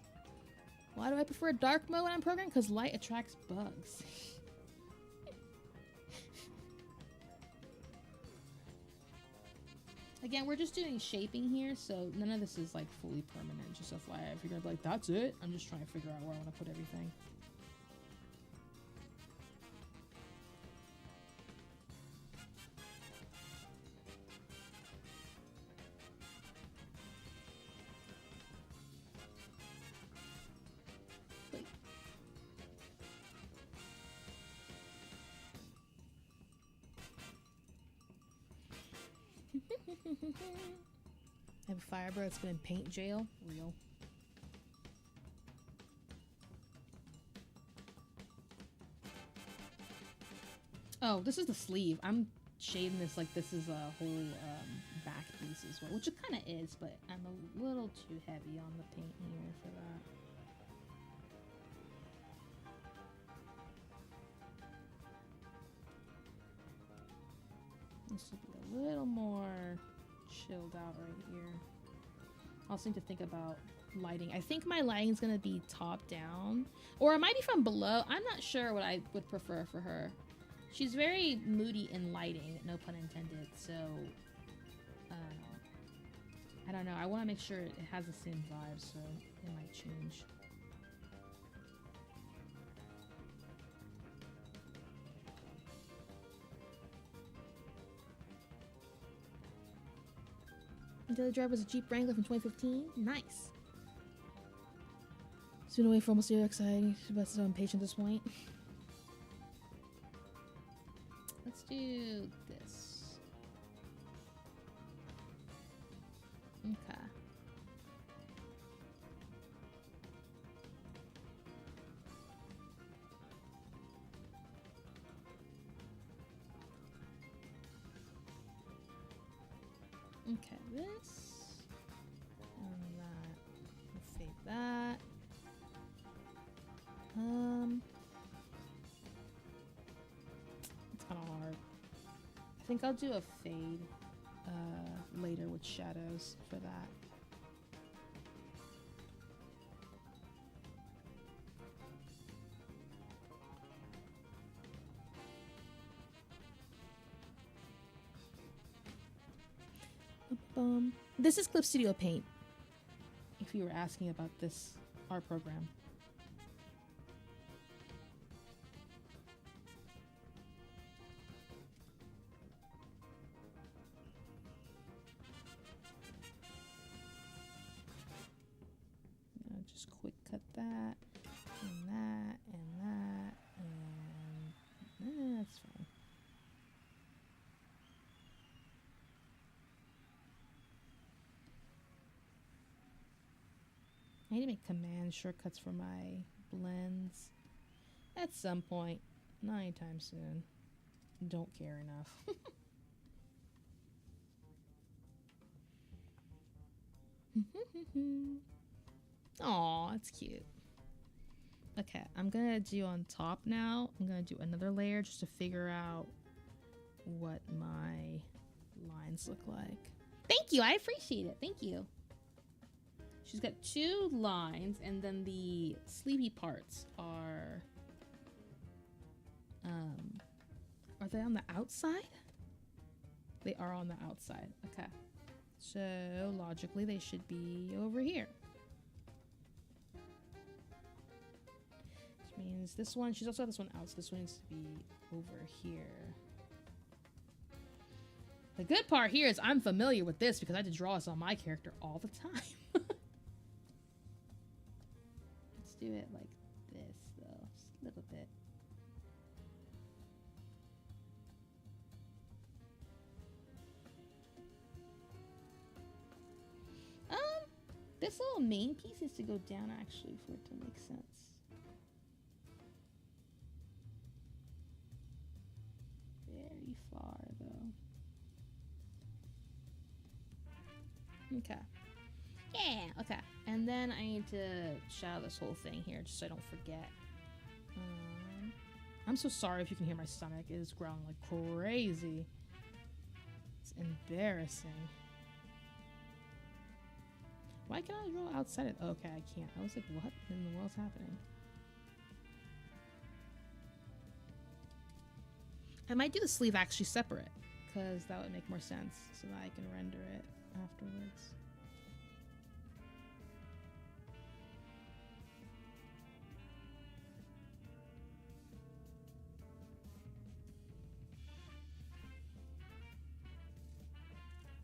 [SPEAKER 1] Why do I prefer dark mode when I'm programming? Because light attracts bugs. Again, we're just doing shaping here, so none of this is like fully permanent. Just FYI, if you're gonna be like, that's it, I'm just trying to figure out where I want to put everything. I have a Firebird that's been in paint jail. Real. Oh, this is the sleeve. I'm shading this like this is a whole back piece as well, which it kind of is, but I'm a little too heavy on the paint here for that. This will be a little more chilled out right here. I also need to think about lighting. I think my lighting is going to be top down, or it might be from below. I'm not sure what I would prefer for her. She's very moody in lighting, no pun intended, so I don't know. I want to make sure it has the same vibe, so it might change. Daily driver was a Jeep Wrangler from 2015. Nice. It's been away for almost a year. Exciting, but so impatient at this point. Let's do this. Okay. Okay, this and that. We'll fade that. It's kind of hard. I think I'll do a fade later with shadows for that. This is Clip Studio Paint, if you were asking about this art program. Just quick cut that, and that, and that, and that's fine. I need to make command shortcuts for my blends at some point. Not anytime soon. Don't care enough. Aw, that's cute. Okay, I'm gonna do on top now. I'm gonna do another layer just to figure out what my lines look like. Thank you, I appreciate it. Thank you. She's got two lines, and then the sleepy parts are they on the outside? They are on the outside. Okay. So logically they should be over here. Which means this one, she's also got this one out, so this one needs to be over here. The good part here is I'm familiar with this because I had to draw this on my character all the time. Let's do it like this though, just a little bit. This little main piece needs to go down actually for it to make sense. Very far though. Okay. Yeah, okay. And then I need to shadow this whole thing here just so I don't forget. I'm so sorry if you can hear my stomach. It is growling like crazy. It's embarrassing. Why can't I draw outside it? Okay, I can't. I was like, what in the world's happening? I might do the sleeve actually separate, because that would make more sense, so that I can render it afterwards.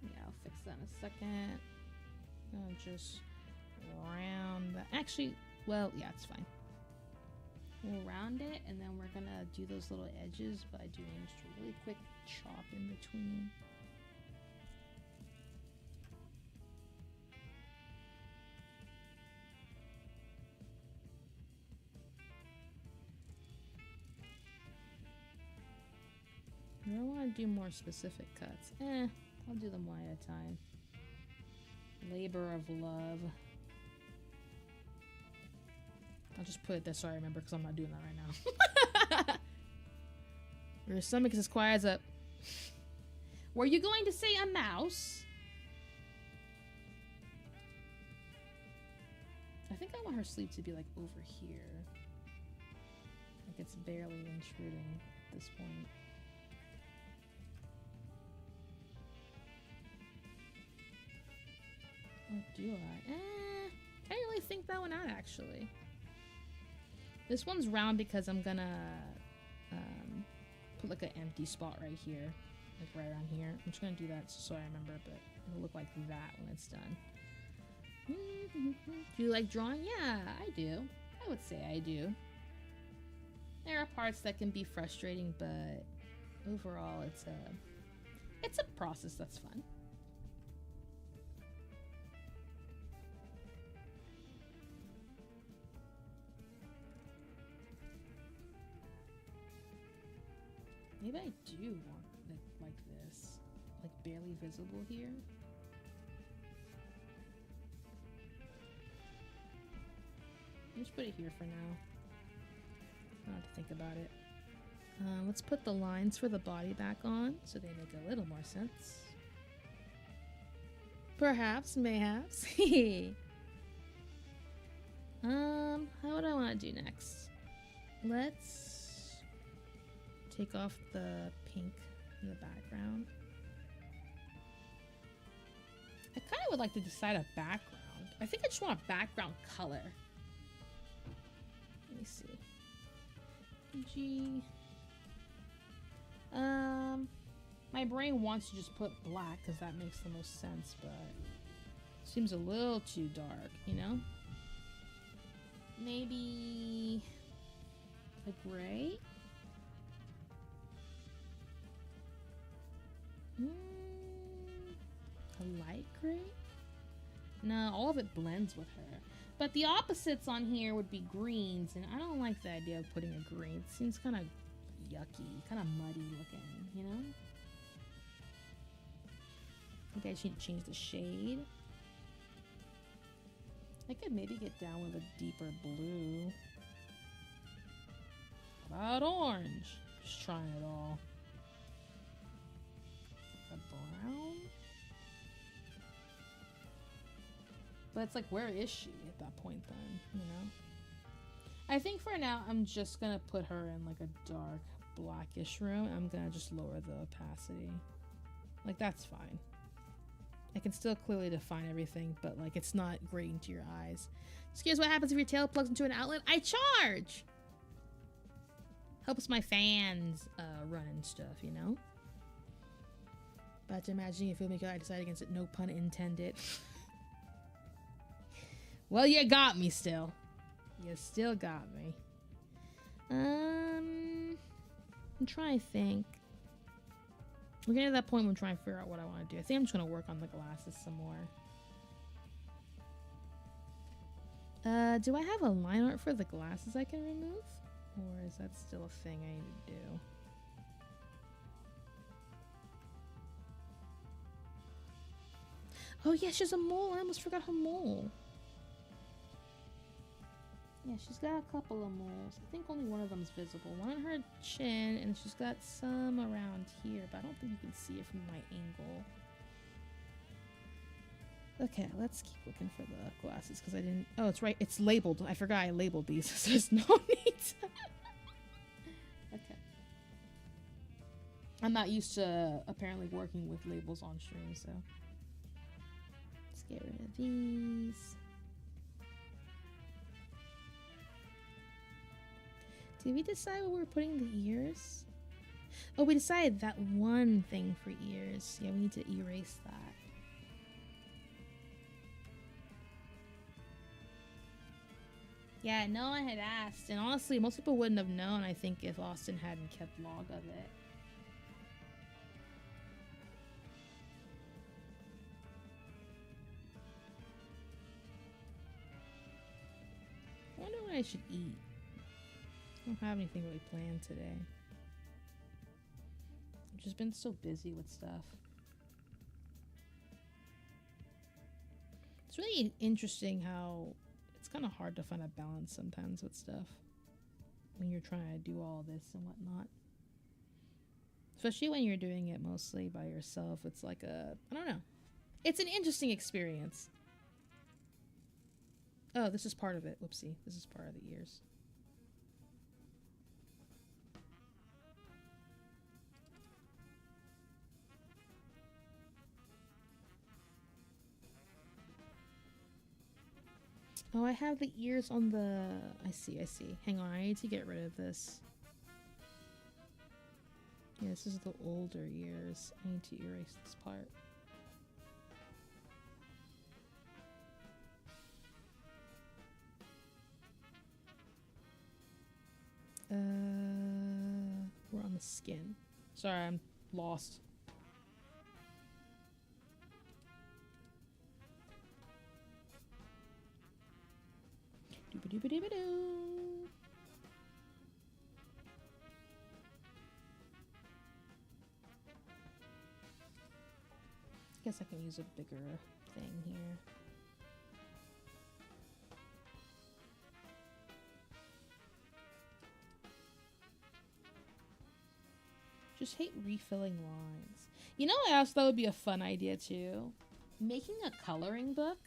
[SPEAKER 1] Yeah, I'll fix that in a second. I'll just round that. Actually, well, yeah, it's fine. We'll round it, and then we're gonna do those little edges by doing just a really quick chop in between. do more specific cuts. I'll do them one at a time. Labor of love. I'll just put it there so I remember, because I'm not doing that right now. Your stomach is as quiet as a... Were you going to say a mouse? I think I want her sleep to be like over here. Like it's barely intruding at this point. Or do I? I didn't really think that one out, actually. This one's round because I'm gonna put like an empty spot right here. Like right around here. I'm just gonna do that so I remember, but it'll look like that when it's done. Do you like drawing? Yeah, I do. I would say I do. There are parts that can be frustrating, but overall it's a process that's fun. Maybe I do want it like this, like barely visible here. Just put it here for now. I don't have to think about it. Let's put the lines for the body back on so they make a little more sense. Perhaps, mayhaps. How would I want to do next? Let's take off the pink in the background. I kind of would like to decide a background. I think I just want a background color. Let me see. G. My brain wants to just put black because that makes the most sense, but it seems a little too dark, you know? Maybe a gray? A light gray? No, all of it blends with her. But the opposites on here would be greens, and I don't like the idea of putting a green. It seems kind of yucky, kind of muddy looking, you know? I think I should change the shade. I could maybe get down with a deeper blue. How about orange? Just trying it all. A brown? But it's like, where is she at that point then, you know? I think for now, I'm just gonna put her in like a dark blackish room. I'm gonna just lower the opacity. Like, that's fine. I can still clearly define everything, but like, it's not grating to your eyes. Just curious what happens if your tail plugs into an outlet? I charge! Helps my fans run and stuff, you know? But imagining if Filmmaker I decide against it, no pun intended. Well, you got me still. You still got me. I'm trying to think. We're getting to that point where I'm trying to figure out what I want to do. I think I'm just going to work on the glasses some more. Do I have a line art for the glasses I can remove? Or is that still a thing I need to do? Oh yeah, she has a mole. I almost forgot her mole. Yeah, she's got a couple of moles. I think only one of them is visible. One on her chin, and she's got some around here, but I don't think you can see it from my angle. Okay, let's keep looking for the glasses, because I didn't... Oh, it's right. It's labeled. I forgot I labeled these, so there's no need to... Okay. I'm not used to, apparently, working with labels on stream, so... Let's get rid of these. Did we decide where we're putting the ears? Oh, we decided that one thing for ears. Yeah, we need to erase that. Yeah, no one had asked. And honestly, most people wouldn't have known, I think, if Austin hadn't kept log of it. I wonder what I should eat. I don't have anything really planned today. I'm just been so busy with stuff. It's really interesting how it's kind of hard to find a balance sometimes with stuff when you're trying to do all this and whatnot. Especially when you're doing it mostly by yourself. It's like I don't know. It's an interesting experience. Oh, this is part of it. Whoopsie. This is part of the ears. Oh, I have the ears on the... I see. Hang on, I need to get rid of this. Yeah, this is the older ears. I need to erase this part. We're on the skin. Sorry, I'm lost. Doo-ba-doo-ba-doo-ba-doo. Guess I can use a bigger thing here. Just hate refilling lines. You know, I also thought would be a fun idea too. Making a coloring book.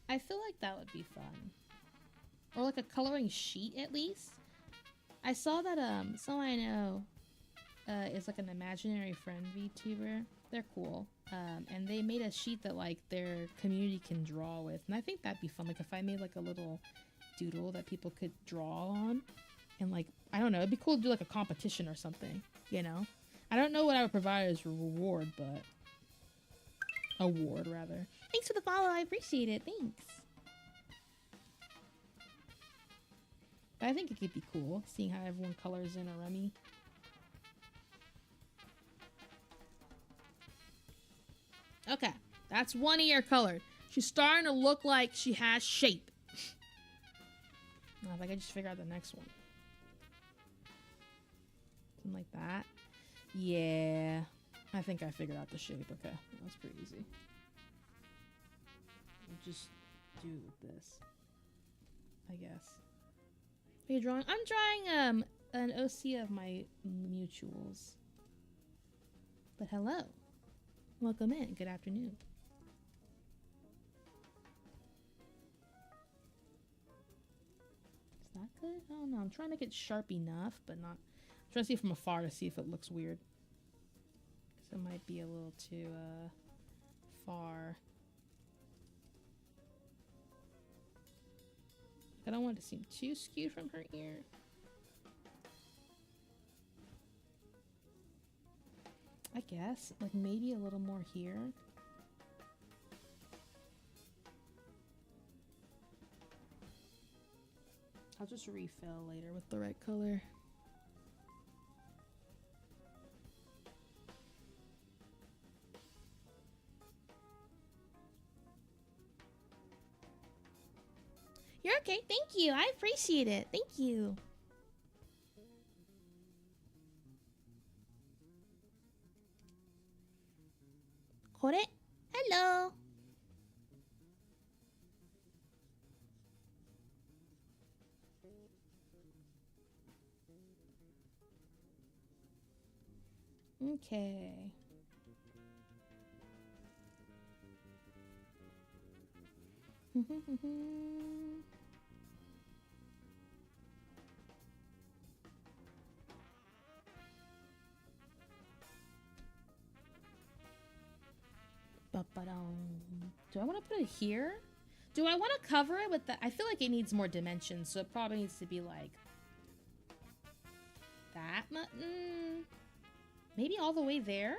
[SPEAKER 1] I feel like that would be fun. Or like a coloring sheet at least. I saw that someone I know is like an imaginary friend VTuber. They're cool. And they made a sheet that like their community can draw with. And I think that'd be fun. Like if I made like a little doodle that people could draw on. And like, I don't know, it'd be cool to do like a competition or something, you know? I don't know what I would provide as a reward, but... Award, rather. Thanks for the follow, I appreciate it, thanks. But I think it could be cool, seeing how everyone colors in a Remi. Okay, that's one ear colored. She's starting to look like she has shape. Now if I could just figure out the next one. Something like that. Yeah. I think I figured out the shape. Okay. That's pretty easy. We'll just do this. I guess. Are you drawing? I'm drawing an OC of my mutuals. But hello. Welcome in. Good afternoon. Is that good? I don't know. I'm trying to make it sharp enough, but not... I'm trying to see from afar to see if it looks weird. Because it might be a little too far. I don't want it to seem too skewed from her ear. I guess. Like maybe a little more here. I'll just refill later with the right color. You're okay. Thank you. I appreciate it. Thank you. Kore? Hello. Okay. Do I want to put it here? Do I want to cover it with the... I feel like it needs more dimensions, so it probably needs to be like... that much? Maybe all the way there?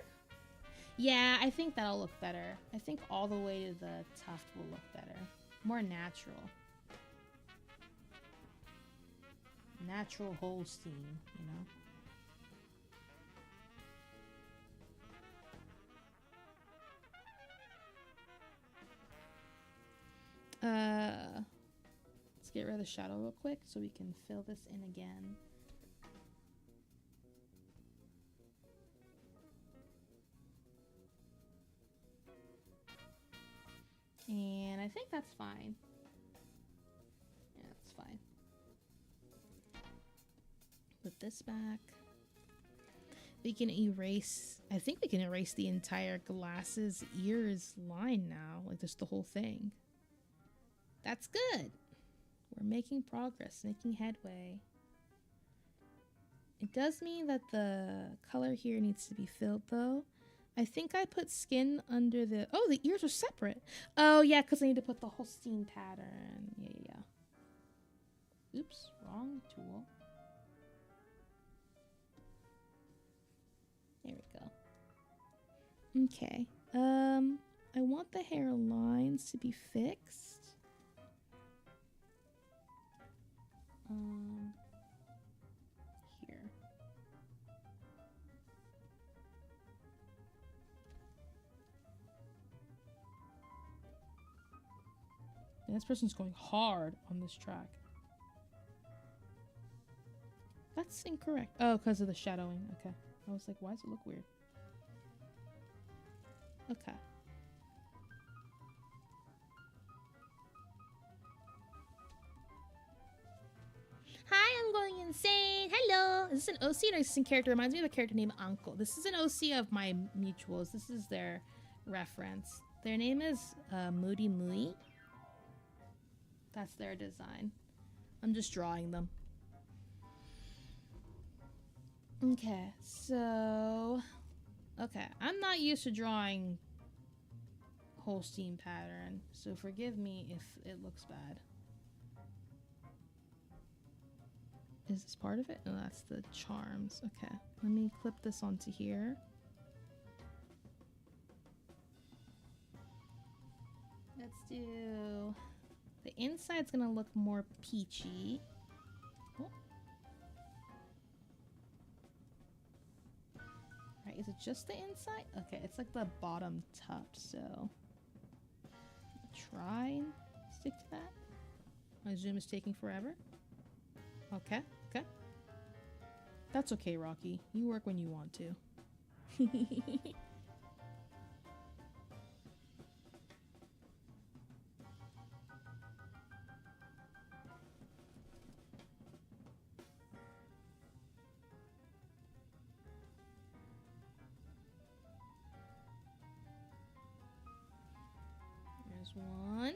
[SPEAKER 1] Yeah, I think that'll look better. I think all the way to the tuft will look better. More natural. Natural Holstein, you know? Let's get rid of the shadow real quick so we can fill this in again. And I think that's fine. Yeah, that's fine. Put this back. We can erase, I think we can erase the entire glasses ears line now, like just the whole thing. That's good. We're making progress, making headway. It does mean that the color here needs to be filled though. I think I put skin under the, oh, the ears are separate. Oh yeah, because I need to put the whole scene pattern. Yeah. Oops, wrong tool. There we go. Okay. I want the hair lines to be fixed. Here. And this person's going hard on this track. That's incorrect. Oh, because of the shadowing. Okay. I was like, why does it look weird? Okay. Hi, I'm going insane. Hello. Is this an OC or assistant character? Reminds me of a character named Uncle. This is an OC of my mutuals. This is their reference. Their name is Moody Mooey. That's their design. I'm just drawing them. Okay, so... Okay, I'm not used to drawing whole scene pattern, so forgive me if it looks bad. Is this part of it? No, that's the charms. Okay, let me clip this onto here. Let's do... The inside's gonna look more peachy. Oh. Right, is it just the inside? Okay, it's like the bottom tuft, so... Try and stick to that. My zoom is taking forever. Okay, okay. That's okay, Rocky. You work when you want to. There's one.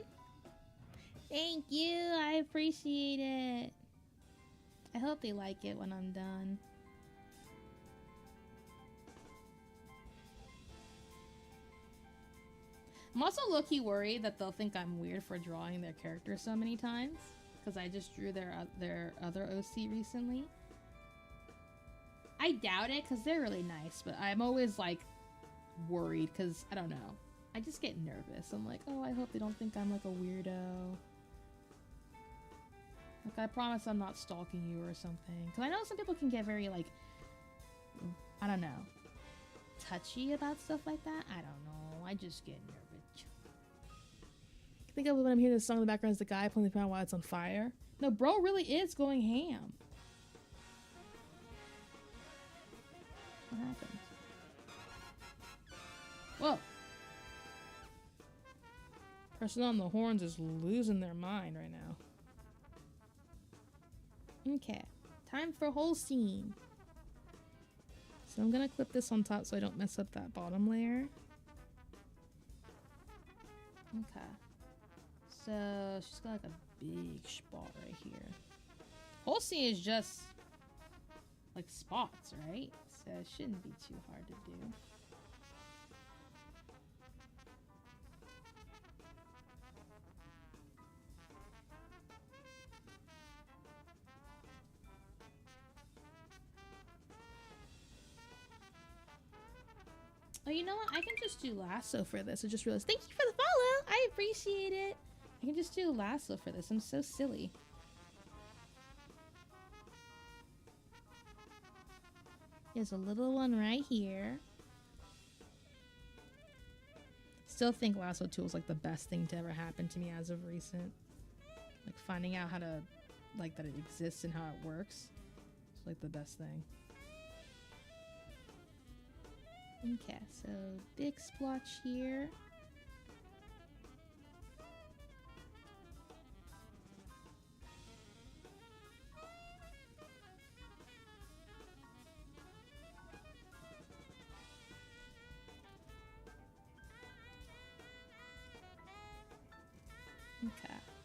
[SPEAKER 1] Thank you. I appreciate it. I hope they like it when I'm done. I'm also low-key worried that they'll think I'm weird for drawing their characters so many times, because I just drew their other OC recently. I doubt it, because they're really nice, but I'm always like worried, because I don't know. I just get nervous. I'm like, oh, I hope they don't think I'm like a weirdo. Like, I promise I'm not stalking you or something. Because I know some people can get very, like, I don't know, touchy about stuff like that. I don't know. I just get nervous. I think of when I'm hearing this song in the background is the guy playing the piano while it's on fire. No, bro really is going ham. What happened? Whoa. Person on the horns is losing their mind right now. Okay, time for whole scene. So I'm gonna clip this on top so I don't mess up that bottom layer. Okay. So she's got like a big spot right here. Whole scene is just like spots, right? So it shouldn't be too hard to do. Oh, you know what? I can just do lasso for this. I just realized. Thank you for the follow. I appreciate it. I can just do lasso for this. I'm so silly. There's a little one right here. Still think lasso tool is like the best thing to ever happen to me as of recent. Like finding out how to, like, that it exists and how it works. It's like the best thing. Okay, so big splotch here.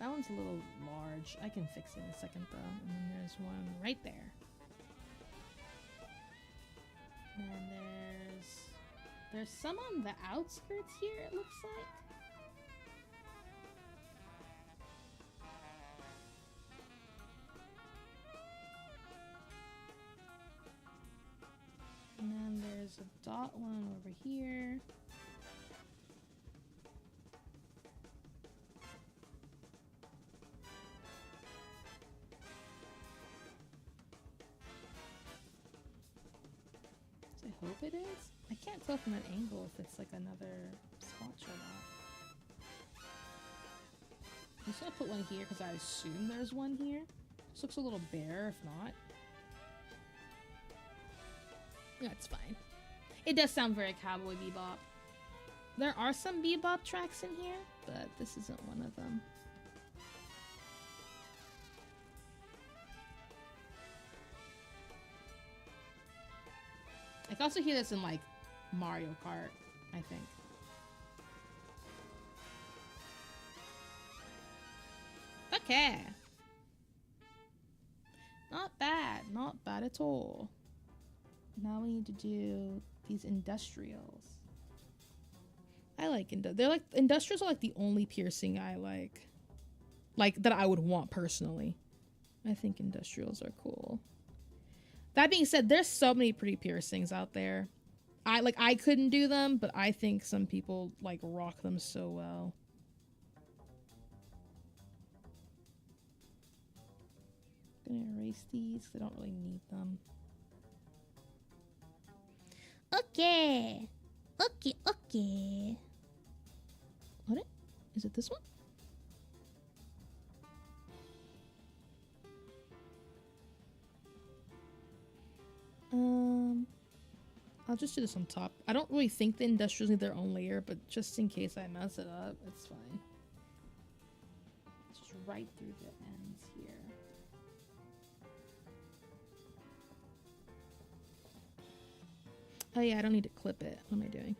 [SPEAKER 1] That one's a little large. I can fix it in a second though. And then there's one right there. And there's some on the outskirts here, it looks like. And then there's a dot one over here. I hope it is. I can't tell from that angle if it's like another swatch or not. I'm just gonna put one here because I assume there's one here. This looks a little bare if not. That's fine. It does sound very Cowboy Bebop. There are some Bebop tracks in here, but this isn't one of them. I can also hear this in like Mario Kart, I think. Okay. Not bad, not bad at all. Now we need to do these industrials. I like they're like industrials are like the only piercing I like that I would want personally. I think industrials are cool. That being said, there's so many pretty piercings out there. I couldn't do them, but I think some people like rock them so well. I'm gonna erase these because I don't really need them. Okay. Okay. What? Is it this one? I'll just do this on top. I don't really think the industrials need their own layer, but just in case I mess it up, it's fine. It's just right through the ends here. Oh yeah, I don't need to clip it. What am I doing?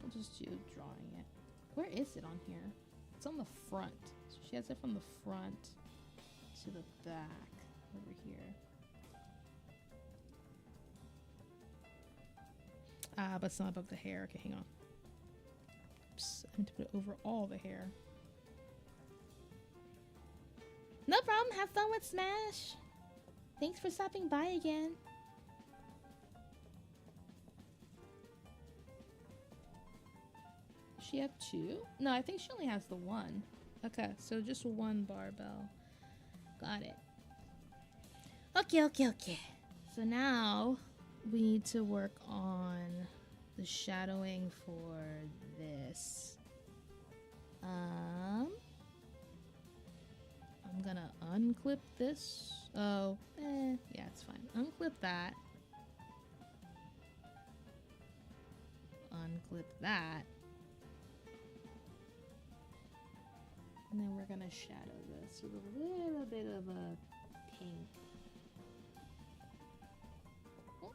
[SPEAKER 1] We'll just do drawing it. Where is it on here? It's on the front. So she has it from the front to the back over here. Ah, but it's not above the hair. Okay, hang on. Oops, I need to put it over all the hair. No problem. Have fun with Smash. Thanks for stopping by again. She have two? No, I think she only has the one. Okay, so just one barbell. Got it. Okay. So now we need to work on the shadowing for this. I'm gonna unclip this. Oh, yeah, it's fine. Unclip that. Unclip that. And then we're gonna shadow this with a little bit of a pink. Oh.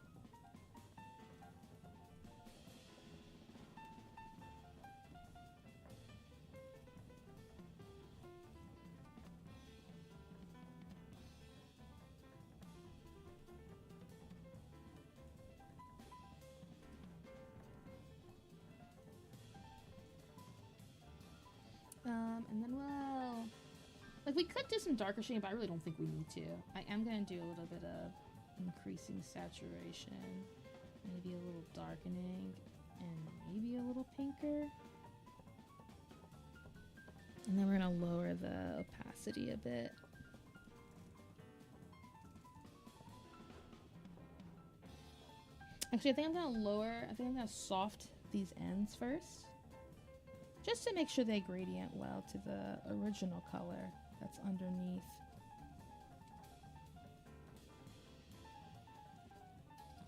[SPEAKER 1] And then, well, like we could do some darker shading, but I really don't think we need to. I am gonna do a little bit of increasing saturation, maybe a little darkening, and maybe a little pinker. And then we're gonna lower the opacity a bit. Actually, I think I'm gonna soft these ends first. Just to make sure they gradient well to the original color that's underneath.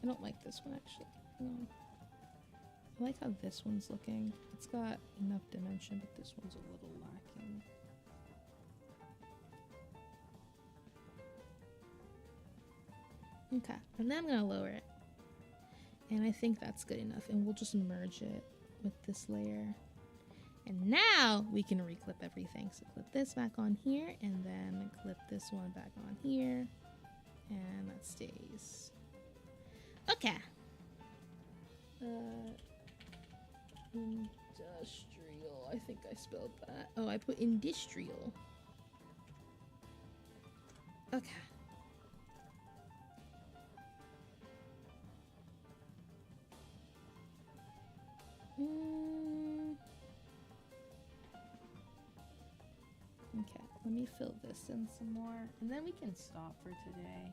[SPEAKER 1] I don't like this one actually. Hang on. I like how this one's looking. It's got enough dimension, but this one's a little lacking. Okay, and then I'm gonna lower it. And I think that's good enough. And we'll just merge it with this layer. And now we can reclip everything. So clip this back on here and then clip this one back on here. And that stays. Okay. Industrial. I think I spelled that. Oh, I put industrial. Okay. Okay, let me fill this in some more, and then we can stop for today.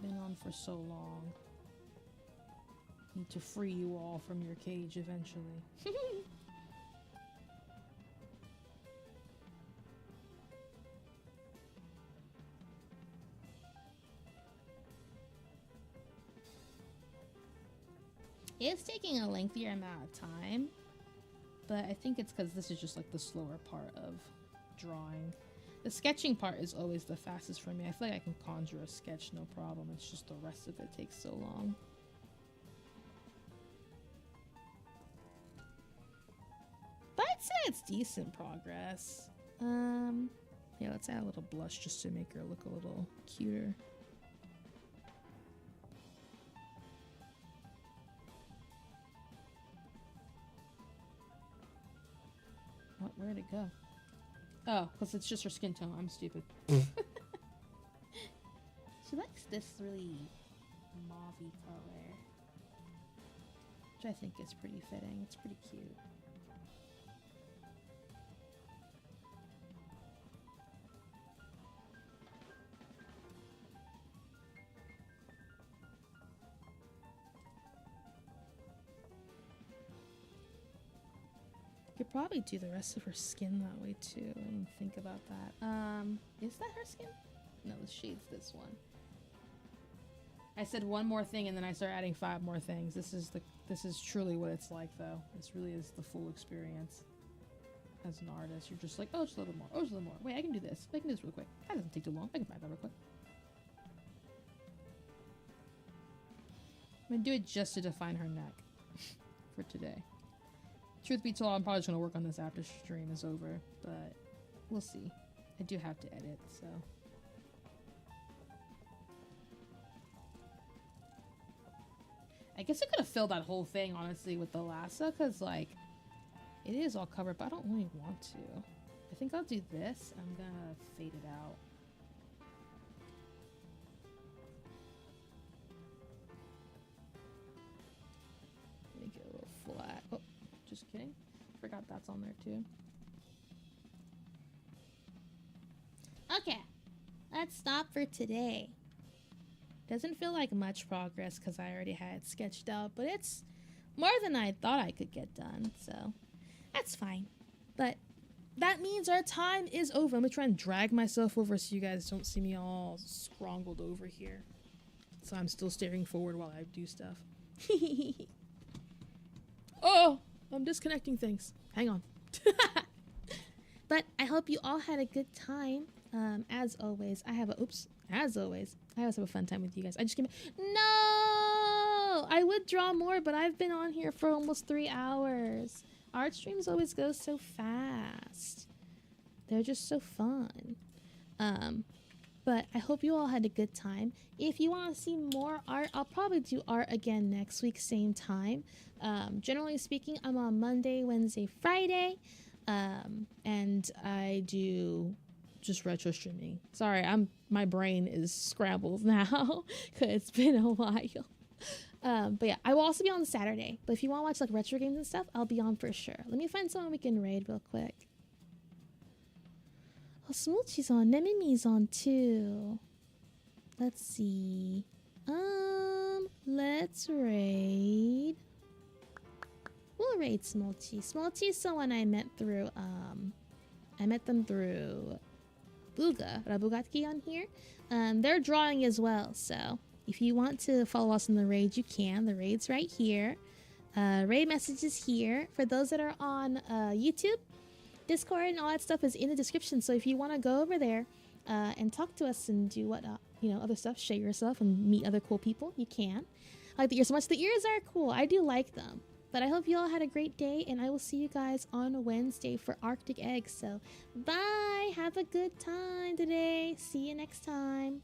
[SPEAKER 1] Been on for so long. Need to free you all from your cage eventually. It's taking a lengthier amount of time, but I think it's because this is just like the slower part of drawing. The sketching part is always the fastest for me. I feel like I can conjure a sketch no problem. It's just the rest of it takes so long. But I'd say it's decent progress. Yeah, let's add a little blush just to make her look a little cuter. What? Where'd it go? Oh, because it's just her skin tone. I'm stupid. She likes this really mauve-y color, which I think is pretty fitting. It's pretty cute. Could probably do the rest of her skin that way too. I didn't think about that. Is that her skin? No, the shade's this one. I said one more thing and then I start adding 5 more things. This is truly what it's like though. This really is the full experience as an artist. You're just like, oh, just a little more. Oh, just a little more. Wait, I can do this. I can do this real quick. That doesn't take too long. I can find that real quick. I'm gonna do it just to define her neck for today. Truth be told, I'm probably just gonna work on this after stream is over, but we'll see. I do have to edit, so. I guess I could have filled that whole thing, honestly, with the lasso, because, like, it is all covered, but I don't really want to. I think I'll do this. I'm gonna fade it out. Make it a little flat. Oh. Just kidding. Forgot that's on there too. Okay, let's stop for today. Doesn't feel like much progress because I already had it sketched out, but it's more than I thought I could get done, so that's fine. But that means our time is over. I'm gonna try and drag myself over so you guys don't see me all scrongled over here. So I'm still staring forward while I do stuff. Oh! I'm disconnecting things. Hang on. But I hope you all had a good time. As always, as always, I always have a fun time with you guys. I just came. No! I would draw more, but I've been on here for almost 3 hours. Art streams always go so fast. They're just so fun. But I hope you all had a good time. If you want to see more art, I'll probably do art again next week, same time. Generally speaking, I'm on Monday, Wednesday, Friday. And I do just retro streaming. Sorry, my brain is scrambled now because it's been a while. But yeah, I will also be on Saturday. But if you want to watch like retro games and stuff, I'll be on for sure. Let me find someone we can raid real quick. Oh, Smoochie's on. Nemimi's on too. Let's see. Let's raid. We'll raid Smoochie. Smoochie's someone I met through, I met them through Buga, Rabugatki on here. They're drawing as well, so if you want to follow us in the raid, you can. The raid's right here. Raid messages here. For those that are on YouTube, Discord and all that stuff is in the description, so if you want to go over there and talk to us and do whatnot, you know, other stuff, share yourself and meet other cool people, you can. I like the ears so much. The ears are cool. I do like them. But I hope you all had a great day, and I will see you guys on Wednesday for Arctic Eggs. So, bye! Have a good time today. See you next time.